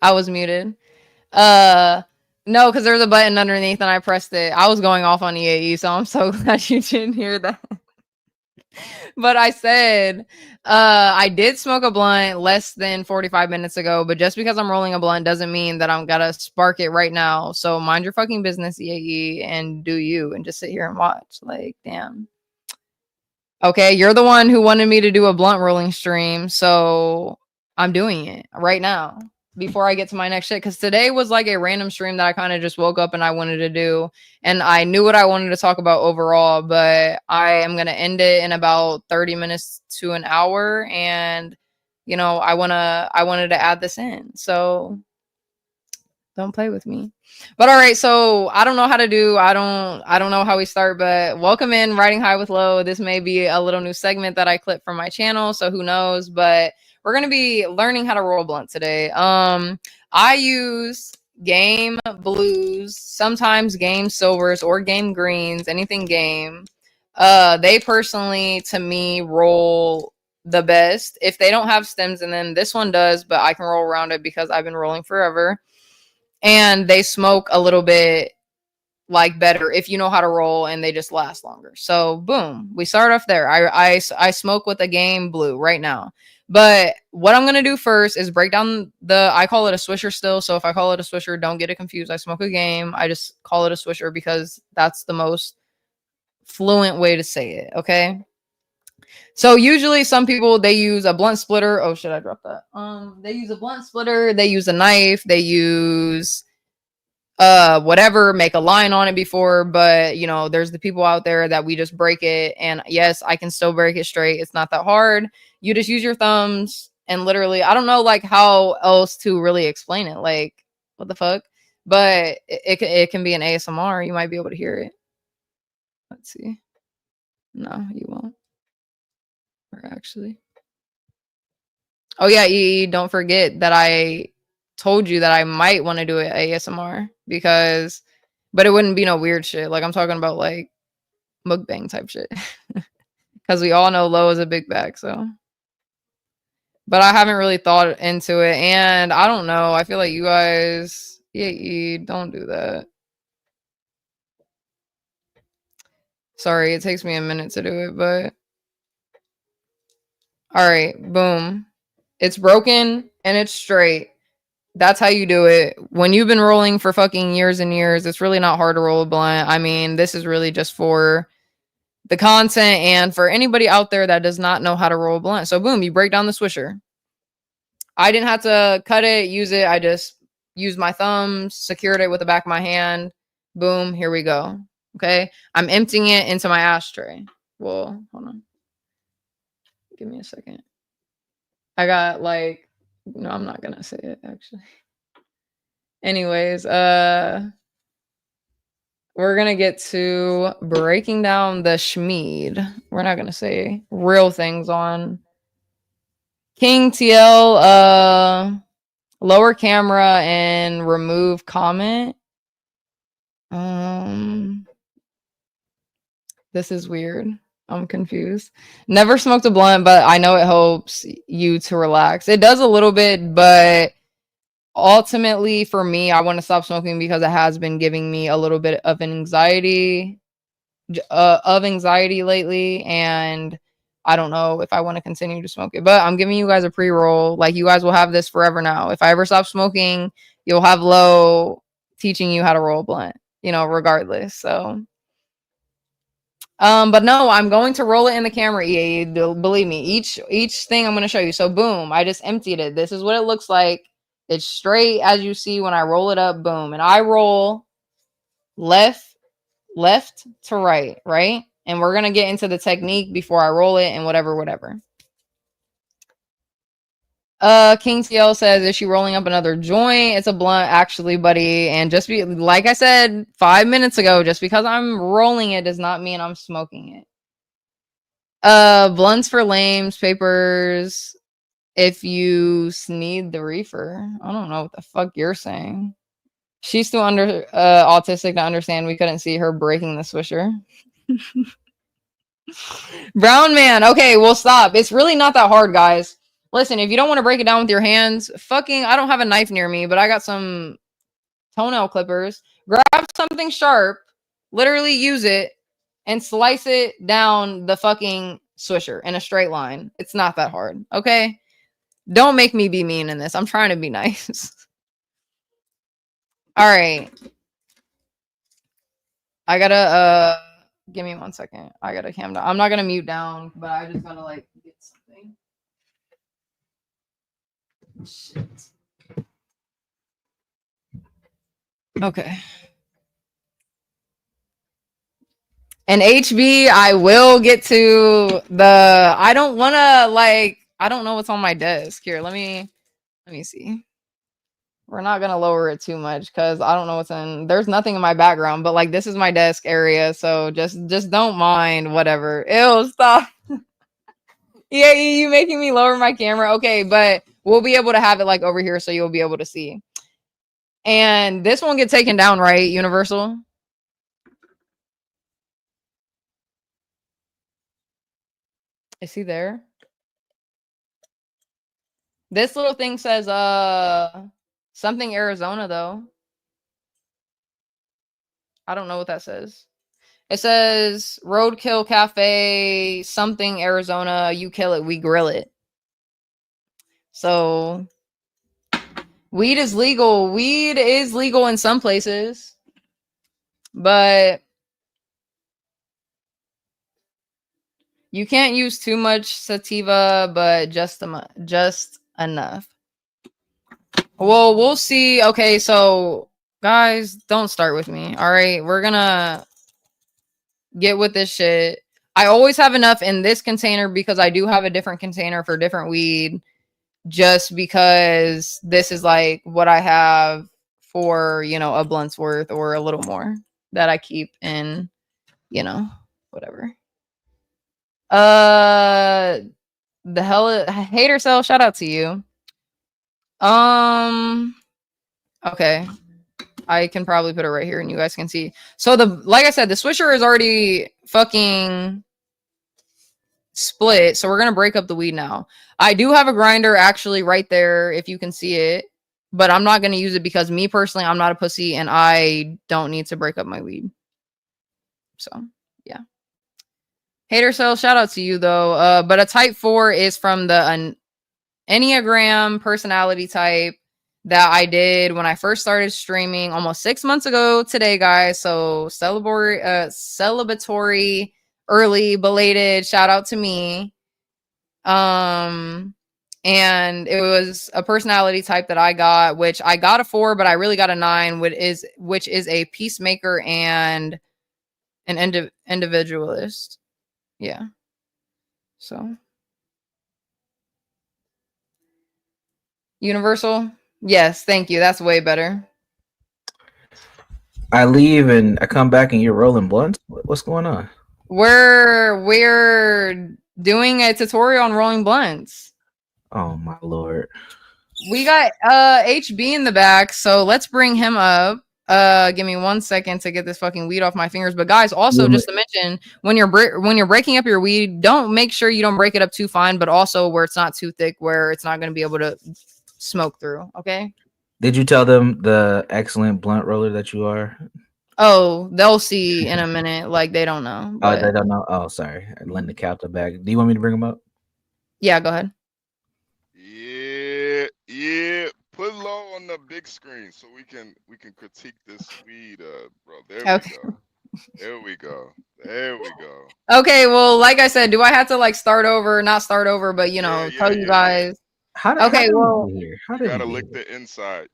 I was muted. No, because there's a button underneath and I pressed it. I was going off on EAE, so I'm so glad you didn't hear that. But I said, I did smoke a blunt less than 45 minutes ago, but just because I'm rolling a blunt doesn't mean that I'm gonna spark it right now. So mind your fucking business, EAE, and do you, and just sit here and watch. Like, damn. Okay, you're the one who wanted me to do a blunt rolling stream, so I'm doing it right now before I get to my next shit. Because today was like a random stream that I kind of just woke up and I wanted to do, and I knew what I wanted to talk about overall, but I am gonna end it in about 30 minutes to an hour, and you know, I wanted to add this in, so don't play with me. But all right, so I don't know how to do, I don't know how we start, but welcome in Riding High with Low. This may be a little new segment that I clipped from my channel, so who knows, but we're going to be learning how to roll blunt today. I use game blues, sometimes game silvers or game greens, anything game. They personally, to me, roll the best. If they don't have stems, and then this one does, but I can roll around it because I've been rolling forever. And they smoke a little bit like better if you know how to roll, and they just last longer. So boom, we start off there. I smoke with a game blue right now. But what I'm gonna do first is break down I call it a swisher still. So if I call it a swisher, don't get it confused. I smoke a game. I just call it a swisher because that's the most fluent way to say it. Okay. So usually some people, they use a blunt splitter. Oh shit, I dropped that. They use a blunt splitter, they use a knife, they use whatever, make a line on it before, but you know, there's the people out there that we just break it, and yes, I can still break it straight. It's not that hard. You just use your thumbs, and literally, I don't know like how else to really explain it. Like, what the fuck? But it can be an ASMR. You might be able to hear it. Let's see. No, you won't. Or actually, oh yeah, don't forget that I told you that I might want to do it ASMR because, but it wouldn't be no weird shit. Like I'm talking about like mukbang type shit because we all know Low is a big bag. So, but I haven't really thought into it, and I don't know. I feel like you guys, don't do that. Sorry, it takes me a minute to do it, but all right, boom. It's broken and it's straight. That's how you do it. When you've been rolling for fucking years and years, it's really not hard to roll a blunt. I mean, this is really just for the content and for anybody out there that does not know how to roll a blunt. So boom, you break down the swisher. I didn't have to cut it, use it. I just used my thumbs, secured it with the back of my hand. Boom, here we go. Okay, I'm emptying it into my ashtray. Well, hold on. Give me a second. I got like, no, I'm not gonna say it actually. Anyways, we're gonna get to breaking down the schmeed. We're not gonna say real things on King TL. Lower camera and remove comment. This is weird. I'm confused. Never smoked a blunt, but I know it helps you to relax. It does a little bit, but ultimately for me, I want to stop smoking because it has been giving me a little bit of anxiety lately, and I don't know if I want to continue to smoke it. But I'm giving you guys a pre-roll. Like, you guys will have this forever now. If I ever stop smoking, you'll have Low teaching you how to roll a blunt, you know, regardless. So but no, I'm going to roll it in the camera, EA. Believe me, each thing I'm going to show you. So boom, I just emptied it. This is what it looks like. It's straight as you see when I roll it up. Boom. And I roll left to right, right? And we're going to get into the technique before I roll it and whatever. King TL says, is she rolling up another joint? It's a blunt, actually, buddy. And just like I said 5 minutes ago, just because I'm rolling it does not mean I'm smoking it. Blunts for lames, papers. If you need the reefer. I don't know what the fuck you're saying. She's too autistic to understand we couldn't see her breaking the swisher. Brown man. Okay, we'll stop. It's really not that hard, guys. Listen, if you don't want to break it down with your hands, I don't have a knife near me, but I got some toenail clippers. Grab something sharp, literally use it, and slice it down the fucking swisher in a straight line. It's not that hard, okay? Don't make me be mean in this. I'm trying to be nice. All right. I gotta give me 1 second. I gotta calm down. I'm not gonna mute down, but I just gotta like get something. Shit. Okay. And HB, I will get to the I don't wanna like I don't know what's on my desk. Here, let me see. We're not gonna lower it too much because I don't know what's in. There's nothing in my background, but like this is my desk area, so just don't mind whatever. Ew, stop. Yeah, you making me lower my camera. Okay, but we'll be able to have it like over here, so you'll be able to see. And this won't get taken down, right? Universal. Is he there? This little thing says something Arizona though. I don't know what that says. It says Roadkill Cafe, something Arizona. You kill it, we grill it. So weed is legal. Weed is legal in some places, but you can't use too much sativa, but just enough. Well, we'll see. Okay, so guys, don't start with me. All right, we're gonna get with this shit. I always have enough in this container because I do have a different container for different weed, just because this is like what I have for, you know, a blunt's worth or a little more that I keep in, you know, whatever. The hell hater cell, shout out to you. Okay. I can probably put it right here and you guys can see. So like I said, the swisher is already fucking split. So we're going to break up the weed now. I do have a grinder actually right there if you can see it, but I'm not going to use it because me personally, I'm not a pussy and I don't need to break up my weed. So, yeah. Hater cell, shout out to you though. But a type 4 is from the Enneagram personality type that I did when I first started streaming almost 6 months ago today, guys. So celebratory, early, belated shout out to me. And it was a personality type that I got, which I got a 4, but I really got a 9, which is a peacemaker and an individualist. Yeah. So universal. Yes, thank you. That's way better. I leave and I come back and you're rolling blunts. What's going on? We're doing a tutorial on rolling blunts. Oh my lord. We got HB in the back, so let's bring him up. Give me 1 second to get this fucking weed off my fingers. But guys, also just to mention, when you're breaking up your weed, make sure you don't break it up too fine, but also where it's not too thick, where it's not going to be able to smoke through. Okay. Did you tell them the excellent blunt roller that you are? Oh, they'll see in a minute. Like they don't know. But... Oh, they don't know. Oh, sorry. I lent the captain back. Do you want me to bring them up? Yeah, go ahead. Yeah. Put low on the big screen so we can critique this weed, bro. There we go. Okay, well, like I said, do I have to like start over? Not start over, but you know, tell you guys. You gotta lick the inside.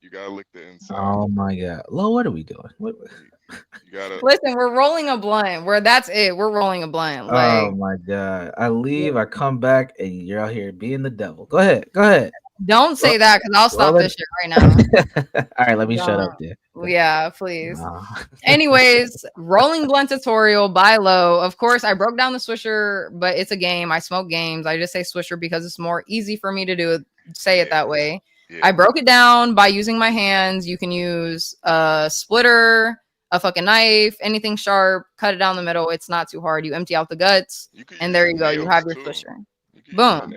Oh my god, Lo, what are we doing? You gotta listen. We're rolling a blunt. That's it. We're rolling a blunt. Like, oh my god, I leave, I come back, and you're out here being the devil. Go ahead. Don't say that because I'll stop this shit right now. All right, let me shut up there. Yeah, please. Anyways, rolling blunt tutorial by Lo. Of course, I broke down the swisher, but it's a game. I smoke games. I just say swisher because it's more easy for me to say it that way. Yeah. I broke it down by using my hands. You can use a splitter, a fucking knife, anything sharp, cut it down the middle. It's not too hard. You empty out the guts, and there you go. You have your swisher. Boom.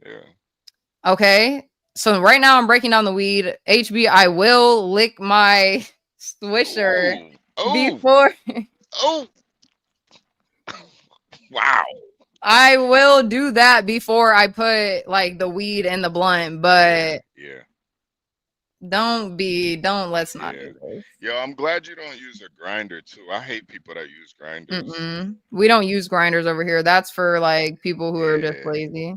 Yeah. Okay. So right now I'm breaking down the weed. HB, I will lick my swisher before. Oh, wow. I will do that before I put like the weed in the blunt, but Yeah. let's not do this. Yo, I'm glad you don't use a grinder too. I hate people that use grinders. We don't use grinders over here. That's for like people who are just lazy.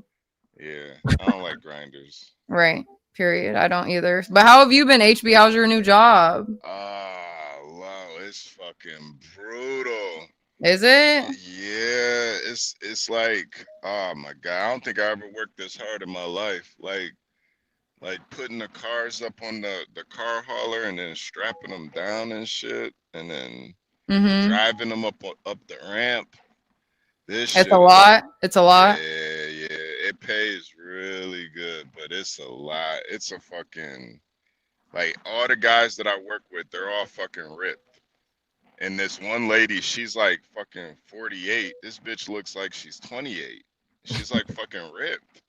Yeah, I don't like grinders. Right. Period. I don't either. But how have you been, HB? How's your new job? Wow, it's fucking brutal. Is it? Yeah, it's like, oh my God, I don't think I ever worked this hard in my life. Like putting the cars up on the car hauler and then strapping them down and shit, and then driving them up the ramp. This It's shit a lot. It's a lot. Yeah, it pays really good, but it's a lot. It's a fucking, like, all the guys that I work with, they're all fucking ripped. And this one lady, she's like fucking 48. This bitch looks like she's 28. She's like fucking ripped.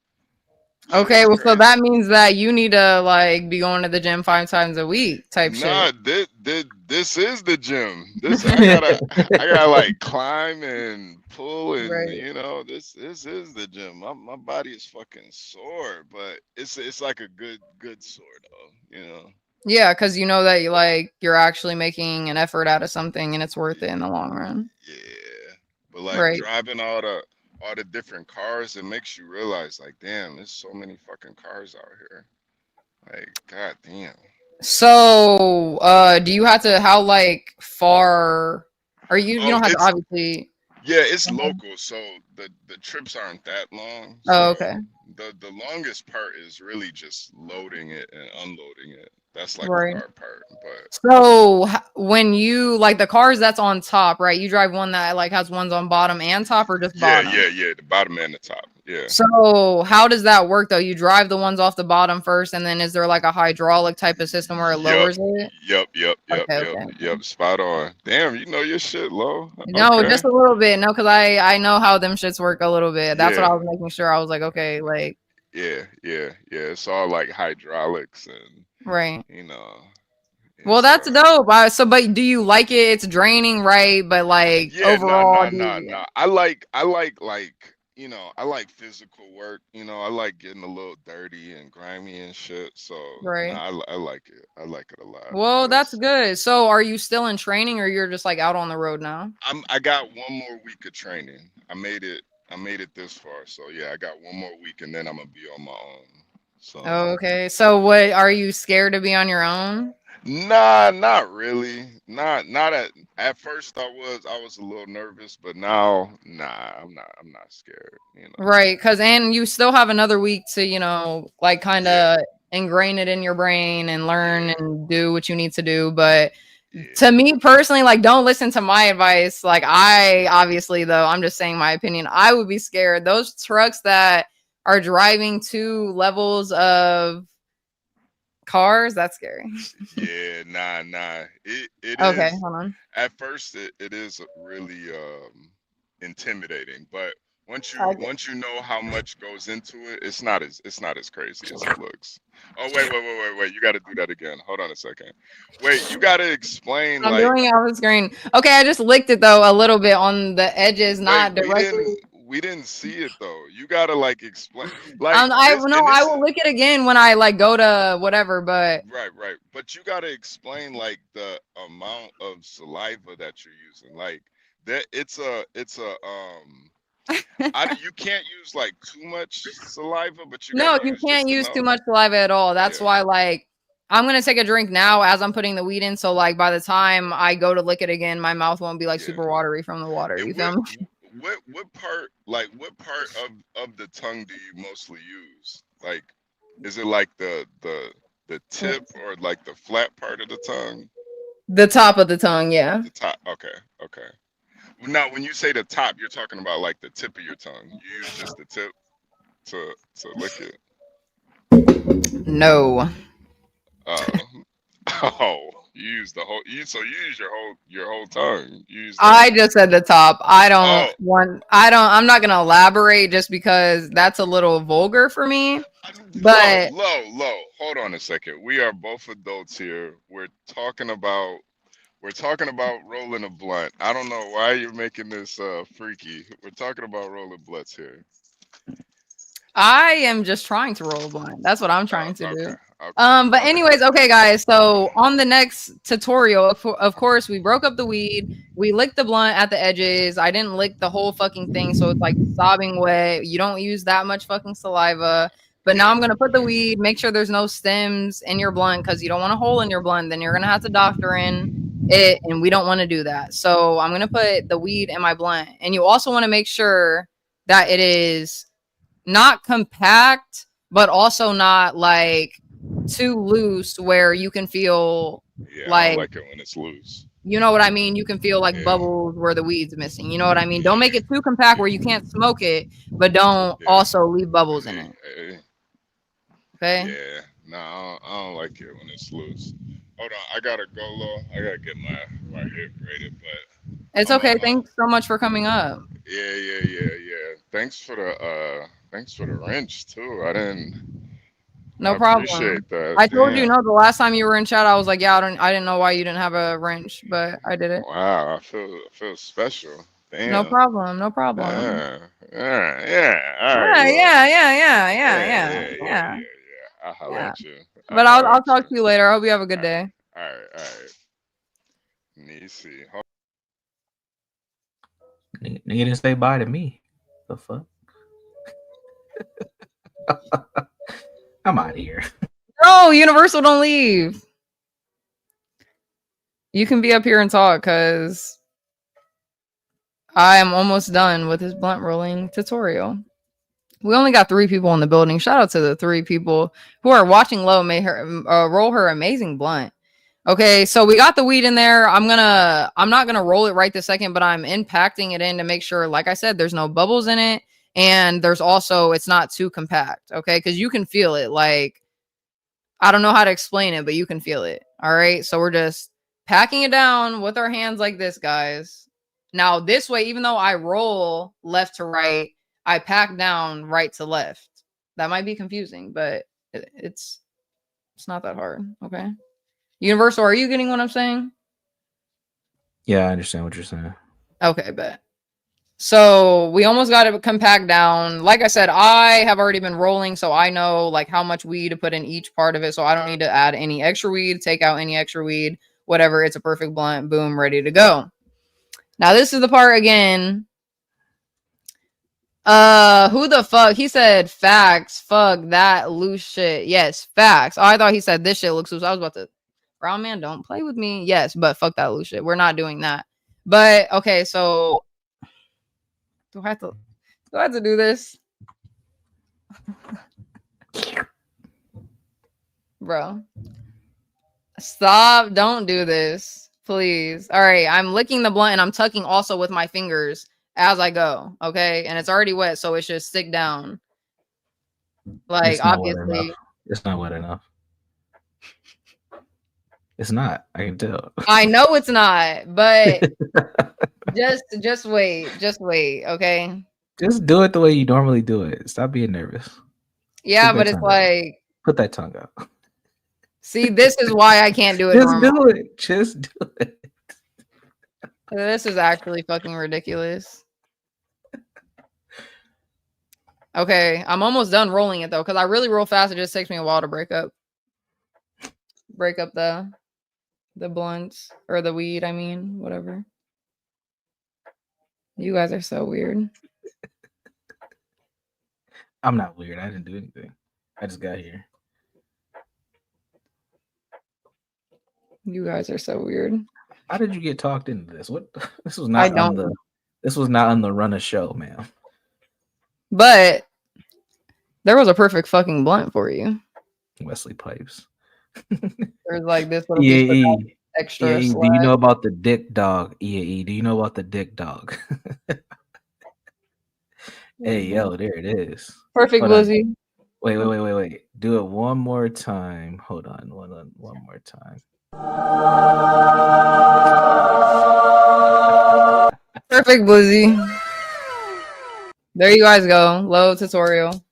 Okay, well, so that means that you need to like be going to the gym 5 times a week type Nah, shit. this is the gym. I gotta like climb and pull and you know, this is the gym. My body is fucking sore, but it's like a good sore though, you know. Yeah, because you know that you're actually making an effort out of something and it's worth it in the long run. Yeah. But like driving all the different cars, it makes you realize like, damn, there's so many fucking cars out here. Like, god damn. So, do you have to, how like far are you don't have to obviously. Yeah, it's local, so the trips aren't that long. So Oh, okay. The longest part is really just loading it and unloading it. That's like Right. the hard part. But So when you like the cars that's on top, right? You drive one that like has ones on bottom and top, or just bottom? yeah, the bottom and the top. Yeah. So how does that work though? You drive the ones off the bottom first, and then is there like a hydraulic type of system where it lowers it? Yep. Spot on. Damn, you know your shit, Lo. No, Okay. just a little bit. No, because I know how them shits work a little bit. That's what I was making sure. I was like, okay, like. Yeah. It's all like hydraulics and Right. you know. Well, that's dope. So, but do you like it? It's draining, right? But like overall, no. I like you know, I like physical work. You know, I like getting a little dirty and grimy and shit. So Right. I like it. I like it a lot. Well, that's good. So, are you still in training, or you're just like out on the road now? I got one more week of training. I made it this far. So yeah, I got one more week and then I'm gonna be on my own. So Okay. So, what are you scared to be on your own? Nah, not really. Not at first I was a little nervous, but now I'm not scared, you know. Right, and you still have another week to, you know, like kind of ingrain it in your brain and learn and do what you need to do. But to me personally, like, don't listen to my advice. Like, I obviously, though, I'm just saying my opinion. I would be scared. Those trucks that are driving 2 levels of cars, that's scary. Yeah, nah. It okay, is, hold on. At first it is really intimidating, but once you know how much goes into it, it's not as crazy as it looks. Oh wait, you got to do that again. Hold on a second. Wait, you got to explain. I'm like doing it on the screen. Okay, I just licked it though a little bit on the edges, not directly. We didn't see it though. You gotta like explain. Like I will lick it again when I like go to whatever. But right. But you gotta explain like the amount of saliva that you're using. Like that, it's a you can't use like too much saliva, but you can't use too much saliva at all. That's why like I'm gonna take a drink now as I'm putting the weed in. So like by the time I go to lick it again, my mouth won't be like super watery from the water. You feel me? What part of the tongue do you mostly use? Like, is it like the tip or like the flat part of the tongue? The top of the tongue, yeah. The top. Okay. Now, when you say the top, you're talking about like the tip of your tongue. You use just the tip to lick it. No. Oh, you use the whole. You use your whole tongue. I just said the top. I'm not gonna elaborate just because that's a little vulgar for me. But low. Hold on a second. We are both adults here. We're talking about rolling a blunt. I don't know why you're making this freaky. We're talking about rolling blunts here. I am just trying to roll a blunt. That's what I'm trying to Okay. do. But anyways, okay, guys. So on the next tutorial, of course, we broke up the weed. We licked the blunt at the edges. I didn't lick the whole fucking thing, so it's like sobbing wet. You don't use that much fucking saliva. But now I'm gonna put the weed. Make sure there's no stems in your blunt because you don't want a hole in your blunt. Then you're gonna have to doctor in it, and we don't want to do that. So I'm gonna put the weed in my blunt, and you also want to make sure that it is not compact, but also not like too loose where you can feel Yeah, I like, don't like it when it's loose. you know what I mean? You can feel like bubbles where the weed's missing. You know what I mean? Don't make it too compact where you can't smoke it, but don't also leave bubbles in it. Okay? Yeah. No, I don't like it when it's loose. Hold on, I gotta go low. I gotta get my hair braided, but It's okay. Thanks so much for coming up. yeah. Thanks for the wrench too. No I problem. appreciate that. I told you, Damn. no, the last time you were in chat, I was like, yeah, I didn't know why you didn't have a wrench, but I did it. Wow, I feel special. Damn. No problem. No problem. Yeah. All Yeah, right. yeah. I'll holler at you. But I'll talk to you later. I hope you have a good day. All right. Nisi. Nigga didn't say bye to me. The fuck? I'm out of here. No, Universal, don't leave. You can be up here and talk because I am almost done with this blunt rolling tutorial. We only got 3 people in the building. Shout out to the 3 people who are watching Low. May her roll her amazing blunt. Okay, so we got the weed in there. I'm not gonna roll it right this second, but I'm impacting it in to make sure, like I said, there's no bubbles in it, and there's also it's not too compact. Okay, because you can feel it. Like, I don't know how to explain it, but you can feel it. All right, so we're just packing it down with our hands like this, guys. Now this way, even though I roll left to right, I pack down right to left. That might be confusing, but it's not that hard. Okay. Universal, are you getting what I'm saying? Yeah, I understand what you're saying. Okay, bet. So we almost got it compact down. Like I said, I have already been rolling, so I know like how much weed to put in each part of it. So I don't need to add any extra weed, take out any extra weed, whatever. It's a perfect blunt. Boom, ready to go. Now this is the part again. Who the fuck? He said facts. Fuck that loose shit. Yes, facts. Oh, I thought he said this shit looks loose. I was about to. Brown man, don't play with me. Yes, but fuck that loose shit. We're not doing that. But okay, so do I have to do this? Bro. Stop. Don't do this. Please. All right. I'm licking the blunt and I'm tucking also with my fingers as I go. Okay. And it's already wet, so it should stick down. Like, obviously. It's not wet enough. It's not. I can tell. I know it's not, but just wait. Just wait. Okay. Just do it the way you normally do it. Stop being nervous. Yeah, but it's like, put that tongue out. See, this is why I can't do it. Just do it. This is actually fucking ridiculous. Okay, I'm almost done rolling it though, because I really roll fast. It just takes me a while to break up the blunts or the weed. I mean, whatever. You guys are so weird. I'm not weird. I didn't do anything. I just got here. You guys are so weird. How did you get talked into this? What? This was not on the run of show, man. But there was a perfect fucking blunt for you. Wesley Pipes. There's like this little extra. EAE, do you know about the dick dog? EAE, do you know about the dick dog? Hey, yo, there it is. Perfect, Lizzie. Wait. Do it one more time. Hold on, one more time. Perfect, Blizzy. There you guys go. Low tutorial.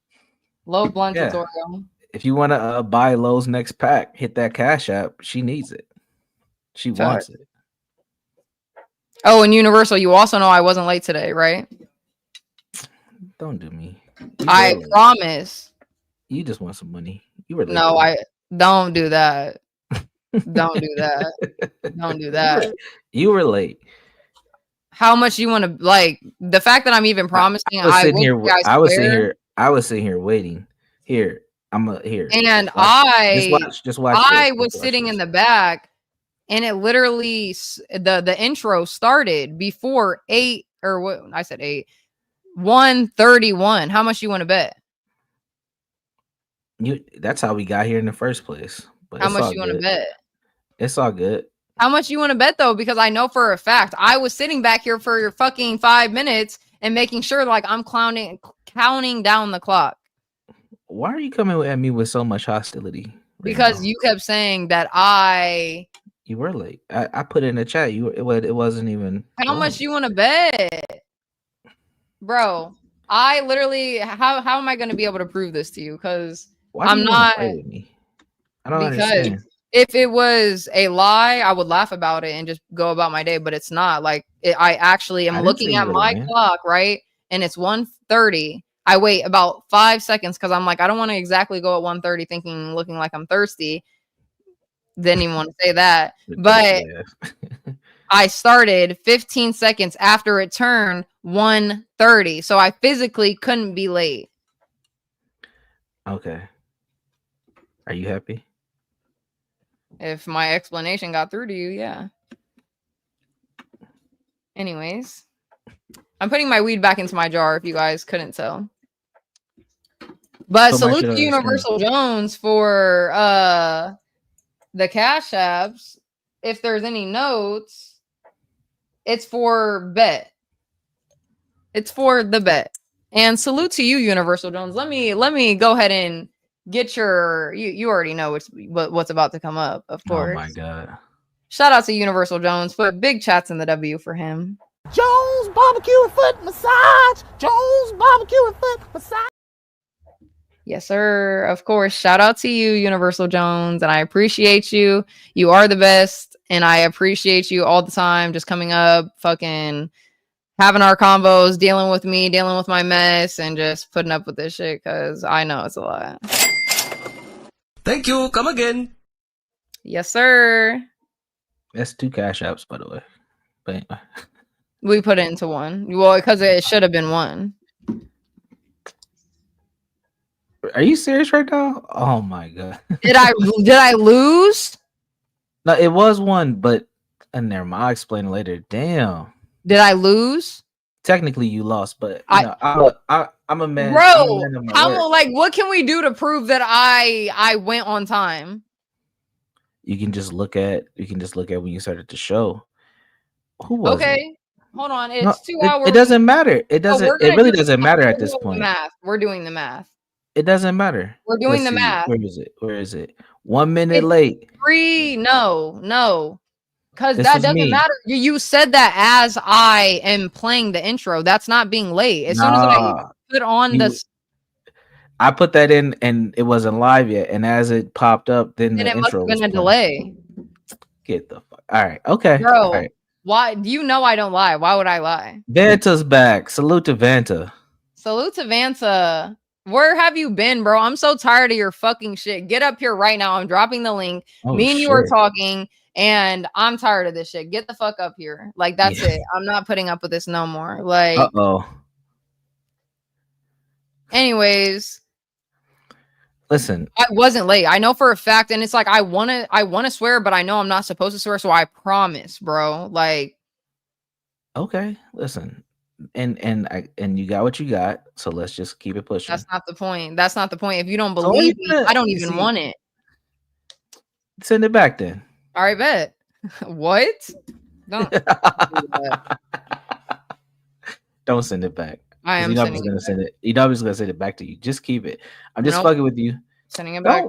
Low blunt Yeah. tutorial. If you want to buy Lowe's next pack, hit that Cash App. She needs it. She wants it. Oh, and Universal, you also know I wasn't late today, right? Don't do me. I promise. You just want some money. You were late. No, I don't do that. Don't do that. Don't do that. You were late. How much you want to like the fact that I'm even promising? I was sitting here. I was sitting here waiting. Here, here. And Just watch. I was sitting in the back, and it literally the intro started before 8 or what I said 1:31. How much you want to bet? That's how we got here in the first place. But how much you want to bet? It's all good. How much you want to bet though? Because I know for a fact I was sitting back here for your fucking 5 minutes and making sure like I'm counting down the clock. Why are you coming at me with so much hostility? Because you kept saying that you were late. I put it in the chat. It wasn't even. How much you want to bet, bro? I literally how am I going to be able to prove this to you? Because I'm not. Play with me? I don't understand. If it was a lie, I would laugh about it and just go about my day. But it's not. Like I actually am looking at my clock, right? And it's 1:30. I wait about 5 seconds because I'm like, I don't want to exactly go at 1:30 looking like I'm thirsty. Didn't even want to say that. But I started 15 seconds after it turned 1:30. So I physically couldn't be late. Okay. Are you happy? If my explanation got through to you, yeah. Anyways, I'm putting my weed back into my jar if you guys couldn't tell. But salute to Universal Jones for the Cash Apps. If there's any notes, it's for bet. It's for the bet. And salute to you, Universal Jones. Let me go ahead and get your you already know what's about to come up, of course. Oh my god. Shout out to Universal Jones. Put big chats in the W for him. Jones barbecue and foot massage. Jones barbecue and foot massage. Yes, sir. Of course. Shout out to you, Universal Jones. And I appreciate you. You are the best. And I appreciate you all the time. Just coming up, fucking having our combos, dealing with me, dealing with my mess, and just putting up with this shit because I know it's a lot. Thank you. Come again. Yes, sir. That's 2 Cash Apps, by the way. But anyway. We put it into one. Well, because it should have been one. Are you serious right now? Oh my god. Did I lose? No, it was one, but never mind. I'll explain later. Damn. Did I lose? Technically, you lost, but I'm a man. Bro, what can we do to prove that I went on time? You can just look at when you started the show. Who was okay? Hold on, it's 2 hours. It doesn't matter. It really doesn't matter at this point. We're doing the math. It doesn't matter. We're doing the math. Where is it? 1 minute late. 3. No. Because that doesn't matter. You said that as I am playing the intro. That's not being late. As soon as I put on this. I put that in and it wasn't live yet. And as it popped up, then the intro must have been a delay. Get the fuck. All right. Okay. Bro, all right. Why? You know I don't lie. Why would I lie? Vanta's back. Salute to Vanta. Salute to Vanta. Where have you been, bro? I'm so tired of your fucking shit. Get up here right now. I'm dropping the link. Me and you are talking. And I'm tired of this shit. Get the fuck up here. Like, that's it. I'm not putting up with this no more. Like, anyways. Listen. I wasn't late. I know for a fact. And it's like, I want to swear, but I know I'm not supposed to swear. So I promise, bro. Like. Okay. Listen. And you got what you got. So let's just keep it pushing. That's not the point. That's not the point. If you don't believe me, I don't even want it. Send it back then. All right, bet. What? Don't don't send it back. I am sending it. You know I was gonna send it back to you. Just keep it. I'm just fucking with you. Sending it back.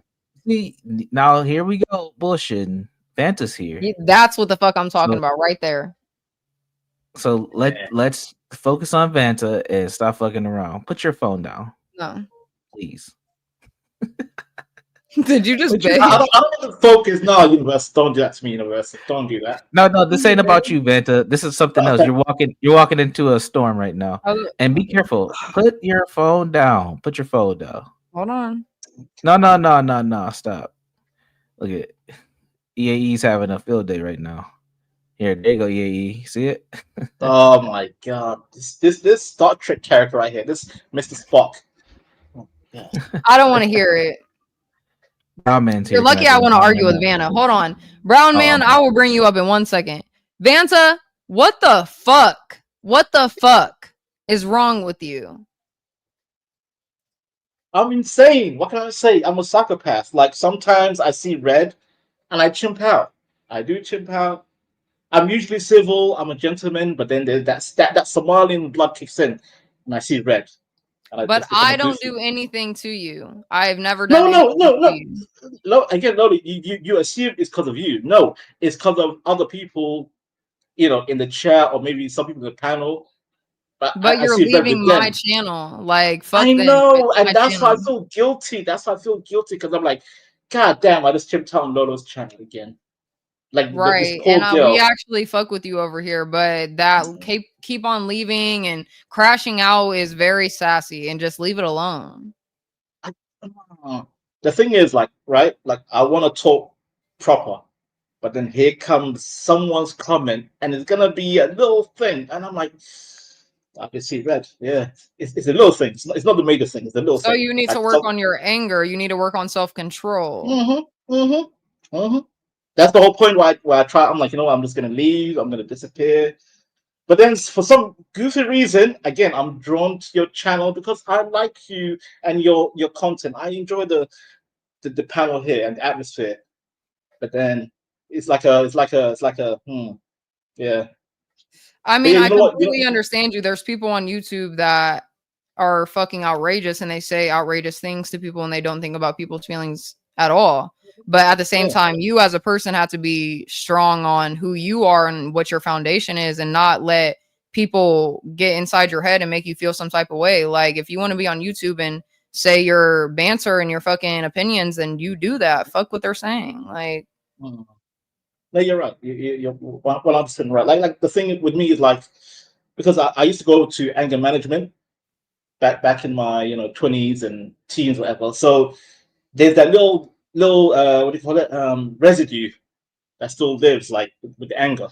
See, now here we go. Bullshitting. Vanta's here. That's what the fuck I'm talking about right there. So let's focus on Vanta and stop fucking around. Put your phone down. No. Please. Did you just beg? I don't want to focus. No, universe, don't do that to me, universe. Don't do that. No, this ain't about you, Vanta. This is something else. You're walking into a storm right now. And be careful. Put your phone down. Put your phone down. Hold on. No. Stop. Look at EAE's having a field day right now. Here, there you go, EAE. See it? Oh my god. This Star Trek character right here. This Mr. Spock. I don't want to hear it. Brown man's here. You're lucky I want to argue with Vanna. Hold on. Brown man, I will bring you up in 1 second. Vanta, what the fuck? What the fuck is wrong with you? I'm insane. What can I say? I'm a psychopath. Like sometimes I see red and I chimp out. I do chimp out. I'm usually civil. I'm a gentleman, but then that Somalian blood kicks in, and I see red. But I don't do anything to you. I've never done No. Again, no. You assume it's because of you. No, it's because of other people, in the chat or maybe some people in the panel. But you're leaving my channel. Like, fuck I them. know, and that's channel. why I feel guilty. That's why I feel guilty because I'm like, God damn, I just chipped out Lolo's channel again. Like, right, and we actually fuck with you over here, but that keep on leaving and crashing out is very sassy, and just leave it alone. The thing is, like, right, like I want to talk proper, but then here comes someone's comment, and it's gonna be a little thing, and I'm like, I can see red. Yeah, it's a little thing. It's not the major thing. It's a little thing. So you need to work on your anger. You need to work on self-control. That's the whole point where I try. I'm like, I'm just gonna leave. I'm gonna disappear. But then, for some goofy reason, again, I'm drawn to your channel because I like you and your content. I enjoy the panel here and the atmosphere. But then it's like a yeah. I mean, I completely understand you. There's people on YouTube that are fucking outrageous and they say outrageous things to people and they don't think about people's feelings at all. But at the same time, you as a person have to be strong on who you are and what your foundation is and not let people get inside your head and make you feel some type of way. Like, if you want to be on YouTube and say your banter and your fucking opinions, then you do that. Fuck what they're saying. Like, no, you're right. You're 100% right. Like the thing with me is like, because I used to go to anger management back in my 20s and teens, whatever. So there's that little what do you call it, residue that still lives, like with the anger.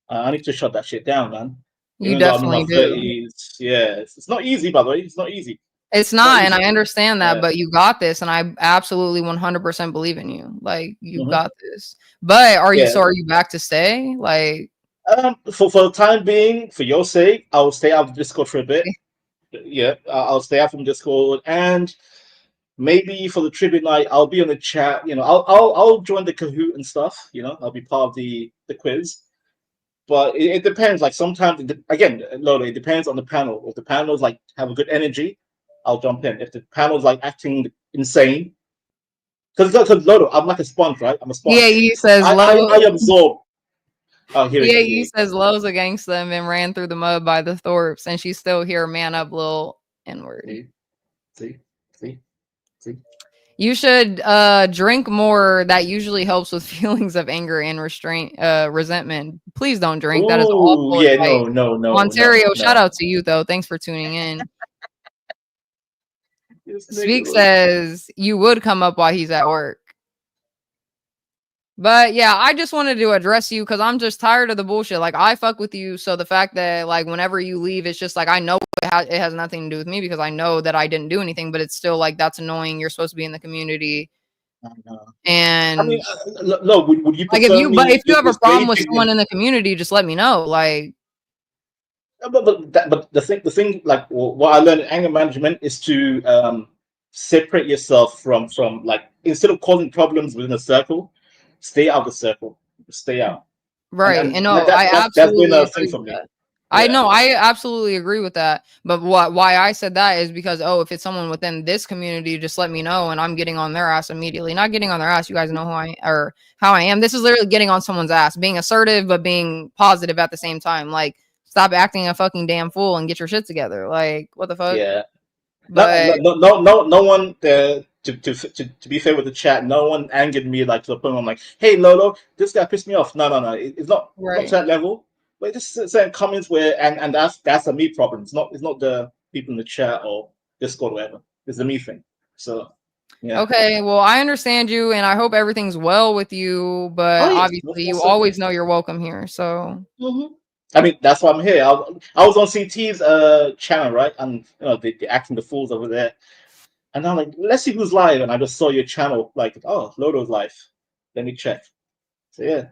I need to shut that shit down, man. You definitely do. 30s, yeah, it's not easy, by the way. It's not easy. It's not, and I understand that, but you got this, and I absolutely 100% believe in you. Like, you got this. But are you back to stay? Like, for the time being, for your sake, I'll stay out of Discord for a bit. Yeah, I'll stay out from Discord, and maybe for the tribute night, I'll be on the chat. I'll join the Kahoot and stuff. I'll be part of the quiz. But it depends. Like sometimes, again, Lolo, it depends on the panel. If the panels like have a good energy, I'll jump in. If the panel's like acting insane, because Lolo, I'm like a sponge, right? I'm a sponge. Yeah, he says I absorb. Oh, here he says Lowe's a gangster and ran through the mud by the Thorpes, and she's still here. Man up, little N-word. See. You should drink more. That usually helps with feelings of anger and resentment. Please don't drink. That is awful. Yeah, no. Ontario, shout out to you though. Thanks for tuning in. Speak says you would come up while he's at work. But yeah, I just wanted to address you because I'm just tired of the bullshit. Like, I fuck with you. So the fact that like whenever you leave, it's just like, I know it has nothing to do with me because I know that I didn't do anything, but it's still like, that's annoying. You're supposed to be in the community. And I mean, no, would you like if you have a problem with someone in the community, just let me know. Like, but the thing, like what I learned in anger management is to separate yourself from like, instead of causing problems within a circle, stay out of the circle. Stay out. Right. And no, that's been a thing for me. I know, I absolutely agree with that. But why I said that is because, if it's someone within this community, just let me know and I'm getting on their ass immediately. Not getting on their ass. You guys know how I am. This is literally getting on someone's ass, being assertive, but being positive at the same time. Like, stop acting a fucking damn fool and get your shit together. Like, what the fuck? Yeah. But No one to be fair with the chat, no one angered me like to the point where I'm like, hey Lolo, this guy pissed me off. No, it's not not to that level. But just certain comments where and that's a me problem. It's not the people in the chat or Discord or whatever. It's the me thing. So yeah. Okay, well, I understand you, and I hope everything's well with you. But Oh, yes, obviously, you most always know you're welcome here. So I mean, that's why I'm here. I was on CT's channel, right? And you know, they're acting the fools over there. And I'm like, let's see who's live. And I just saw your channel, like, oh, Lodo's live. Let me check. So yeah,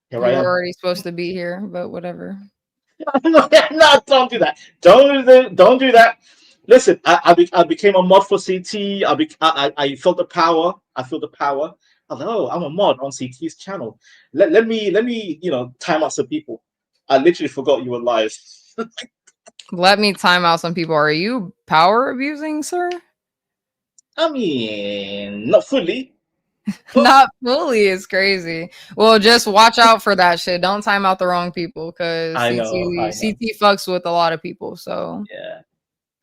here I you were am. already supposed to be here, but whatever. No, don't do that. Don't do that. Listen, I became a mod for CT. I felt the power. I feel the power. I was like, oh, I'm a mod on CT's channel. Let me time out some people. I literally forgot you were live. Let me time out some people. Are you power abusing, sir? I mean, not fully. Not fully is crazy. Well, just watch out for that shit. Don't time out the wrong people because I CT know. fucks with a lot of people. So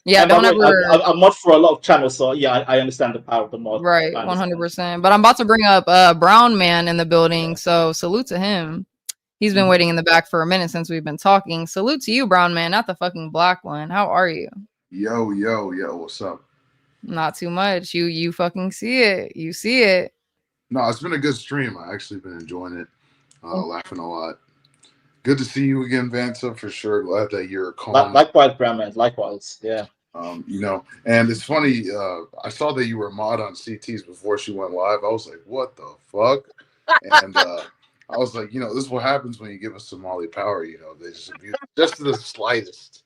Yeah. And by don't the way, ever. I'm mod for a lot of channels, so yeah, I understand the power of the mod. Right, I understand. 100%. But I'm about to bring up Brown Man in the building, so salute to him. He's been waiting in the back for a minute since we've been talking. Salute to you, Brown Man, not the fucking black one. How are you? Yo, what's up? Not too much. You fucking see it. You see it. No, it's been a good stream. I actually been enjoying it, laughing a lot. Good to see you again, Vansa, for sure. Glad that you're calm. Likewise, Brown Man. Likewise, yeah. And it's funny. I saw that you were a mod on CT's before she went live. I was like, what the fuck? And I was like, this is what happens when you give a Somali power. They just abuse just to the slightest.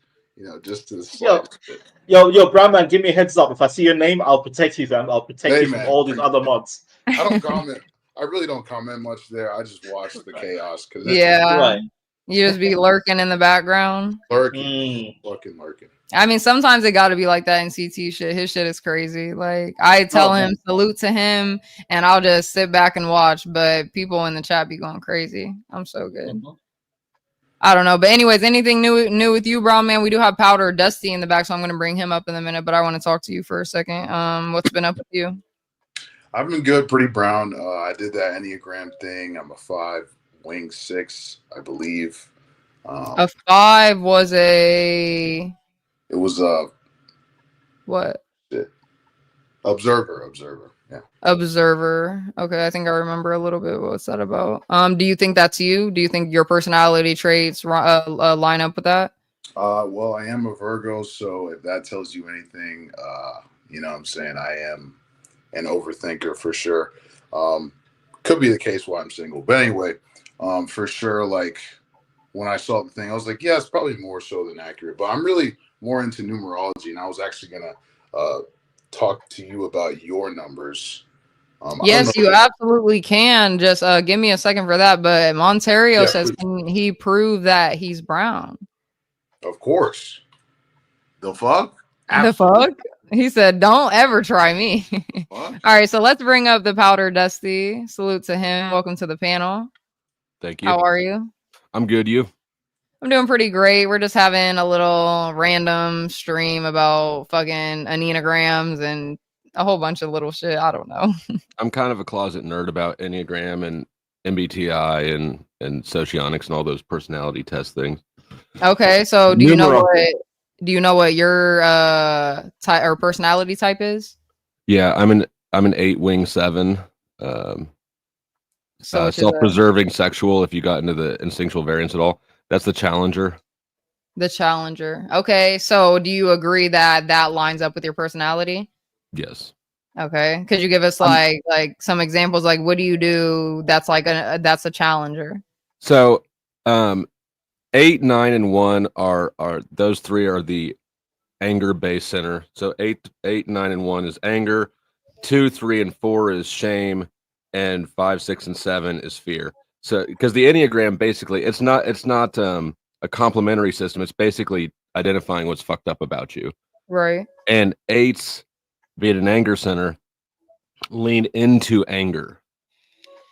Just to the slightest. Yo, Brown Man, give me a heads up. If I see your name, I'll protect you, fam. I'll protect you from all these other mods. I don't comment. I really don't comment much there. I just watch the chaos because You just be lurking in the background. Fucking lurking. I mean, sometimes it got to be like that in CT shit. His shit is crazy. Like I tell him salute to him, and I'll just sit back and watch. But people in the chat be going crazy. I'm so good. I don't know, but anyways, anything new with you, Brown Man? We do have Powder Dusty in the back, so I'm gonna bring him up in a minute. But I want to talk to you for a second. What's been up with you? I've been good, pretty brown. I did that Enneagram thing. I'm a 5, wing 6, I believe. A 5 was a. It was what? Observer. Yeah. Observer. Okay, I think I remember a little bit. What's that about? Do you think that's you? Do you think your personality traits line up with that? Well, I am a Virgo, so if that tells you anything, what I'm saying, I am an overthinker for sure. Could be the case why I'm single, but anyway, for sure. Like when I saw the thing, I was like, yeah, it's probably more so than accurate. But I'm really more into numerology, and I was actually gonna talk to you about your numbers. Yes, you absolutely can. Just give me a second for that. But Monterio says, can he prove that he's brown? Of course. The fuck? Absolutely. The fuck? He said, don't ever try me. All right, so let's bring up the Powder Dusty. Salute to him. Welcome to the panel. Thank you. How are you? I'm good. You? I'm doing pretty great. We're just having a little random stream about fucking Enneagrams and a whole bunch of little shit. I don't know. I'm kind of a closet nerd about Enneagram and MBTI and socionics and all those personality test things. Okay, so do you know what your type or personality type is? Yeah, I'm an 8 wing 7. Self-preserving sexual, if you got into the instinctual variance at all. That's the Challenger. The Challenger. Okay, so do you agree that that lines up with your personality? Yes. Okay. Could you give us like some examples? Like, what do you do that's like that's a Challenger? So 8, 9, and 1 are those three are the anger based center. So 8, 9, and 1 is anger. 2, 3, and 4 is shame, and 5, 6, and 7 is fear. So because the Enneagram basically it's not a complementary system. It's basically identifying what's fucked up about you. Right. And 8s, be it an anger center, lean into anger.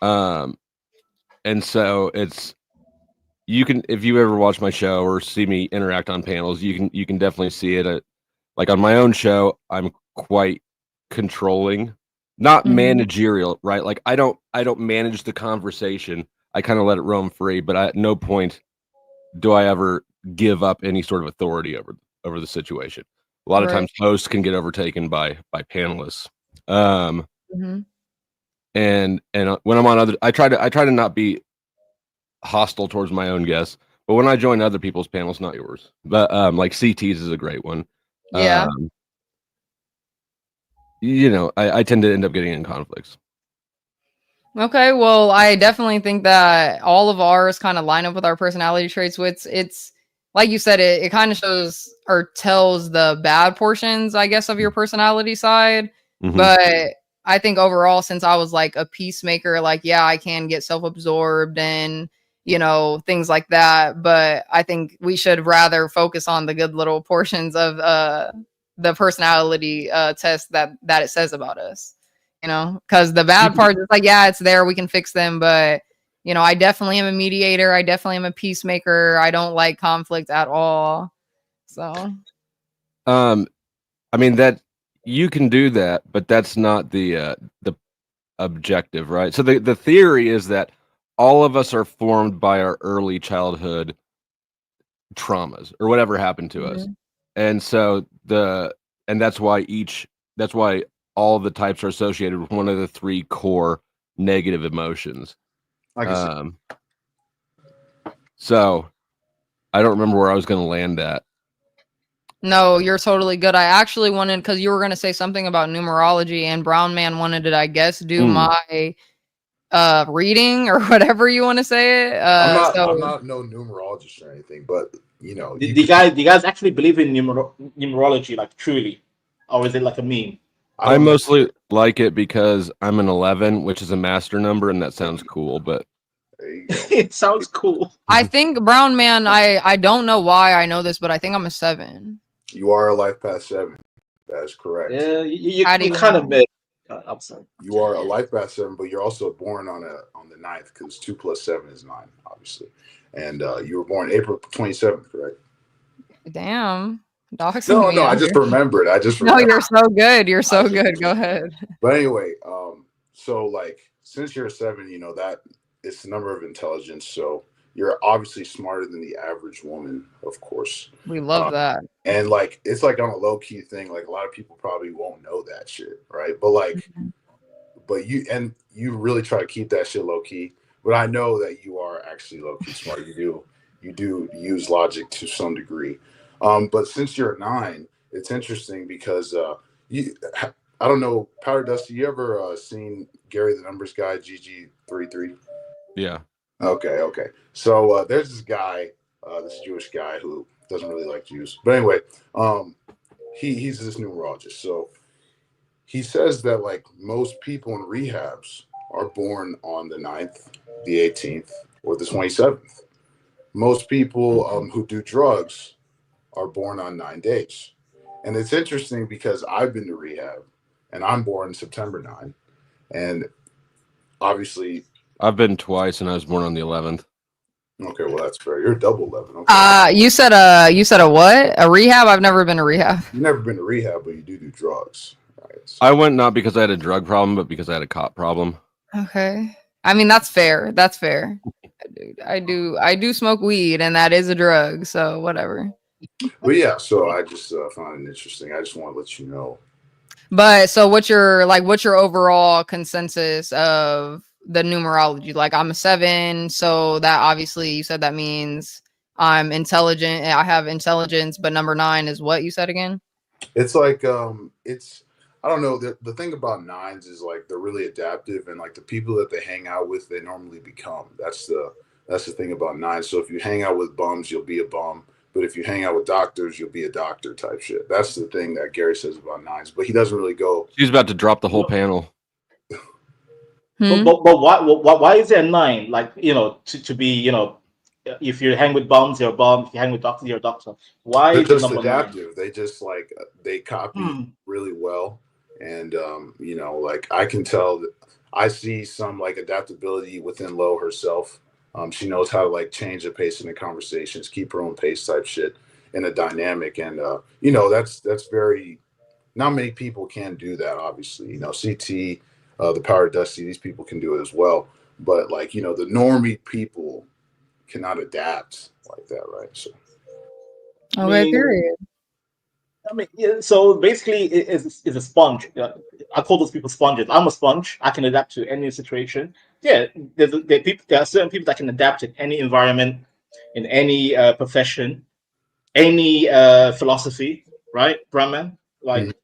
And so it's you can, if you ever watch my show or see me interact on panels, you can definitely see it. Like on my own show, I'm quite controlling not Mhm. managerial, right? Like I don't manage the conversation. I kind of let it roam free, but at no point do I ever give up any sort of authority over the situation. A lot of Right. times hosts can get overtaken by panelists. Mhm. And when I'm on other, I try to not be hostile towards my own guests, but when I join other people's panels, not yours, but like CT's is a great one. Yeah. You know, I tend to end up getting in conflicts. Okay, well, I definitely think that all of ours kind of line up with our personality traits. It's like you said, it kind of shows or tells the bad portions, I guess, of your personality side. Mhm. But I think overall, since I was like a peacemaker, like, yeah, I can get self-absorbed and, you know, things like that. But I think we should rather focus on the good little portions of the personality test that it says about us. You know, because the bad part is like, yeah, it's there, we can fix them, but you know, I definitely am a mediator, I definitely am a peacemaker, I don't like conflict at all. So I mean that you can do that, but that's not the objective, right? So the theory is that all of us are formed by our early childhood traumas or whatever happened to us. Mhm. And so that's why all the types are associated with one of the three core negative emotions. I can see. So I don't remember where I was going to land at. No, you're totally good. I actually wanted, because you were going to say something about numerology, and Brown Man wanted to, I guess, do my reading or whatever you want to say it. I'm not no numerologist or anything, but you know, Do you guys actually believe in numerology, like truly, or is it like a meme? I mostly like it because I'm an 11, which is a master number, and that sounds cool. But It sounds cool. I think Brown Man, I don't know why I know this, but I think I'm a 7. You are a life path 7. That is correct. Yeah, you How do you kind of know? made. I'm sorry. You are a life path 7, but you're also born on the 9th, because 2 plus 7 is 9, obviously. And you were born April 27th, correct? Damn. Doxing me No, I out just here. remembered. No, you're so good. You're so good. Go ahead. But anyway, so like since you're a 7, you know that it's the number of intelligence. So you're obviously smarter than the average woman, of course. We love that. And like it's like on a low key thing. Like a lot of people probably won't know that shit, right? But like, but you really try to keep that shit low key. But I know that you are actually low key smart. You do use logic to some degree. But since you're a 9, it's interesting because I don't know, Powder Dusty, you ever seen Gary the Numbers Guy, GG33? yeah. Okay. So there's this guy, this Jewish guy who doesn't really like Jews. But anyway, he's this numerologist. So he says that like most people in rehabs are born on the 9th, the 18th, or the 27th. Most people who do drugs are born on 9 days. And it's interesting because I've been to rehab and I'm born September 9. And obviously I've been twice and I was born on the 11th. Okay, well that's fair. You're a double 11. Okay. You said a what? A rehab? I've never been to rehab. You've never been to rehab, but you do drugs. Right? So. I went not because I had a drug problem, but because I had a cop problem. Okay. I mean, that's fair. That's fair. I do smoke weed, and that is a drug, so whatever. But yeah, so I just found it interesting. I just want to let you know. But so what's your overall consensus of the numerology? Like I'm a 7, so that obviously you said that means I'm intelligent. I have intelligence, but number 9 is what you said again? It's like it's I don't know. The thing about 9s is like they're really adaptive, and like the people that they hang out with, they normally become. That's the thing about 9s. So if you hang out with bums, you'll be a bum. But if you hang out with doctors, you'll be a doctor type shit. That's the thing that Gary says about 9s. But he doesn't really go. He's about to drop the whole panel. But why is there 9? Like, you know, to be, you know, if you hang with bums, you're a bum. If you hang with doctors, you're a doctor. Why They're is the just number adaptive. 9? They just like they copy really well. And you know, like I can tell that I see some like adaptability within Lo herself. She knows how to like change the pace in the conversations, keep her own pace type shit in a dynamic. And you know, that's very not many people can do that, obviously. You know, CT the Power of Dusty, these people can do it as well. But like, you know, the normie people cannot adapt like that, right? So Okay, period. I mean, yeah, so basically, it's a sponge. I call those people sponges. I'm a sponge. I can adapt to any situation. Yeah, there are certain people that can adapt in any environment, in any profession, any philosophy, right, Brahman? Like,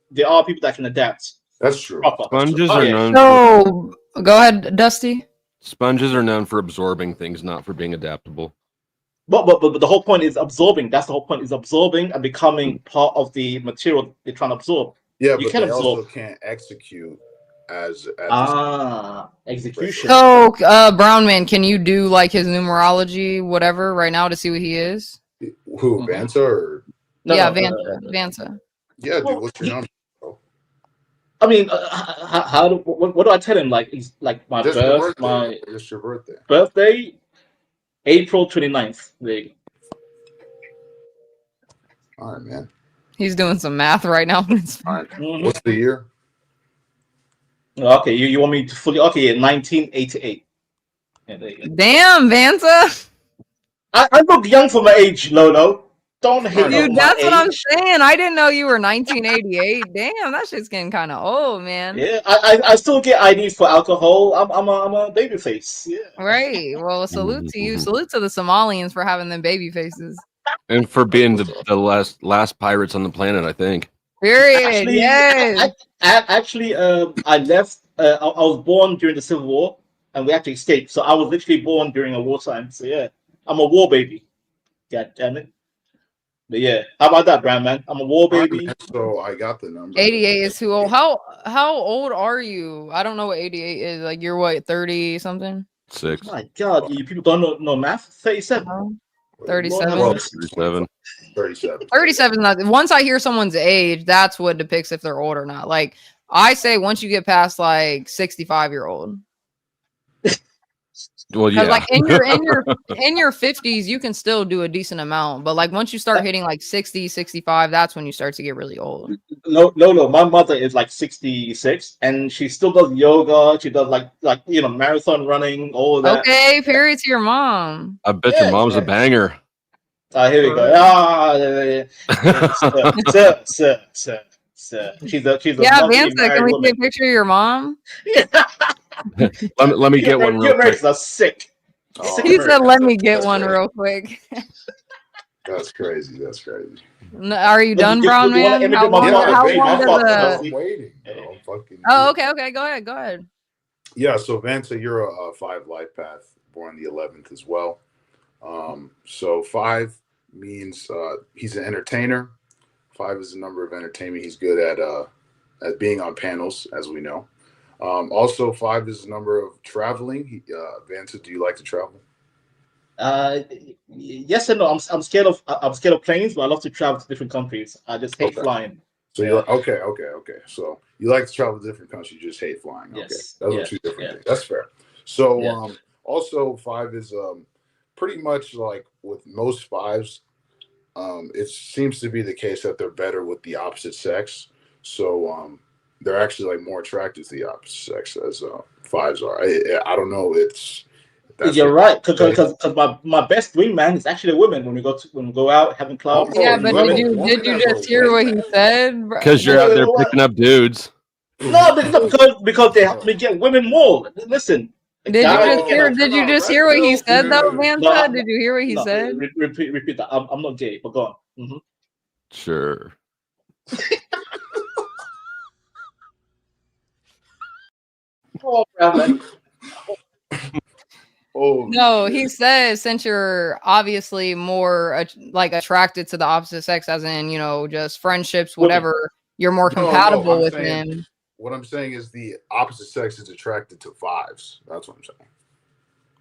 there are people that can adapt. That's true. Proper. Sponges Oh, are yeah. known. So go ahead, Dusty. Sponges are known for absorbing things, not for being adaptable. But the whole point is absorbing. That's the whole point, is absorbing and becoming part of the material they're trying to absorb. yeah, You but can they absorb. also can't execute as Execution. So, Brown Man, can you do like his numerology, whatever, right now to see what he is? Who, Vanta or? Yeah, Vanta. Yeah, dude, what's your number? I mean, what do I tell him? Like, he's like my Just your birth, birthday. Just your birthday. birthday, April 29th. There you go. All right, man. He's doing some math right now. All right. What's the year? Okay, you want me to fully? Okay, yeah, 1988. Yeah, there you go. Damn, Vanta. I look young for my age, Lolo. Don't hate on Dude, my that's what I'm age. saying. I didn't know you were 1988. Damn, that shit's getting kind of old, man. Yeah, I still get IDs for alcohol. I'm a baby face. Yeah. Right. Well, salute to you. Salute to the Somalians for having them baby faces. And for being the last pirates on the planet, I think. Period. Actually, Yes. I left. I was born during the Civil War, and we had to escape. So I was literally born during a wartime. So yeah, I'm a war baby. God damn it. But yeah, how about that, Brand Man? I'm a war baby. So I got the number. 88 is too old. How old are you? I don't know what 88 is. Like you're what, 30 something? 6. My God, you people don't know math. 37. 37. 37. 37. 37 is not. Once I hear someone's age, that's what depicts if they're old or not. Like I say, once you get past like 65-year-old. Well, yeah. Like in your 50s, you can still do a decent amount, but like once you start hitting like 60, 65, that's when you start to get really old. No. My mother is like 66, and she still does yoga. She does like marathon running, all that. Okay, period to your mom. I bet your mom's a banger. Here we go. Sir. She's a Yeah, lovely Vanta, married can we see woman. a picture of your mom? let me get one real quick. Americans are sick. Sick He said, Americans. "Let me get one real quick." That's crazy. That's crazy. Are you done, Brown Man? How long does I'm waiting. Bro. I'm fucking. Oh, okay. Go ahead. Yeah. So Vanta, you're a 5 life path, born the 11th as well. So 5 means he's an entertainer. 5 is the number of entertainment. He's good at being on panels, as we know. Also, 5 is the number of traveling. Vanta, do you like to travel? Yes and no. I'm scared of planes, but I love to travel to different countries. I just hate flying. So you're okay. So you like to travel to different countries, you just hate flying. Yes. Okay, those Yeah. are 2 different Yeah. things. That's fair. So Yeah. also 5 is pretty much like with most 5s, it seems to be the case that they're better with the opposite sex. So they're actually like more attracted to the opposite sex as 5s are. I don't know. You're right, because my best wingman is actually a woman. When we go out having clubs. Yeah, but did you just hear what he said? Because you're out there picking up dudes. No, because they help me get women more. Listen. Did you just hear what he said though, Vanta? No, Did you hear what he said? Repeat that. I'm not gay, but go on. Mm-hmm. Sure. Oh, brother. No, he says since you're obviously more like attracted to the opposite sex, as in just friendships, whatever, you're more compatible I'm with saying, him. What I'm saying is the opposite sex is attracted to 5s. That's what I'm saying.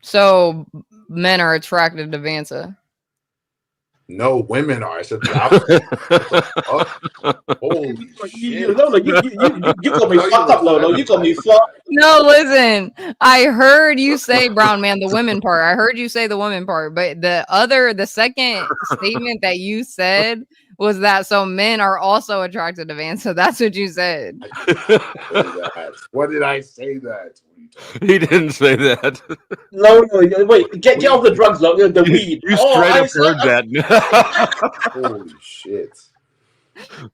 So men are attracted to Vanta. No, women are. I said the opposite. Holy shit. You got me fucked up, Lolo. You got me fucked. No, listen. I heard you say, Brown Man, the women part. I heard you say the woman part, but the second statement that you said was that so men are also attracted to Vanessa. That's what you said. What did I say that? He didn't say that. No, wait, get off the drugs, the weed. You straight up heard that. Holy shit.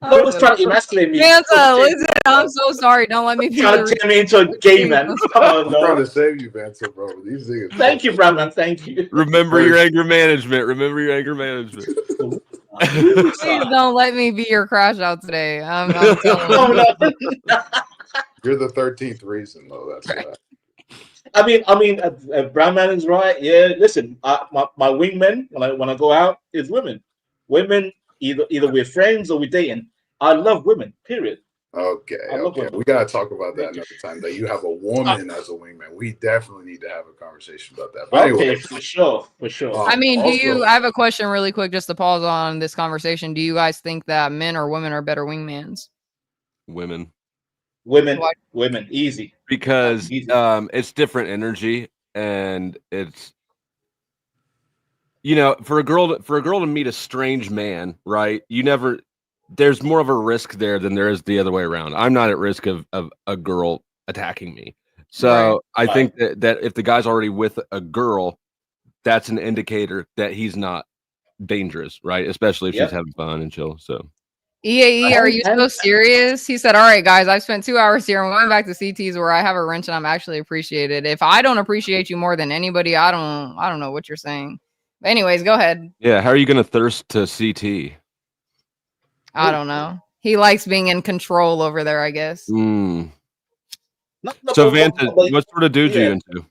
No one's trying to emasculate me. Vanessa, listen, I'm so sorry. Don't let me be Trying to turn me into a gay man. Come on, I'm trying no. to save you, Vanessa, bro. These niggas. Thank you, Brandon. Thank you. Remember your anger management. Remember your anger management. Please don't let me be your crash out today. I'm telling you. You're the 13th reason, though. That's right. I mean, Brandman is right. Yeah, listen, my wingmen when I go out is women. Women, either we're friends or we're dating. I love women. Period. Okay. We gotta talk about that another time. That you have a woman as a wingman. We definitely need to have a conversation about that. But anyway, for sure. I mean, also, I have a question really quick just to pause on this conversation. Do you guys think that men or women are better wingmans? Women. Easy. Because it's different energy, and it's, you know, for a girl to meet a strange man, right? There's more of a risk there than there is the other way around. I'm not at risk of a girl attacking me. So I think that if the guy's already with a girl, that's an indicator that he's not dangerous, right? Especially if she's having fun and chill. So EAE, are you so serious? He said, all right, guys, I've spent 2 hours here. I'm going back to CTs where I have a wrench and I'm actually appreciated. If I don't appreciate you more than anybody, I don't know what you're saying. But anyways, go ahead. yeah, how are you going to thirst to CT? I don't know. He likes being in control over there, I guess. So Vanta, what sort of dudes are you into?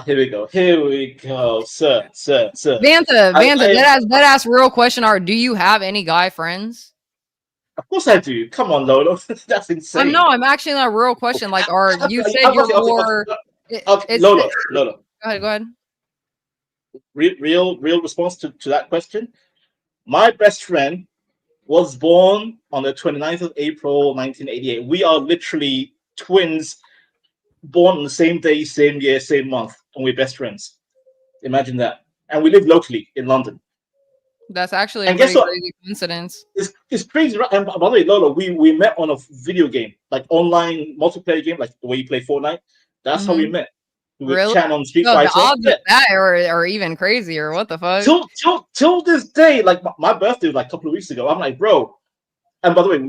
Here we go, sir. Vanta, that ass real question do you have any guy friends? Of course I do. Come on, Lolo. That's insane. I'm actually not a real question. Like, you said you're more... Lolo. Go ahead. Real response to that question. My best friend was born on the 29th of April, 1988. We are literally twins, born on the same day, same year, same month, and we're best friends. Imagine that. And we live locally in London. That's actually a pretty crazy coincidence. It's crazy, right? And by the way, Lola, we met on a video game, like online multiplayer game, like the way you play Fortnite. That's how we met. We were chatting on Street Fighter. The odds of that are even crazier. What the fuck? Till this day, like my birthday was like a couple of weeks ago. I'm like, bro. And by the way,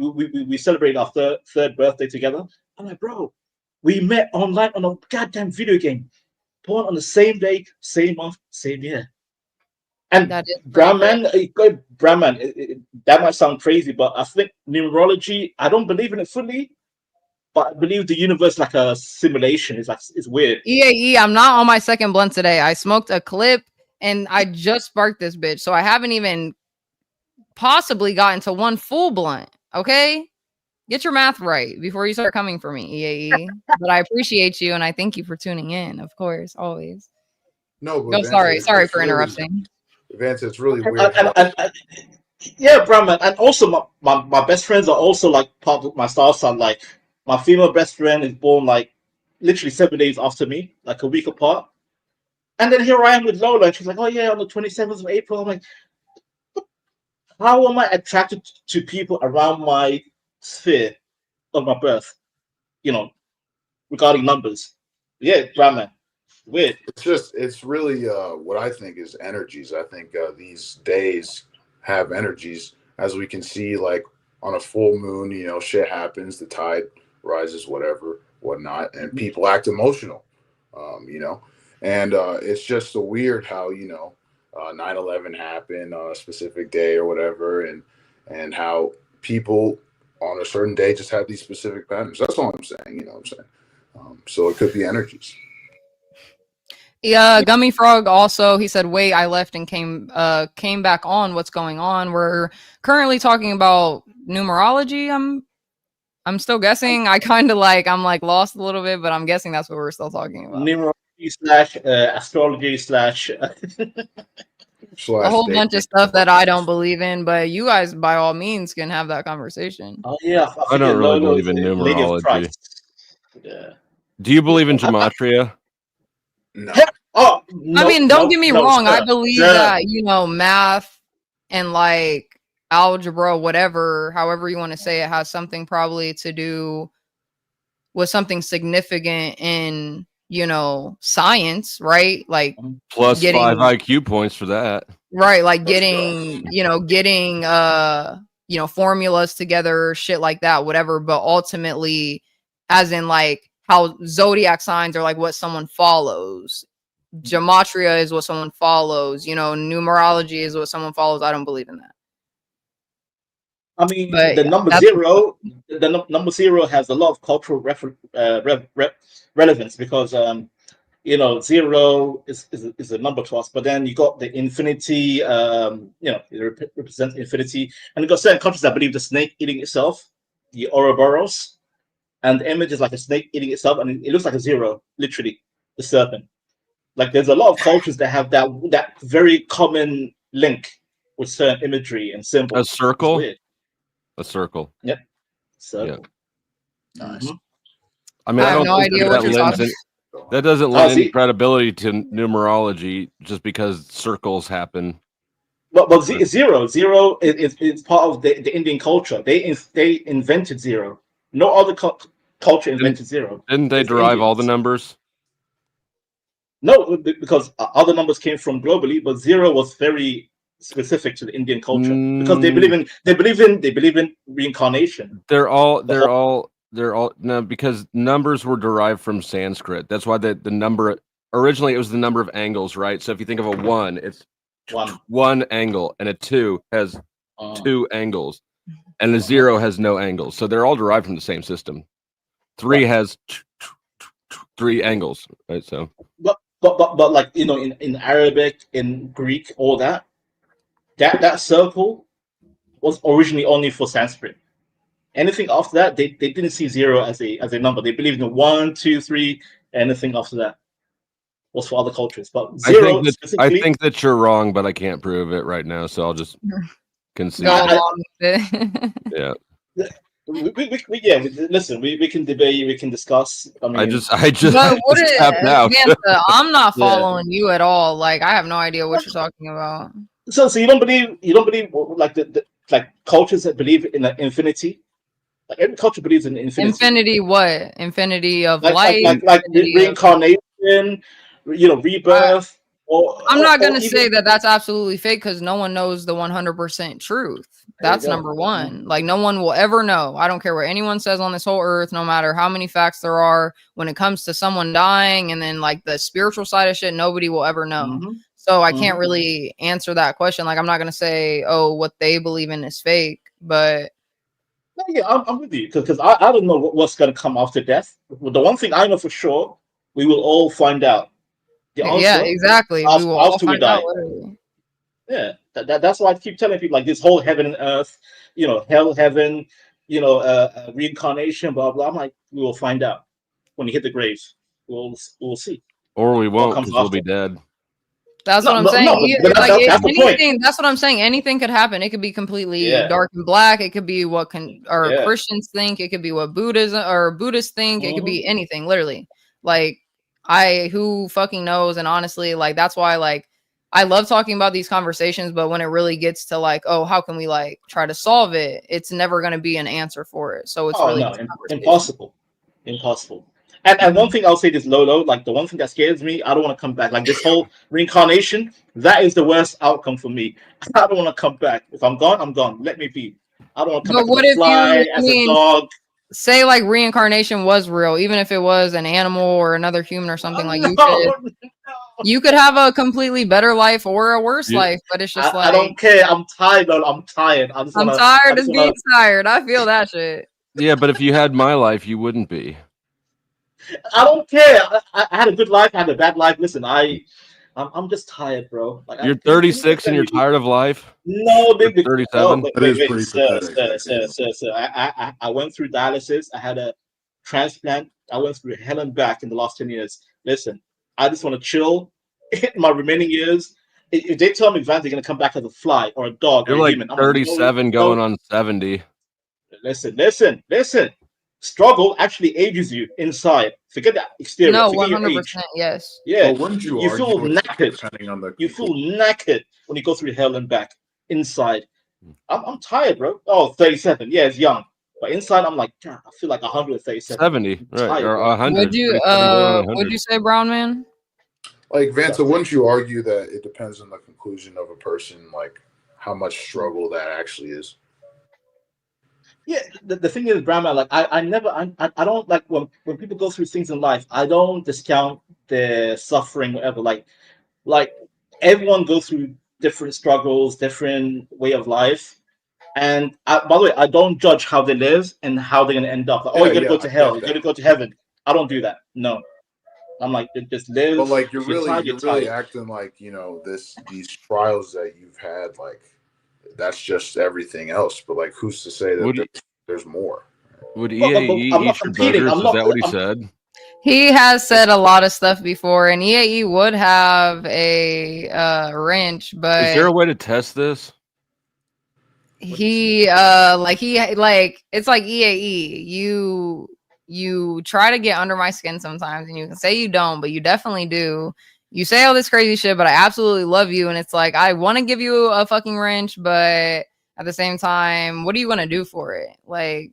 we celebrated our third birthday together. I'm like, bro, we met online on a goddamn video game, born on the same day, same month, same year. And Brahman, that might sound crazy, but I think numerology, I don't believe in it fully, but I believe the universe like a simulation. It's weird. EAE, I'm not on my second blunt today. I smoked a clip and I just sparked this bitch. So I haven't even possibly gotten to one full blunt. Okay? Get your math right before you start coming for me, EAE. But I appreciate you and I thank you for tuning in, of course, always. No, but sorry for interrupting. Vance, it's really weird. Yeah, Brahman, and also my best friends are also like part of my star sign. Like my female best friend is born like literally 7 days after me, like a week apart. And then here I am with Lola, and she's like, "Oh yeah, on the 27th of April." I'm like, how am I attracted to people around my sphere of my birth? You know, regarding numbers. Yeah, Brahman. Weird. It's really what I think is energies. I think these days have energies, as we can see, like on a full moon, you know, shit happens, the tide rises, whatnot, and people act emotional, you know, and it's just so weird how, you know, 9/11 happened on a specific day or whatever, and how people on a certain day just have these specific patterns. That's all I'm saying, you know what I'm saying? So it could be energies. Yeah, Gummy Frog also, he said, wait, I left and came back on. What's going on? We're currently talking about numerology. I'm still guessing. I'm lost a little bit, but I'm guessing that's what we're still talking about. Numerology / astrology / a whole bunch of stuff that I don't believe in, but you guys by all means can have that conversation. Oh yeah, I don't really believe in numerology. Yeah. Do you believe in gematria? No. I mean, don't get me wrong. I believe that, you know, math and like algebra, whatever, however you want to say it, has something probably to do with something significant in, you know, science, right? Like Plus getting 5 IQ points for that. right, like getting, you know, you know, formulas together, shit like that, whatever. But ultimately, as in like how zodiac signs are like what someone follows. Gematria is what someone follows, you know, numerology is what someone follows. I don't believe in that. I mean, But the yeah, number that's zero, number zero has a lot of cultural relevance because you know, zero is a number to us, but then you got the infinity, you know, it represents infinity, and you got certain countries that believe the snake eating itself, the Ouroboros, and the image is like a snake eating itself, and it looks like a zero, literally, the serpent. Like there's a lot of cultures that have that very common link with certain imagery and symbols. A circle. It's weird. A circle. Yep. Yeah. Circle. Nice. I mean, I I have don't no think idea what that you're lends talking. that doesn't lend any see? credibility to numerology just because circles happen. But zero is part of the Indian culture. They invented zero. No other culture invented zero. Didn't they It's the derive all the Indians. numbers? No, because other numbers came from globally, but zero was very specific to the Indian culture because they believe in reincarnation. They're all no, because numbers were derived from Sanskrit. That's why the number originally it was the number of angles, right? So if you think of a 1, it's one angle, and a 2 has 2 angles, and a 0 has no angles. So they're all derived from the same system. 3 has 3 angles, right? So But like, you know, in Arabic, in Greek, all that circle was originally only for Sanskrit. Anything after that, they didn't see zero as a number. They believed in 1, 2, 3. Anything after that was for other cultures. But zero I specifically. think that you're wrong, but I can't prove it right now, so I'll just concede. Go along with it. Yeah. Listen, we can debate, we can discuss. I mean, I just But what is tapped out. Vanta, I'm not Yeah. following you at all. Like I have no idea what you're talking about. So you don't believe like the like cultures that believe in an infinity. Like every culture believes in infinity. Infinity what? Infinity of Like life? like Infinity of- reincarnation, you know, rebirth. I'm not gonna even- say that that's absolutely fake because no one knows the 100% truth. That's go. number one. Like no one will ever know. I don't care what anyone says on this whole earth, no matter how many facts there are. When it comes to someone dying and then like the spiritual side of shit, nobody will ever know. So I can't really answer that question. Like I'm not gonna say, oh, what they believe in is fake, but Yeah, I'm with you because I don't know what's gonna come after death. But the one thing I know for sure, we will all find out the answer. yeah, exactly. We will all after we find out. die. Literally. Yeah, that's why I keep telling people like this whole heaven and earth, you know, hell, heaven, you know, reincarnation, blah blah. I'm like, we will find out when you hit the grave. We'll see. Or we won't comes because we'll after. be dead. That's No, what I'm no, saying. no, but Like that's the point. anything. That's what I'm saying. Anything could happen. It could be completely Yeah. dark and black. It could be what Yeah. Christians think. It could be what Buddhism or Buddhists think. It could be anything. Literally, like who fucking knows? And honestly, like that's why like I love talking about these conversations. But when it really gets to like, oh, how can we like try to solve it? It's never going to be an answer for it. So it's really no, just a conversation. impossible. And one thing I'll say this, Lolo, like the one thing that scares me, I don't want to come back. Like this whole reincarnation, that is the worst outcome for me. I don't want to come back. If I'm gone, I'm gone. Let me be. I don't want to come But back what as a if fly, as a dog. say like reincarnation was real, even if it was an animal or another human or something, like you could have a completely better life or a worse life, but it's just I don't care. I'm tired, Lolo. I'm tired. I'm tired of being tired. I feel that shit. Yeah, but if you had my life, you wouldn't be. I don't care. I had a good life. I had a bad life. Listen, I'm just tired, bro. Like, You're 36 and you're tired of life? No, big 37. Sir. I went through dialysis. I had a transplant. I went through hell and back in the last 10 years. Listen, I just want to chill in my remaining years. If they tell me, Van, they're going to come back as a fly or a dog You're or a like human, I'm 37 like, going on 70. Listen. Struggle actually ages you inside. Forget that exterior. No, Forget your 100%. age. Yes. Yeah. But wouldn't you feel argue it's knackered. depending on the You feel knackered when you go through hell and back inside. I'm tired, bro. Oh, 37. Yeah, it's young. But inside, I'm like, God, I feel like 137. 70, I'm right? tired, Or bro. 100. Would you 37 going on would 100. you say, Brown Man? Like Vanta, wouldn't you argue that it depends on the conclusion of a person, like how much struggle that actually is? Yeah, the thing is, Brahma, like I don't like when people go through things in life, I don't discount their suffering, whatever. Like everyone goes through different struggles, different way of life. And by the way, I don't judge how they live and how they're gonna end up. Like, oh, you're gonna go I to hell, get you're gonna that. go to heaven. I don't do that. No. I'm like, just live. But like If you're tired, you're you're really tired. acting like, these trials that you've had, like that's just everything else. But like who's to say that Would there's more? would But EAE I'm not eat your competing. burgers? I'm Is not. that what he said? He has said a lot of stuff before, and EAE would have a wrench, Is there but a way to test this? he it's like EAE. You try to get under my skin sometimes, and you can say you don't, but you definitely do. You say all this crazy shit, but I absolutely love you, and it's like I want to give you a fucking wrench, but at the same time, what are you gonna do for it? Like,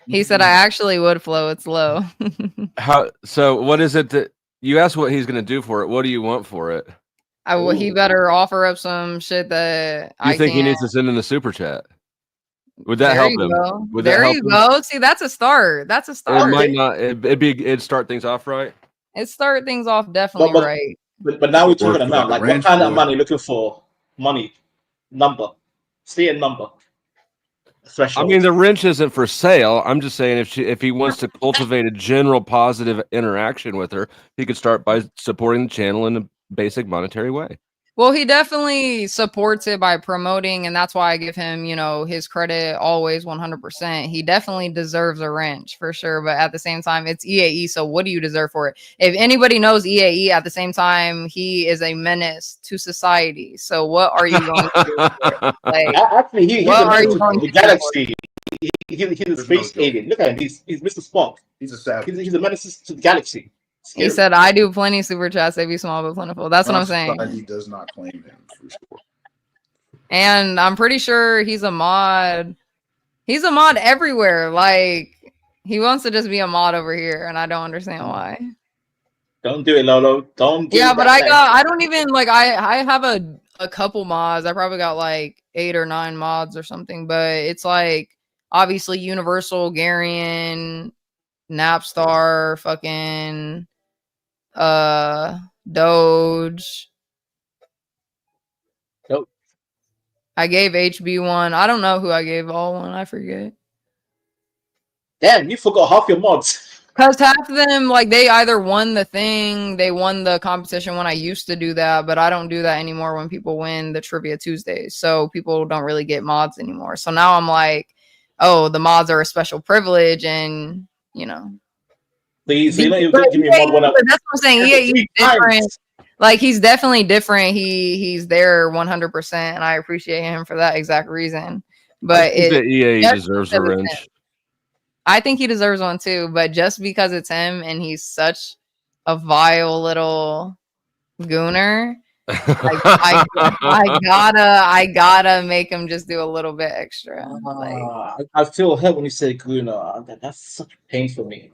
he said, I actually would flow. It's low. How? So what is it that you asked what he's going to do for it? What do you want for it? He better offer up some shit that You I think he can't. needs to send in the super chat? Would that There help you him? go. Would that There help you him? go. See, that's a start. That's a It start. might not. It'd start things off right. It start things off definitely But, right. but now we're talking Work for amount. that Like, what ranch kind of would. money looking for? Money, number, stay a number, I threshold. mean, the wrench isn't for sale. I'm just saying if he wants to cultivate a general positive interaction with her, he could start by supporting the channel in a basic monetary way. Well, he definitely supports it by promoting, and that's why I give him, his credit always 100%. He definitely deserves a wrench for sure, but at the same time, it's EAE, so what do you deserve for it? If anybody knows EAE, at the same time, he is a menace to society. So what are you going to do for it? Like, Actually, he's what a are menace you going to the to do for it? galaxy. He's a space alien. Look at him. He's Mr. Spock. He's a savage. He's a menace to the galaxy. He said, I do plenty of super chats. They be small but plentiful. That's what I'm saying. Society does not claim him for sure. And I'm pretty sure he's a mod. He's a mod everywhere. Like, he wants to just be a mod over here, and I don't understand why. Don't do it, Lolo. Don't do Yeah, that. but I don't even, like, I have a couple mods. I probably got, like, 8 or 9 mods or something, but it's, like, obviously Universal, Garion, Napstar, fucking, Doge. Nope. I gave HB one. I don't know who I gave all one. I forget. Damn, you forgot half your mods. Because half of them, like, they either won the thing, they won the competition when I used to do that, but I don't do that anymore when people win the Trivia Tuesdays. So people don't really get mods anymore. So now I'm like, oh, the mods are a special privilege, and, Please, you know, you give me mod when that's what I'm saying. He's different. Like, he's definitely different. He's there 100%, and I appreciate him for that exact reason. But I think that EA deserves a wrench. I think he deserves one too, but just because it's him and he's such a vile little gooner, I gotta make him just do a little bit extra. I feel hurt when you say Guna. That's such pain for me.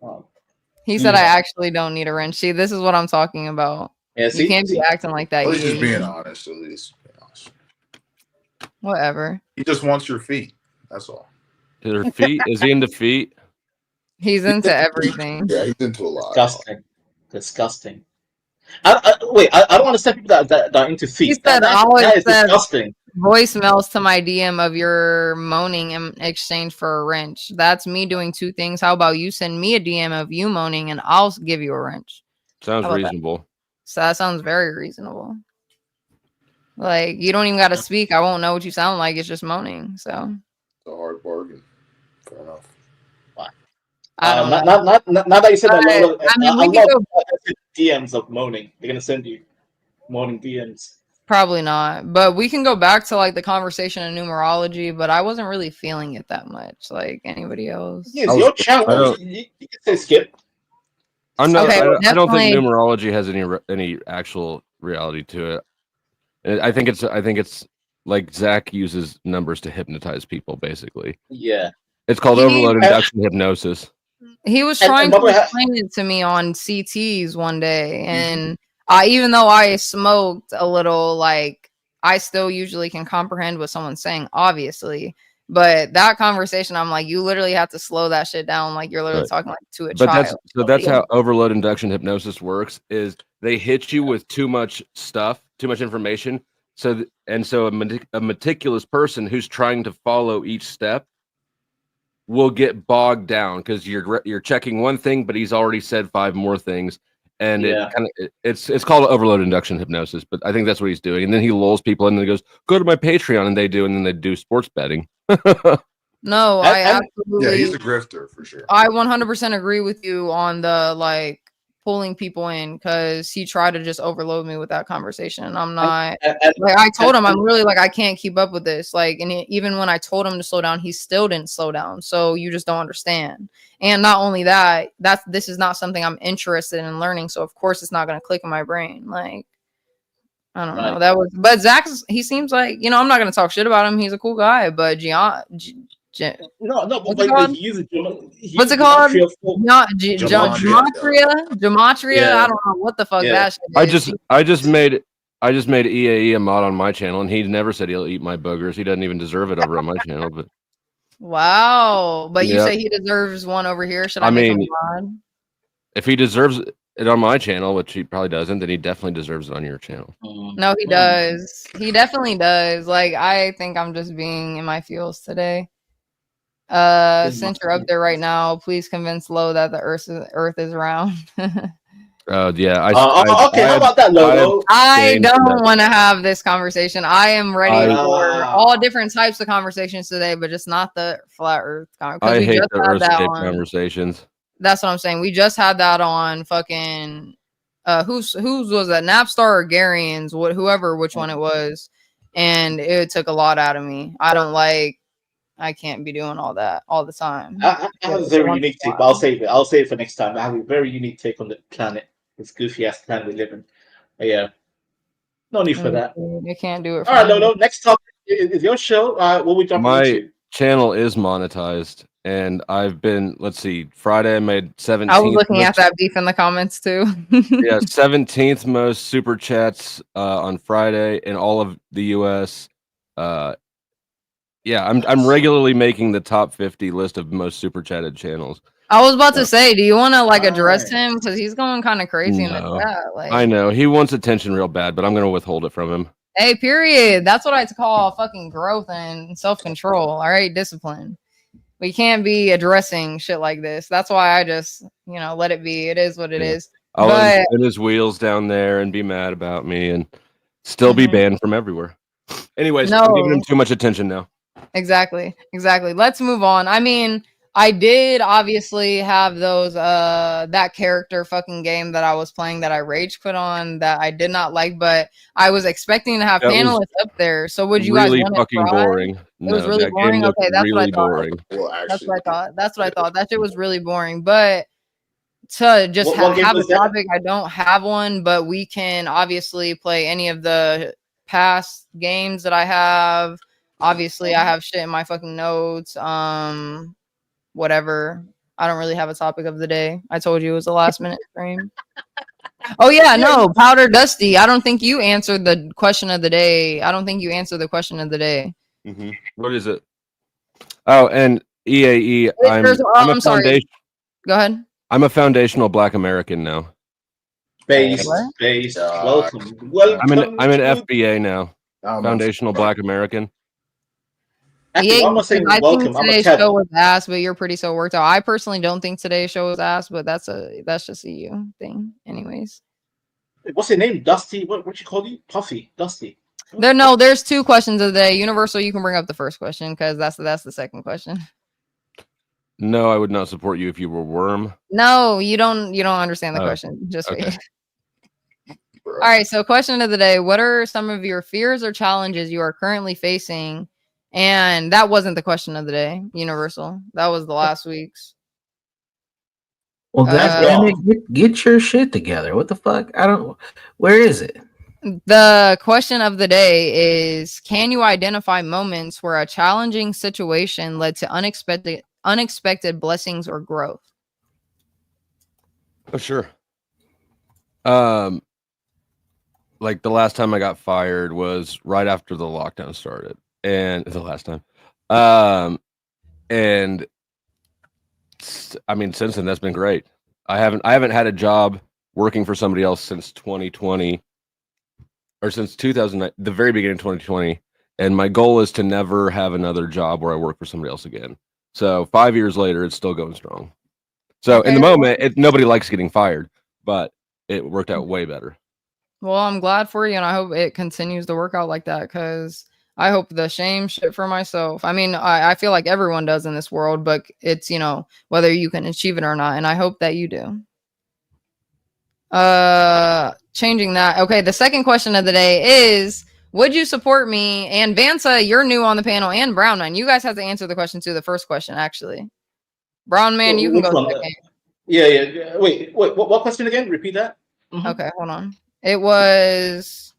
He said, I actually don't need a wrench. See, this is what I'm talking about. Yeah, you can't be acting like that. At least just being honest, at least. Whatever. He just wants your feet. That's all. Her feet? Is he into feet? He's into everything. Yeah, he's into a lot. Disgusting. Wait, I don't understand people that are into feet. He said, that is disgusting. Voicemails to my DM of your moaning in exchange for a wrench. That's me doing 2 things. How about you send me a DM of you moaning and I'll give you a wrench? Sounds reasonable. That? So that sounds very reasonable. Like, you don't even got to speak. I won't know what you sound like. It's just moaning. So it's a hard bargain. Fair enough. I don't know. Now that you said that, I mean, we I can love go. DMs of moaning. They're gonna send you moaning DMs. Probably not, but we can go back to like the conversation in numerology. But I wasn't really feeling it that much, like anybody else. Yes, your channel. You can say skip. I'm not. Okay, I don't think definitely. numerology has any actual reality to it. And I think it's like Zach uses numbers to hypnotize people, basically. Yeah. It's called overload induction hypnosis. He was trying to explain it to me on CTs one day, and even though I smoked a little, like I still usually can comprehend what someone's saying, obviously. But that conversation, I'm like, you literally have to slow that shit down, like you're literally talking like to a child. That's how overload induction hypnosis works. Is they hit you with too much stuff, too much information. So a meticulous person who's trying to follow each step will get bogged down because you're checking one thing, but he's already said 5 more things, and it's called overload induction hypnosis. But I think that's what he's doing, and then he lulls people in and he goes, "Go to my Patreon," and then they do sports betting. No, I absolutely. Yeah, he's a grifter for sure. I 100% agree with you on the like pulling people in, because he tried to just overload me with that conversation, and I'm not. Like I told him, I'm really like I can't keep up with this. Like, and even when I told him to slow down, he still didn't slow down. So you just don't understand. And not only that, this is not something I'm interested in learning. So of course it's not going to click in my brain. Like, I don't know. But Zach, he seems like, I'm not going to talk shit about him. He's a cool guy, but what's it called? Gematria. Yeah. I don't know what the fuck that shit is. I just made EAE a mod on my channel, and he never said he'll eat my boogers. He doesn't even deserve it over on my channel. But wow, but you say he deserves one over here. Should I make him a mod? If he deserves it on my channel, which he probably doesn't, then he definitely deserves it on your channel. No, he does. He definitely does. Like, I think I'm just being in my feels today. Since you're up there right now, please convince Lo that the Earth is round. Yeah. Okay, how about that, Lo? I don't want to have this conversation. I am ready for all different types of conversations today, but just not the flat Earth conversation. I hate the Earthscape conversations. That's what I'm saying. We just had that on fucking whose was that? Napstar or Garyans, whoever, which one it was, and it took a lot out of me. I can't be doing all that all the time. I have a very unique take, but I'll save it for next time. I have a very unique take on the planet, this goofy ass planet we live in. But yeah, no need for that. You can't do it. All right, Lolo. Next topic is your show. What we jumping My into? channel is monetized, and I've been. Let's see. Friday I made 17. I was looking at that beef in the comments too. Yeah, 17th most super chats on Friday in all of the U.S. Yeah, I'm regularly making the top 50 list of most super chatted channels. I was about to say, do you want to like address him, because he's going kind of crazy in the chat? Like, I know he wants attention real bad, but I'm gonna withhold it from him. Hey, period. That's what I call fucking growth and self-control. All right, discipline. We can't be addressing shit like this. That's why I just, let it be. It is what it is. I'll put his wheels down there and be mad about me and still be banned from everywhere. Anyways, I'm giving him too much attention now. Exactly. Let's move on. I mean, I did obviously have those that character fucking game that I was playing that I rage quit on that I did not like, but I was expecting to have panelists up there. So would you really guys want fucking to try? boring? It was really boring. Okay, that's really what I thought. boring. That's what I thought. That shit was really boring. But to just have a topic, I don't have one, but we can obviously play any of the past games that I have. Obviously, I have shit in my fucking notes. Whatever. I don't really have a topic of the day. I told you it was a last minute stream. Oh yeah, no, Powder Dusty. I don't think you answered the question of the day. What is it? Oh, and EAE. I'm sorry. Go ahead. I'm a foundational Black American now. Based. Welcome. I'm an FBA now. Foundational Black American. Actually, I'm not saying welcome. Think today's show was ass, but you're pretty so worked out. I personally don't think today's show was ass, but that's just a you thing. Anyways. What's your name? Dusty? What you call you? Puffy. Dusty. There's 2 questions of the day. Universal, you can bring up the first question because that's the second question. No, I would not support you if you were Worm. No, you don't understand the question. Just wait. All right, so question of the day. What are some of your fears or challenges you are currently facing? And that wasn't the question of the day, Universal. That was the last week's. Well, goddamn it, get your shit together. What the fuck? Where is it? The question of the day is, can you identify moments where a challenging situation led to unexpected blessings or growth? Oh, sure. Like the last time I got fired was right after the lockdown started, and the last time, and I mean, since then that's been great. I haven't had a job working for somebody else since 2020, or since 2009, the very beginning of 2020, and my goal is to never have another job where I work for somebody else again. So 5 years later, it's still going strong. So in the moment, nobody likes getting fired, but it worked out way better. Well, I'm glad for you, and I hope it continues to work out like that, because I hope the shame shit for myself. I mean, I feel like everyone does in this world, but it's, whether you can achieve it or not, and I hope that you do. Changing that. Okay, the second question of the day is, would you support me? And Vansa, you're new on the panel, and Brown Man. You guys have to answer the question too, the first question, actually. Brown Man, you can go second. Yeah. Wait, what question again? Repeat that. Mm-hmm. Okay, hold on. It was,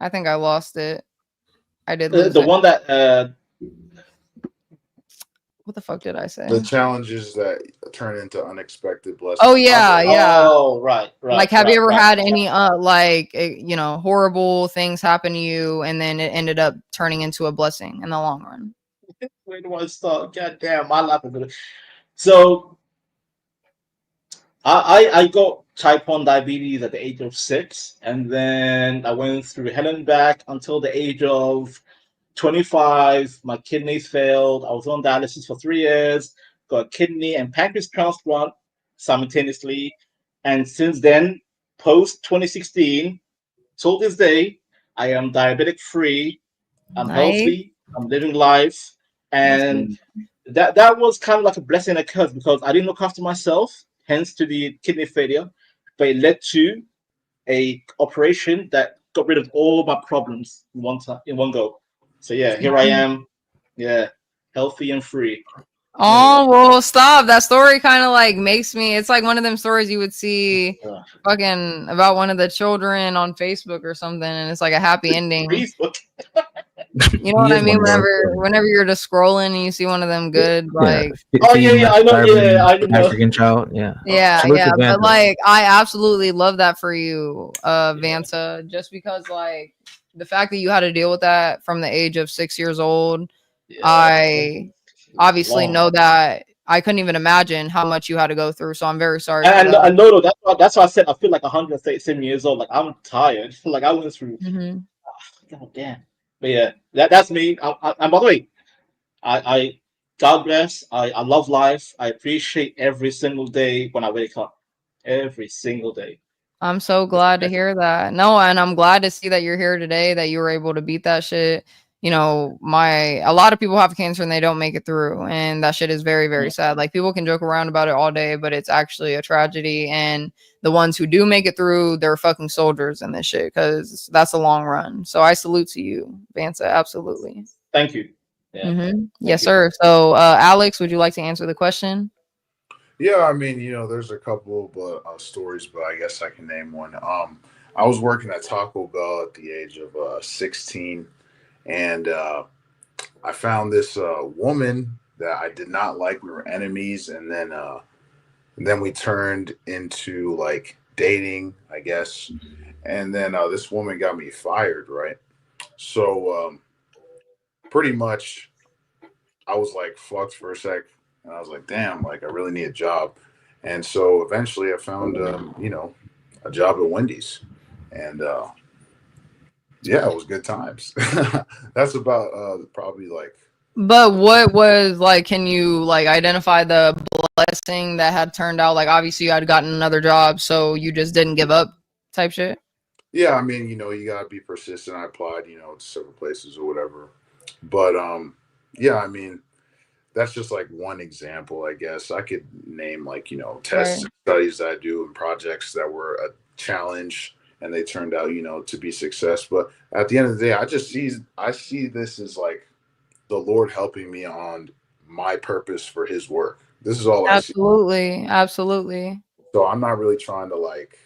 I think I lost it. I did lose the it. one that what the fuck did I say? The challenges that turn into unexpected blessings. Oh yeah, yeah. Oh, right. Like, have you ever had any horrible things happen to you, and then it ended up turning into a blessing in the long run? Where do I start? God damn, my life is good. So I got type 1 diabetes at the age of 6, and then I went through hell and back until the age of 25. My kidneys failed. I was on dialysis for 3 years, got a kidney and pancreas transplant simultaneously. And since then, post 2016, till this day, I am diabetic free. I'm healthy. I'm living life. And that was kind of like a blessing and a curse, because I didn't look after myself, hence to the kidney failure. But it led to a operation that got rid of all my problems in one go. So yeah, here I am. Yeah, healthy and free. Oh, well, stop. That story kind of like makes me, it's like one of them stories you would see fucking about one of the children on Facebook or something, and it's like a happy ending. Facebook. You know what I mean? Whenever you're just scrolling and you see one of them good, like, oh yeah, I know. Yeah, I know. African child. Yeah. Yeah. But like, I absolutely love that for you, Vansa, just because like the fact that you had to deal with that from the age of 6 years old, I obviously know that. I couldn't even imagine how much you had to go through. So I'm very sorry. And I know that's why I said I feel like 137 years old. Like, I'm tired. Like, I went through. God damn. But yeah, that's me. And by the way, I God bless. I love life. I appreciate every single day when I wake up. Every single day. I'm so glad to hear that. No, and I'm glad to see that you're here today, that you were able to beat that shit. You know, a lot of people have cancer and they don't make it through, and that shit is very, very sad. Like, people can joke around about it all day, but it's actually a tragedy. And the ones who do make it through, they're fucking soldiers in this shit, because that's a long run. So I salute to you, Vansa. Absolutely. Thank you. Yeah. Yes, sir. So, Alex, would you like to answer the question? Yeah, I mean, there's a couple of stories, but I guess I can name one. I was working at Taco Bell at the age of 16, and I found this woman that I did not like. We were enemies, and then we turned into like dating, I guess. And then this woman got me fired, right? So pretty much, I was like fucked for a sec. And I was like, damn, like, I really need a job. And so eventually I found, a job at Wendy's. And yeah, it was good times. That's about probably like. But what was like, can you like identify the blessing that had turned out? Like, obviously you had gotten another job, so you just didn't give up type shit? Yeah, I mean, you got to be persistent. I applied, to several places or whatever. But yeah, I mean, that's just like one example, I guess. I could name like, tests, studies that I do, and projects that were a challenge and they turned out, to be success. But at the end of the day, I see this as like the Lord helping me on my purpose for his work. This is all I see. Absolutely. So I'm not really trying to like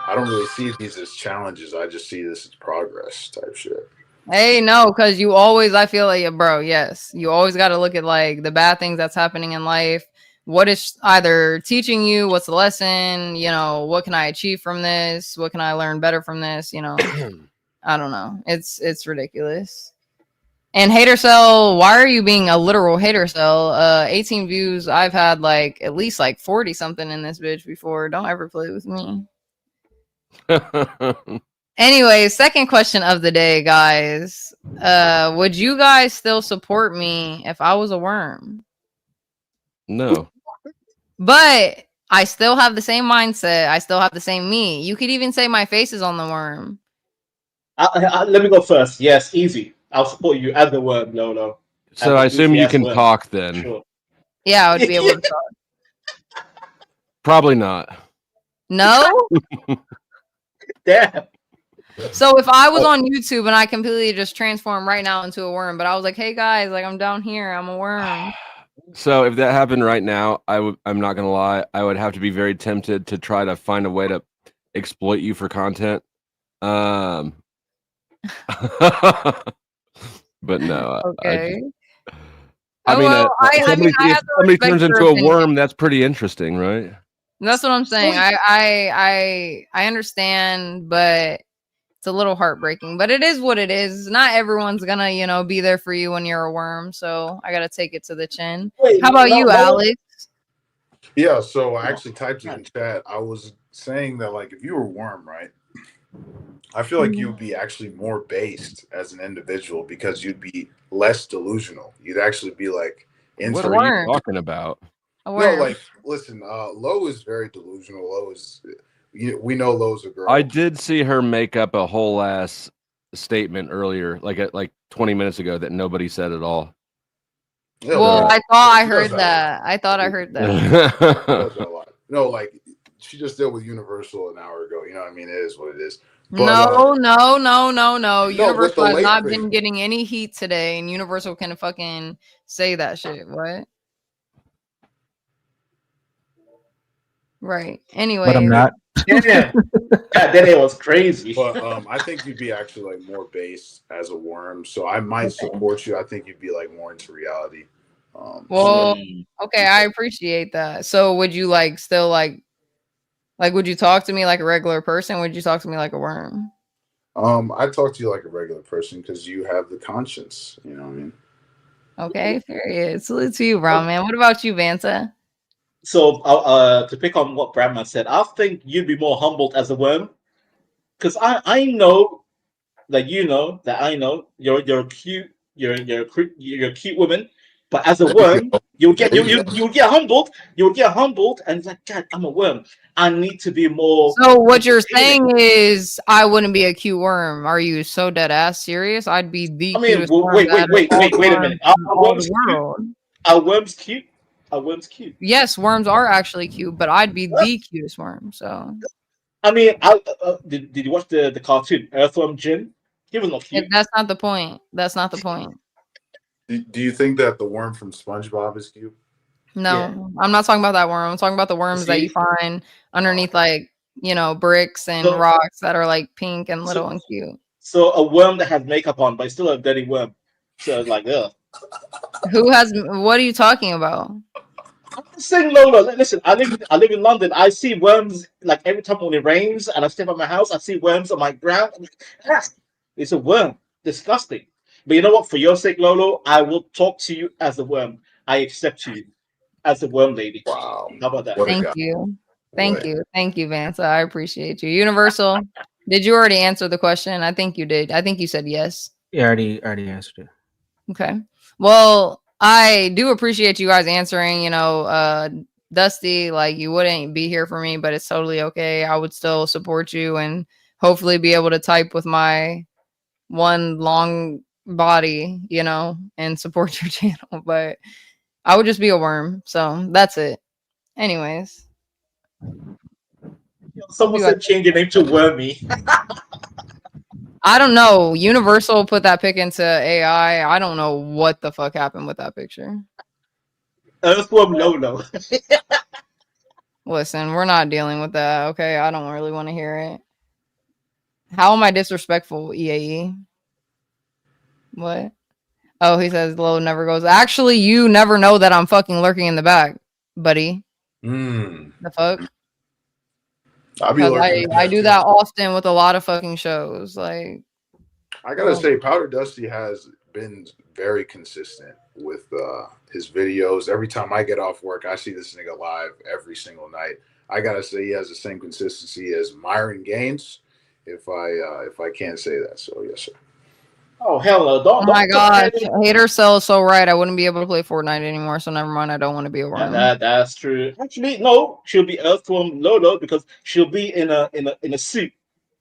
I don't really see these as challenges. I just see this as progress type shit. Hey, no, because you always, I feel like, bro, yes, you always got to look at like the bad things that's happening in life. What is either teaching you? What's the lesson? You know, what can I achieve from this? What can I learn better from this? You know, I don't know. It's ridiculous. And hater cell, why are you being a literal hater cell? 18 views. I've had like at least like 40 something in this bitch before. Don't ever play with me. Anyway, second question of the day, guys. Would you guys still support me if I was a worm? No. But I still have the same mindset. I still have the same me. You could even say my face is on the worm. Let me go first. Yes, easy. I'll support you as the worm, Lolo. So I assume you can talk then. Sure. Yeah, I would be able to talk. Probably not. No? Damn. So if I was on YouTube and I completely just transformed right now into a worm, but I was like, hey guys, like I'm down here, I'm a worm. So if that happened right now, I'm not gonna lie, I would have to be very tempted to try to find a way to exploit you for content. But no. Okay. I mean, if somebody turns into a worm, that's pretty interesting, right? That's what I'm saying. I understand, but it's a little heartbreaking. But it is what it is. Not everyone's gonna, you know, be there for you when you're a worm. So I gotta take it to the chin. How about you, Alex? Yeah, so I actually typed it in chat. I was saying that, like, if you were a worm, right? I feel like you'd be actually more based as an individual because you'd be less delusional. You'd actually be like, what are you talking about? No, like, listen, Lo is very delusional. Lo is, we know Lo's a girl. I did see her make up a whole ass statement earlier, like 20 minutes ago, that nobody said at all. Yeah, well, I thought I heard that. I thought I heard that. No, like she just did with Universal an hour ago. You know what I mean? It is what it is. But, No. Universal the has late not thing- been getting any heat today, and Universal can fucking say that shit. What? Right. Anyway. But I'm not. Yeah. That it was crazy. But I think you'd be actually like more based as a worm. So I might support you. I think you'd be like more into reality. Well, okay, I appreciate that. So would you like still like would you talk to me like a regular person? Would you talk to me like a worm? I talk to you like a regular person because you have the conscience. You know what I mean? Okay, period. Salute to you, bro, man. What about you, Vanta? So, to pick on what Bradman said, I think you'd be more humbled as a worm, because I know that I know you're cute, you're a cute woman, but as a worm, you'll get humbled, and it's like, God, I'm a worm. I need to be more. So what you're saying is I wouldn't be a cute worm. Are you so dead ass serious? I'd be the cutest worm. Wait a minute. Are worms cute? Are worms cute? Yes, worms are actually cute, but I'd be the cutest worm. So I mean, did you watch the cartoon Earthworm Jim? He was not cute. that's not the point. That's not the point. Do you think that the worm from SpongeBob is cute? No, I'm not talking about that worm. I'm talking about the worms that you find underneath, like, you know, bricks and rocks that are like pink and little and cute. So a worm that has makeup on, but it's still a dirty worm. So it's like, ugh. Who has? What are you talking about? I'm saying, Lola, listen. I live in London. I see worms like every time when it rains and I step out my house. I see worms on my ground. I'm like, ah, it's a worm. Disgusting. But you know what? For your sake, Lolo, I will talk to you as a worm. I accept you as a worm lady. Wow. How about that? Thank you. Thank you, Vance. I appreciate you. Universal, did you already answer the question? I think you did. I think you said yes. Yeah, I already answered it. Okay. Well, I do appreciate you guys answering. You know, Dusty, like, you wouldn't be here for me, but it's totally okay. I would still support you and hopefully be able to type with my one long body, you know, and support your channel. But I would just be a worm. So that's it. Anyways. Someone said change your name to Wormy. I don't know. Universal put that pic into AI. I don't know what the fuck happened with that picture. Earthworm Lolo. Listen, we're not dealing with that, okay? I don't really want to hear it. How am I disrespectful, EAE? What? Oh, he says low never goes. Actually, you never know that I'm fucking lurking in the back, buddy. The fuck? I'll be lurking. I do that often with a lot of fucking shows. Like, I gotta say, Powder Dusty has been very consistent with his videos. Every time I get off work, I see this nigga live every single night. I gotta say, he has the same consistency as Myron Gaines, if I can't say that. So yes, sir. Oh hell no! oh my god, Hater Cell is so right. I wouldn't be able to play Fortnite anymore, so never mind. I don't want to be a worm. That's true. Actually, no, she'll be Earthworm Lolo because she'll be in a suit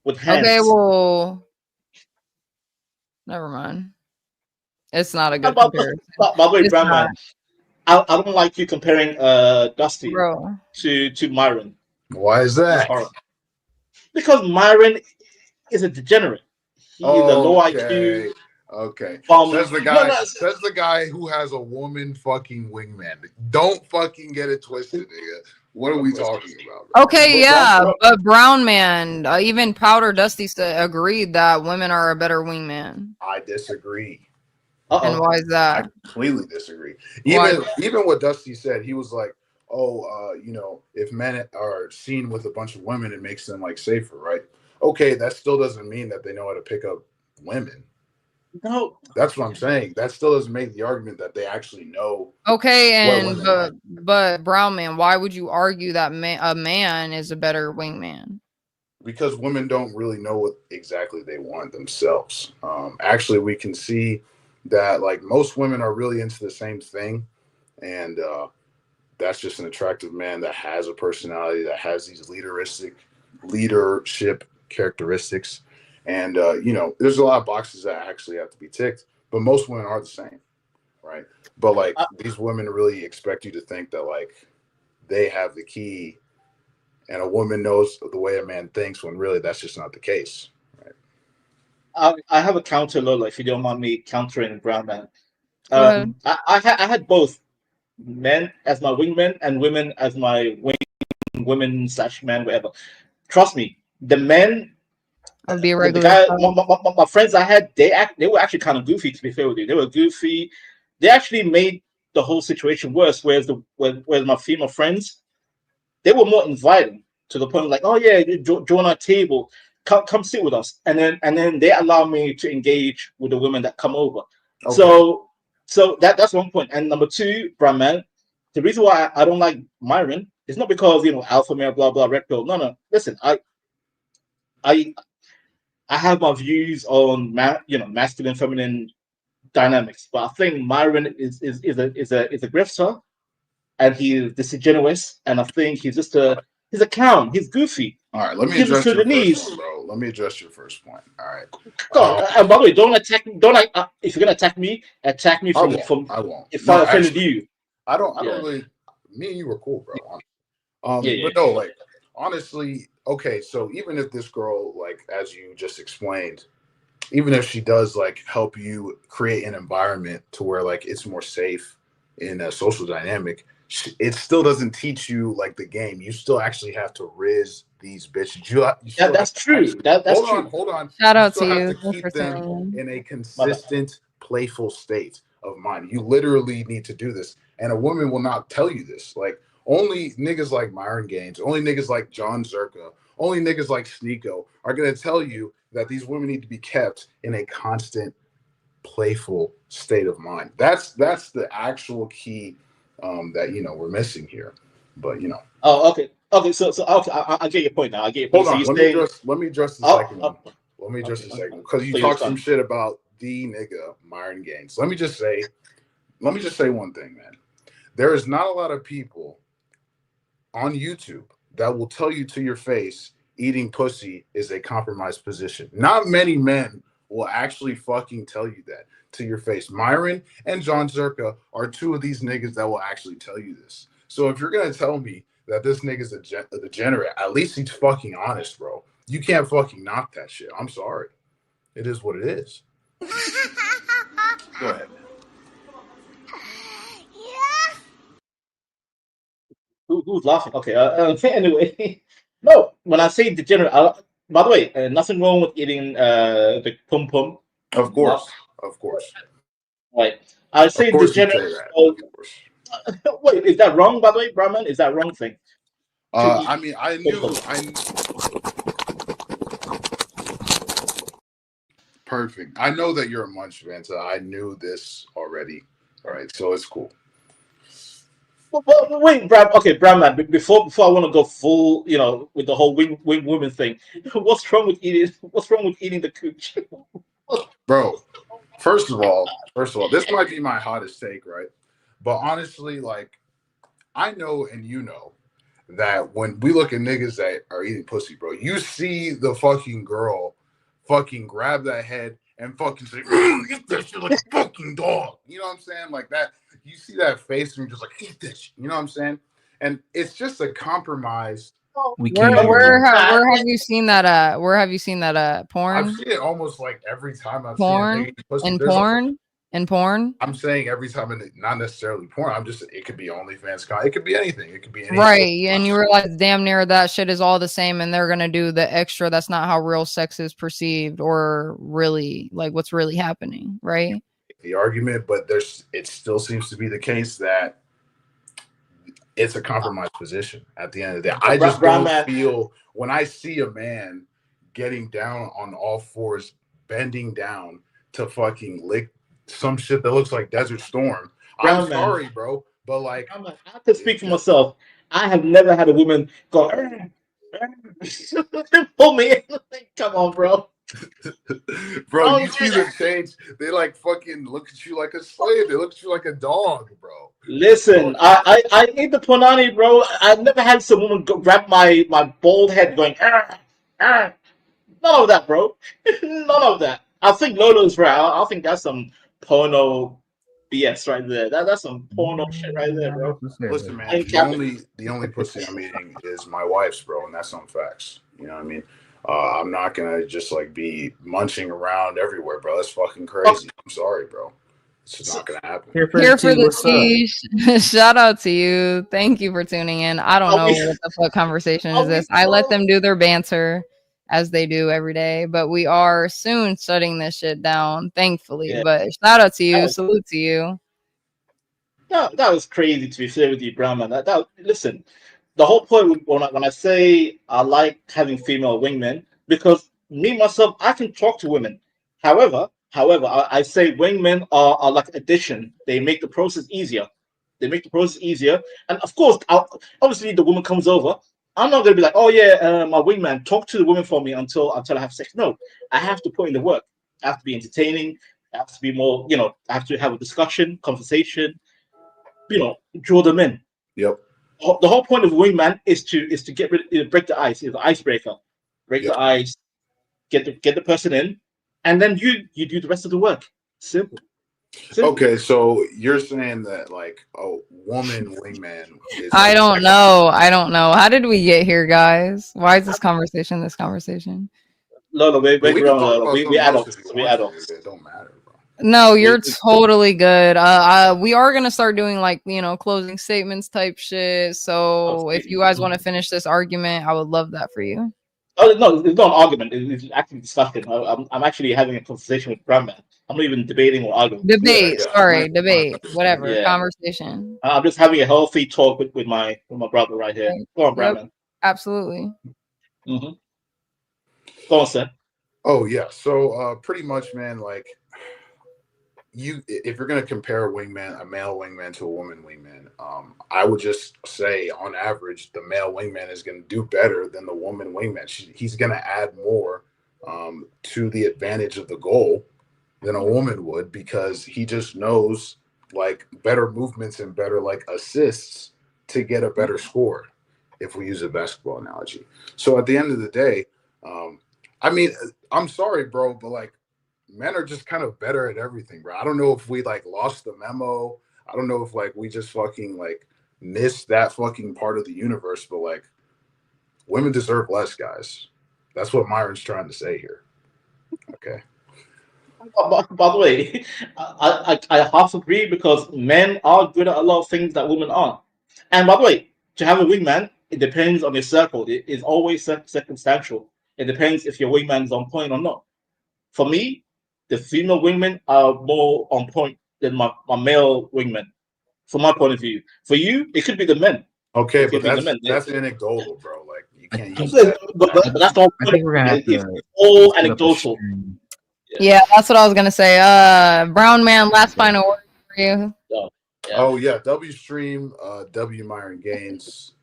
with hands. Okay, well, never mind. It's not a good comparison. By the way, It's Brandman, not. I don't like you comparing Dusty Bro. to Myron. Why is that? Because Myron is a degenerate. He's a low IQ. Okay. Says the guy. Says the guy who has a woman fucking wingman. Don't fucking get it twisted, nigga. What are we talking about? Bro? Okay, yeah, but Brown Man, even Powder Dusty agreed that women are a better wingman. I disagree. And why is that? I completely disagree. Even what Dusty said, he was like, "Oh, you know, if men are seen with a bunch of women, it makes them like safer, right?" Okay, that still doesn't mean that they know how to pick up women. No, that's what I'm saying. That still doesn't make the argument that they actually know. Okay, and but Brown Man, why would you argue that a man is a better wingman? Because women don't really know what exactly they want themselves. Actually, we can see that like most women are really into the same thing, and that's just an attractive man that has a personality, that has these leadership characteristics. And you know, there's a lot of boxes that actually have to be ticked, but most women are the same, right? But like these women really expect you to think that like they have the key, and a woman knows the way a man thinks, when really that's just not the case, right? I have a counter, Lola, if you don't mind me countering Brown Man. I had both men as my wingmen and women as my women/men, whatever. Trust me, the men. I'll be a The regular. guy, my friends I had, they were actually kind of goofy. To be fair with you, they were goofy. They actually made the whole situation worse. Whereas my female friends, they were more inviting, to the point of like, oh yeah, join our table, come sit with us, and then they allow me to engage with the women that come over. Okay. So that's one point. And number two, Brahman, the reason why I don't like Myron is not because, you know, alpha male, blah blah, red pill. No. Listen, I have my views on masculine, feminine dynamics, but I think Myron is a grifter, and he's disingenuous, and I think he's a clown. He's goofy. All right, let me address your first one, bro. Let me address your first point. All right. And by the way, don't attack me. If you're gonna attack me from. I won't. If I offended you, I don't really. Me and you were cool, bro. But no, like honestly, okay. So even if this girl, like as you just explained, even if she does like help you create an environment to where like it's more safe in a social dynamic, it still doesn't teach you like the game. You still actually have to riz these bitches. That's true. That's true. Hold on. Shout out to you. Have to keep them in a consistent, playful state of mind. You literally need to do this, and a woman will not tell you this. Like only niggas like Myron Gaines, only niggas like John Zerka, only niggas like Sneeko are gonna tell you that these women need to be kept in a constant, playful state of mind. That's the actual key that we're missing here. But Oh, okay. So okay, I get your point now. I get your point. Hold on. So let me address the second one. Let me address the second one, because you talked some shit about the nigga Myron Gaines. Let me just say one thing, man. There is not a lot of people on YouTube that will tell you to your face eating pussy is a compromised position. Not many men will actually fucking tell you that to your face. Myron and John Zerka are two of these niggas that will actually tell you this. So if you're gonna tell me that this nigga's a degenerate, at least he's fucking honest, bro. You can't fucking knock that shit. I'm sorry. It is what it is. Go ahead. Who's laughing? Okay. Anyway, no. When I say degenerate, by the way, nothing wrong with eating the pum pum. Of course. Right. I Of say course you degenerate. say that. Wait, is that wrong? By the way, Brahman, is that wrong thing? I mean, I knew. Perfect. I know that you're a munch man, so I knew this already. All right, so it's cool. Well, wait, Brahman. Before I want to go full, with the whole wing women thing. What's wrong with eating? What's wrong with eating the cooch? Bro, first of all, this might be my hottest take, right? But honestly, like, I know and you know that when we look at niggas that are eating pussy, bro, you see the fucking girl fucking grab that head and fucking say, eat that shit like a fucking dog. You know what I'm saying? Like that. You see that face and you're just like, eat this shit. You know what I'm saying? And it's just a compromise. Where have you seen that? Where have you seen that? Porn? I've seen it almost like every time I've Porn seen a nigga eat pussy. and There's porn and porn. I'm saying every time, not necessarily porn. It could be OnlyFans. It could be anything. It could be anything. Right, and you realize damn near that shit is all the same, and they're gonna do the extra. That's not how real sex is perceived, or really like what's really happening, right? The argument, but it still seems to be the case that it's a compromised position at the end of the day. I just don't feel when I see a man getting down on all fours, bending down to fucking lick some shit that looks like Desert Storm. I'm sorry, bro, but like, I have to speak for myself. I have never had a woman go, pull me in. Come on, bro. Bro, you see the change. They like fucking look at you like a slave. They look at you like a dog, bro. Listen, I need the punani, bro. I've never had some woman grab my bald head going, none of that, bro. None of that. I think Lolo's right. I think that's some porno BS right there. That's some porno shit right there, bro. Listen, man, the only pussy I'm eating is my wife's, bro, and that's on facts. You know what I mean? I'm not gonna just like be munching around everywhere, bro. That's fucking crazy. I'm sorry, bro. It's just not gonna happen. Here for the tea. Shout out to you. Thank you for tuning in. I don't know what the fuck conversation is this. I let them do their banter as they do every day, but we are soon shutting this shit down, thankfully. Yeah. But shout out to you. Salute to you. That was crazy, to be fair with you, Brahman. Listen, the whole point when I say I like having female wingmen, because me myself, I can talk to women. However, I say wingmen are like addition. They make the process easier. And of course, obviously the woman comes over. I'm not gonna be like, oh yeah, my wingman, talk to the woman for me until I have sex. No, I have to put in the work. I have to be entertaining. I have to be more, I have to have a discussion, conversation. Draw them in. Yep. The whole point of wingman is to break the ice. Is the icebreaker. Break the ice. Get the person in, and then you do the rest of the work. Simple. Okay, so you're saying that like a woman wingman is I don't know. How did we get here, guys? Why is this conversation this conversation? No, we adults. We adults. It don't matter. No, you're totally good. We are gonna start doing like closing statements type shit. So if you guys want to finish this argument, I would love that for you. Oh no, it's not an argument. It's actually discussion. I'm actually having a conversation with Brahman. I'm not even debating or arguing. Debate, whatever. Yeah. Conversation. I'm just having a healthy talk with my brother right here. Go on, Brahman. Absolutely. Mm-hmm. Go on, sir. Oh yeah. So pretty much, man, like. If you're going to compare a male wingman to a woman wingman, I would just say on average, the male wingman is going to do better than the woman wingman. He's going to add more to the advantage of the goal than a woman would, because he just knows like better movements and better like assists to get a better score, if we use a basketball analogy. So at the end of the day, I mean, I'm sorry, bro, but like, men are just kind of better at everything, bro. I don't know if we like lost the memo. I don't know if like we just fucking like missed that fucking part of the universe, but like women deserve less, guys. That's what Myron's trying to say here. Okay. By the way, I half agree, because men are good at a lot of things that women aren't. And by the way, to have a wingman, it depends on your circle. It is always circumstantial. It depends if your wingman is on point or not. For me, the female wingmen are more on point than my male wingmen, from my point of view. For you, it could be the men. Okay, It but could be the men. that's anecdotal, bro. Like you can't use But, that. but that's not I think we're gonna have it's to all set up a anecdotal. stream. Yeah, that's what I was gonna say. Brown man, last final word for you. Oh yeah, W stream, W Myron Gaines,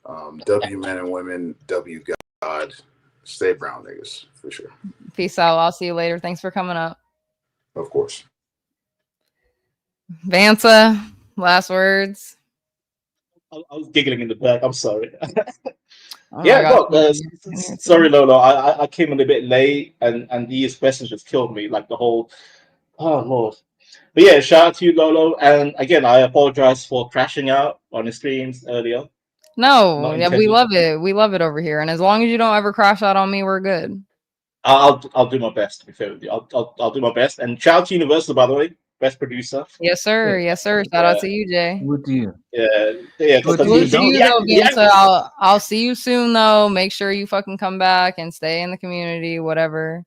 W men and women, W God. Stay brown, niggas, for sure. Peace out. I'll see you later. Thanks for coming up. Of course. Vansa, last words. I was giggling in the back. I'm sorry. Oh Yeah, my no, God. sorry, Lolo. I came in a bit late, and these questions just killed me. Like the whole, oh Lord. But yeah, shout out to you, Lolo. And again, I apologize for crashing out on the streams earlier. No, Not yeah, we intentional. love it. We love it over here. And as long as you don't ever crash out on me, we're good. I'll do my best to be fair with you. I'll do my best. And shout out to Universal, by the way, best producer. Yes, sir. Yes, sir. Shout out to you, Jay. With you. Yeah. We'll see you though, Vansa. I'll see you soon though. Make sure you fucking come back and stay in the community, whatever.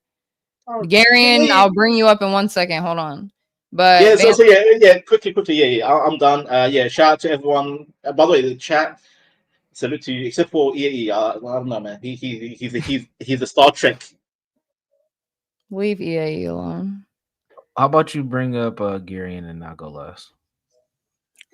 Garion, I'll bring you up in 1 second. Hold on. But Yeah, so yeah, quickly, yeah, I'm done. Yeah, shout out to everyone. By the way, the chat, salute to you, except for EAE. I don't know, man. He's a Star Trek. Leave EAE alone. How about you bring up Garion and not go last?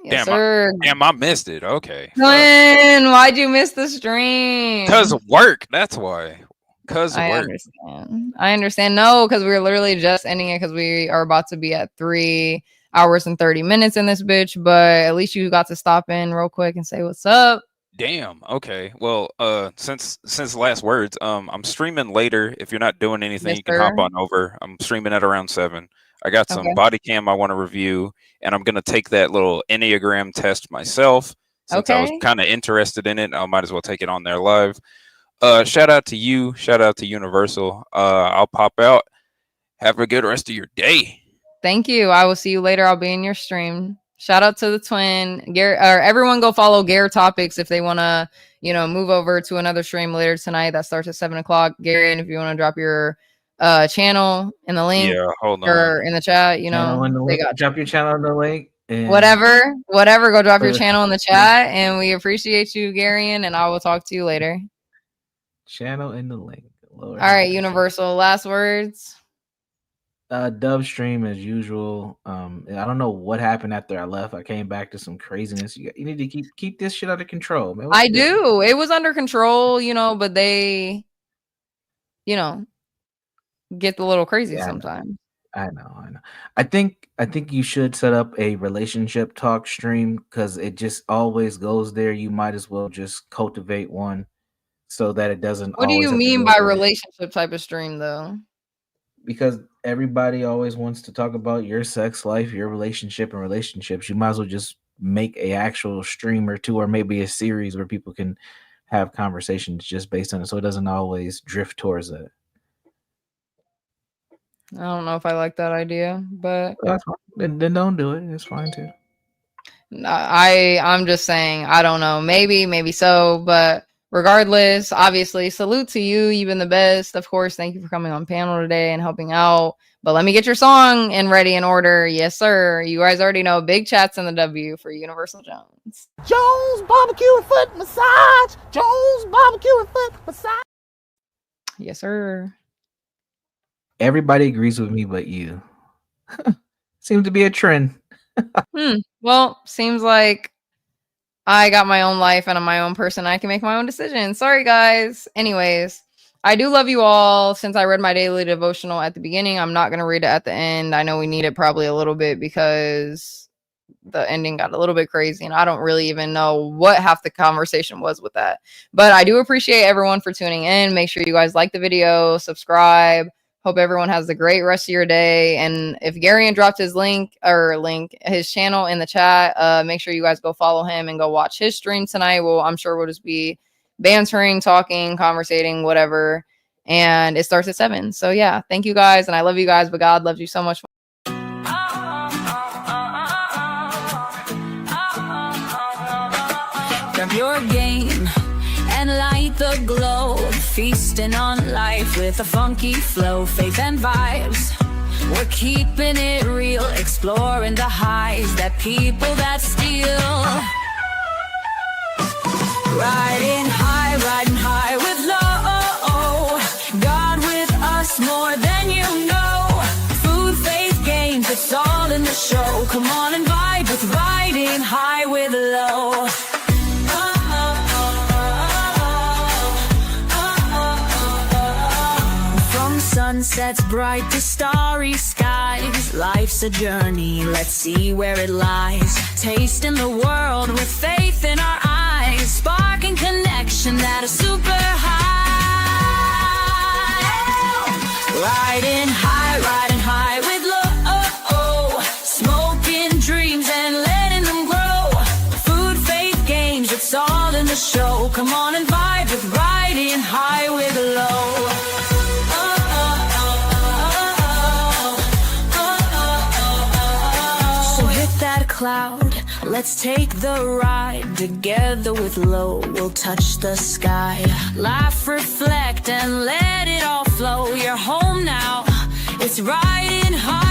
Yes, sir. Damn, I missed it. Okay. Glenn, why'd you miss the stream? Because of work. That's why. Because of I work. understand. I understand. No, because we were literally just ending it because we are about to be at 3 hours and 30 minutes in this bitch. But at least you got to stop in real quick and say what's up. Damn. Okay. Well, since last words, I'm streaming later. If you're not doing anything, you can hop on over. I'm streaming at around 7. I got some body cam I want to review, and I'm gonna take that little Enneagram test myself. Since I was kind of interested in it, I might as well take it on there live. Shout out to you. Shout out to Universal. I'll pop out. Have a good rest of your day. Thank you. I will see you later. I'll be in your stream. Shout out to the twin. Everyone go follow Gare Topics if they want to, move over to another stream later tonight that starts at 7 o'clock. Gary, and if you want to drop your channel in the link or in the chat, Drop your channel in the link. And whatever, go drop your channel in the chat. And we appreciate you, Garion, and I will talk to you later. Channel in the link. All right, Universal, last words. Dub stream as usual. I don't know what happened after I left. I came back to some craziness. You need to keep this shit under control, man. I do. It was under control, but they, get a little crazy sometimes. I know. I think you should set up a relationship talk stream because it just always goes there. You might as well just cultivate one so that it doesn't. What do you mean by relationship type of stream, though? Because everybody always wants to talk about your sex life, your relationship, and relationships. You might as well just make a actual stream or two, or maybe a series where people can have conversations just based on it, so it doesn't always drift towards that. I don't know if I like that idea, but that's fine. Then don't do it. It's fine too. I'm just saying, I don't know. Maybe so, but regardless, obviously, salute to you. You've been the best. Of course, thank you for coming on panel today and helping out. But let me get your song in ready in order. Yes, sir. You guys already know big chats in the W for Universal Jones. Jones barbecue and foot massage. Jones barbecue and foot massage. Yes, sir. Everybody agrees with me but you. Seems to be a trend. Well, seems like I got my own life and I'm my own person. I can make my own decisions. Sorry, guys. Anyways, I do love you all. Since I read my daily devotional at the beginning, I'm not going to read it at the end. I know we need it probably a little bit because the ending got a little bit crazy and I don't really even know what half the conversation was with that. But I do appreciate everyone for tuning in. Make sure you guys like the video, subscribe. Hope everyone has a great rest of your day. And if Garion dropped his his channel in the chat, make sure you guys go follow him and go watch his stream tonight. Well, I'm sure we'll just be bantering, talking, conversating, whatever. And it starts at 7. So yeah, thank you guys. And I love you guys, but God loves you so much. Cambié your game and light the glow. Feasting on life with a funky flow, faith and vibes. We're keeping it real, exploring the highs that people that steal. Riding high with low. God with us more than you know. Food, faith, games, it's all in the show. Come on and vibe with riding high with low. From sunsets bright to starry skies, life's a journey, let's see where it lies. Tasting the world with faith in our eyes, sparking connection at a super high. Riding high with low. Smoking dreams and letting them grow. Food, faith, games, it's all in the show. Come on and vibe with riding high with low. So hit that cloud, let's take the ride. Together with low, we'll touch the sky. Laugh, reflect, and let it all flow. You're home now, it's riding high.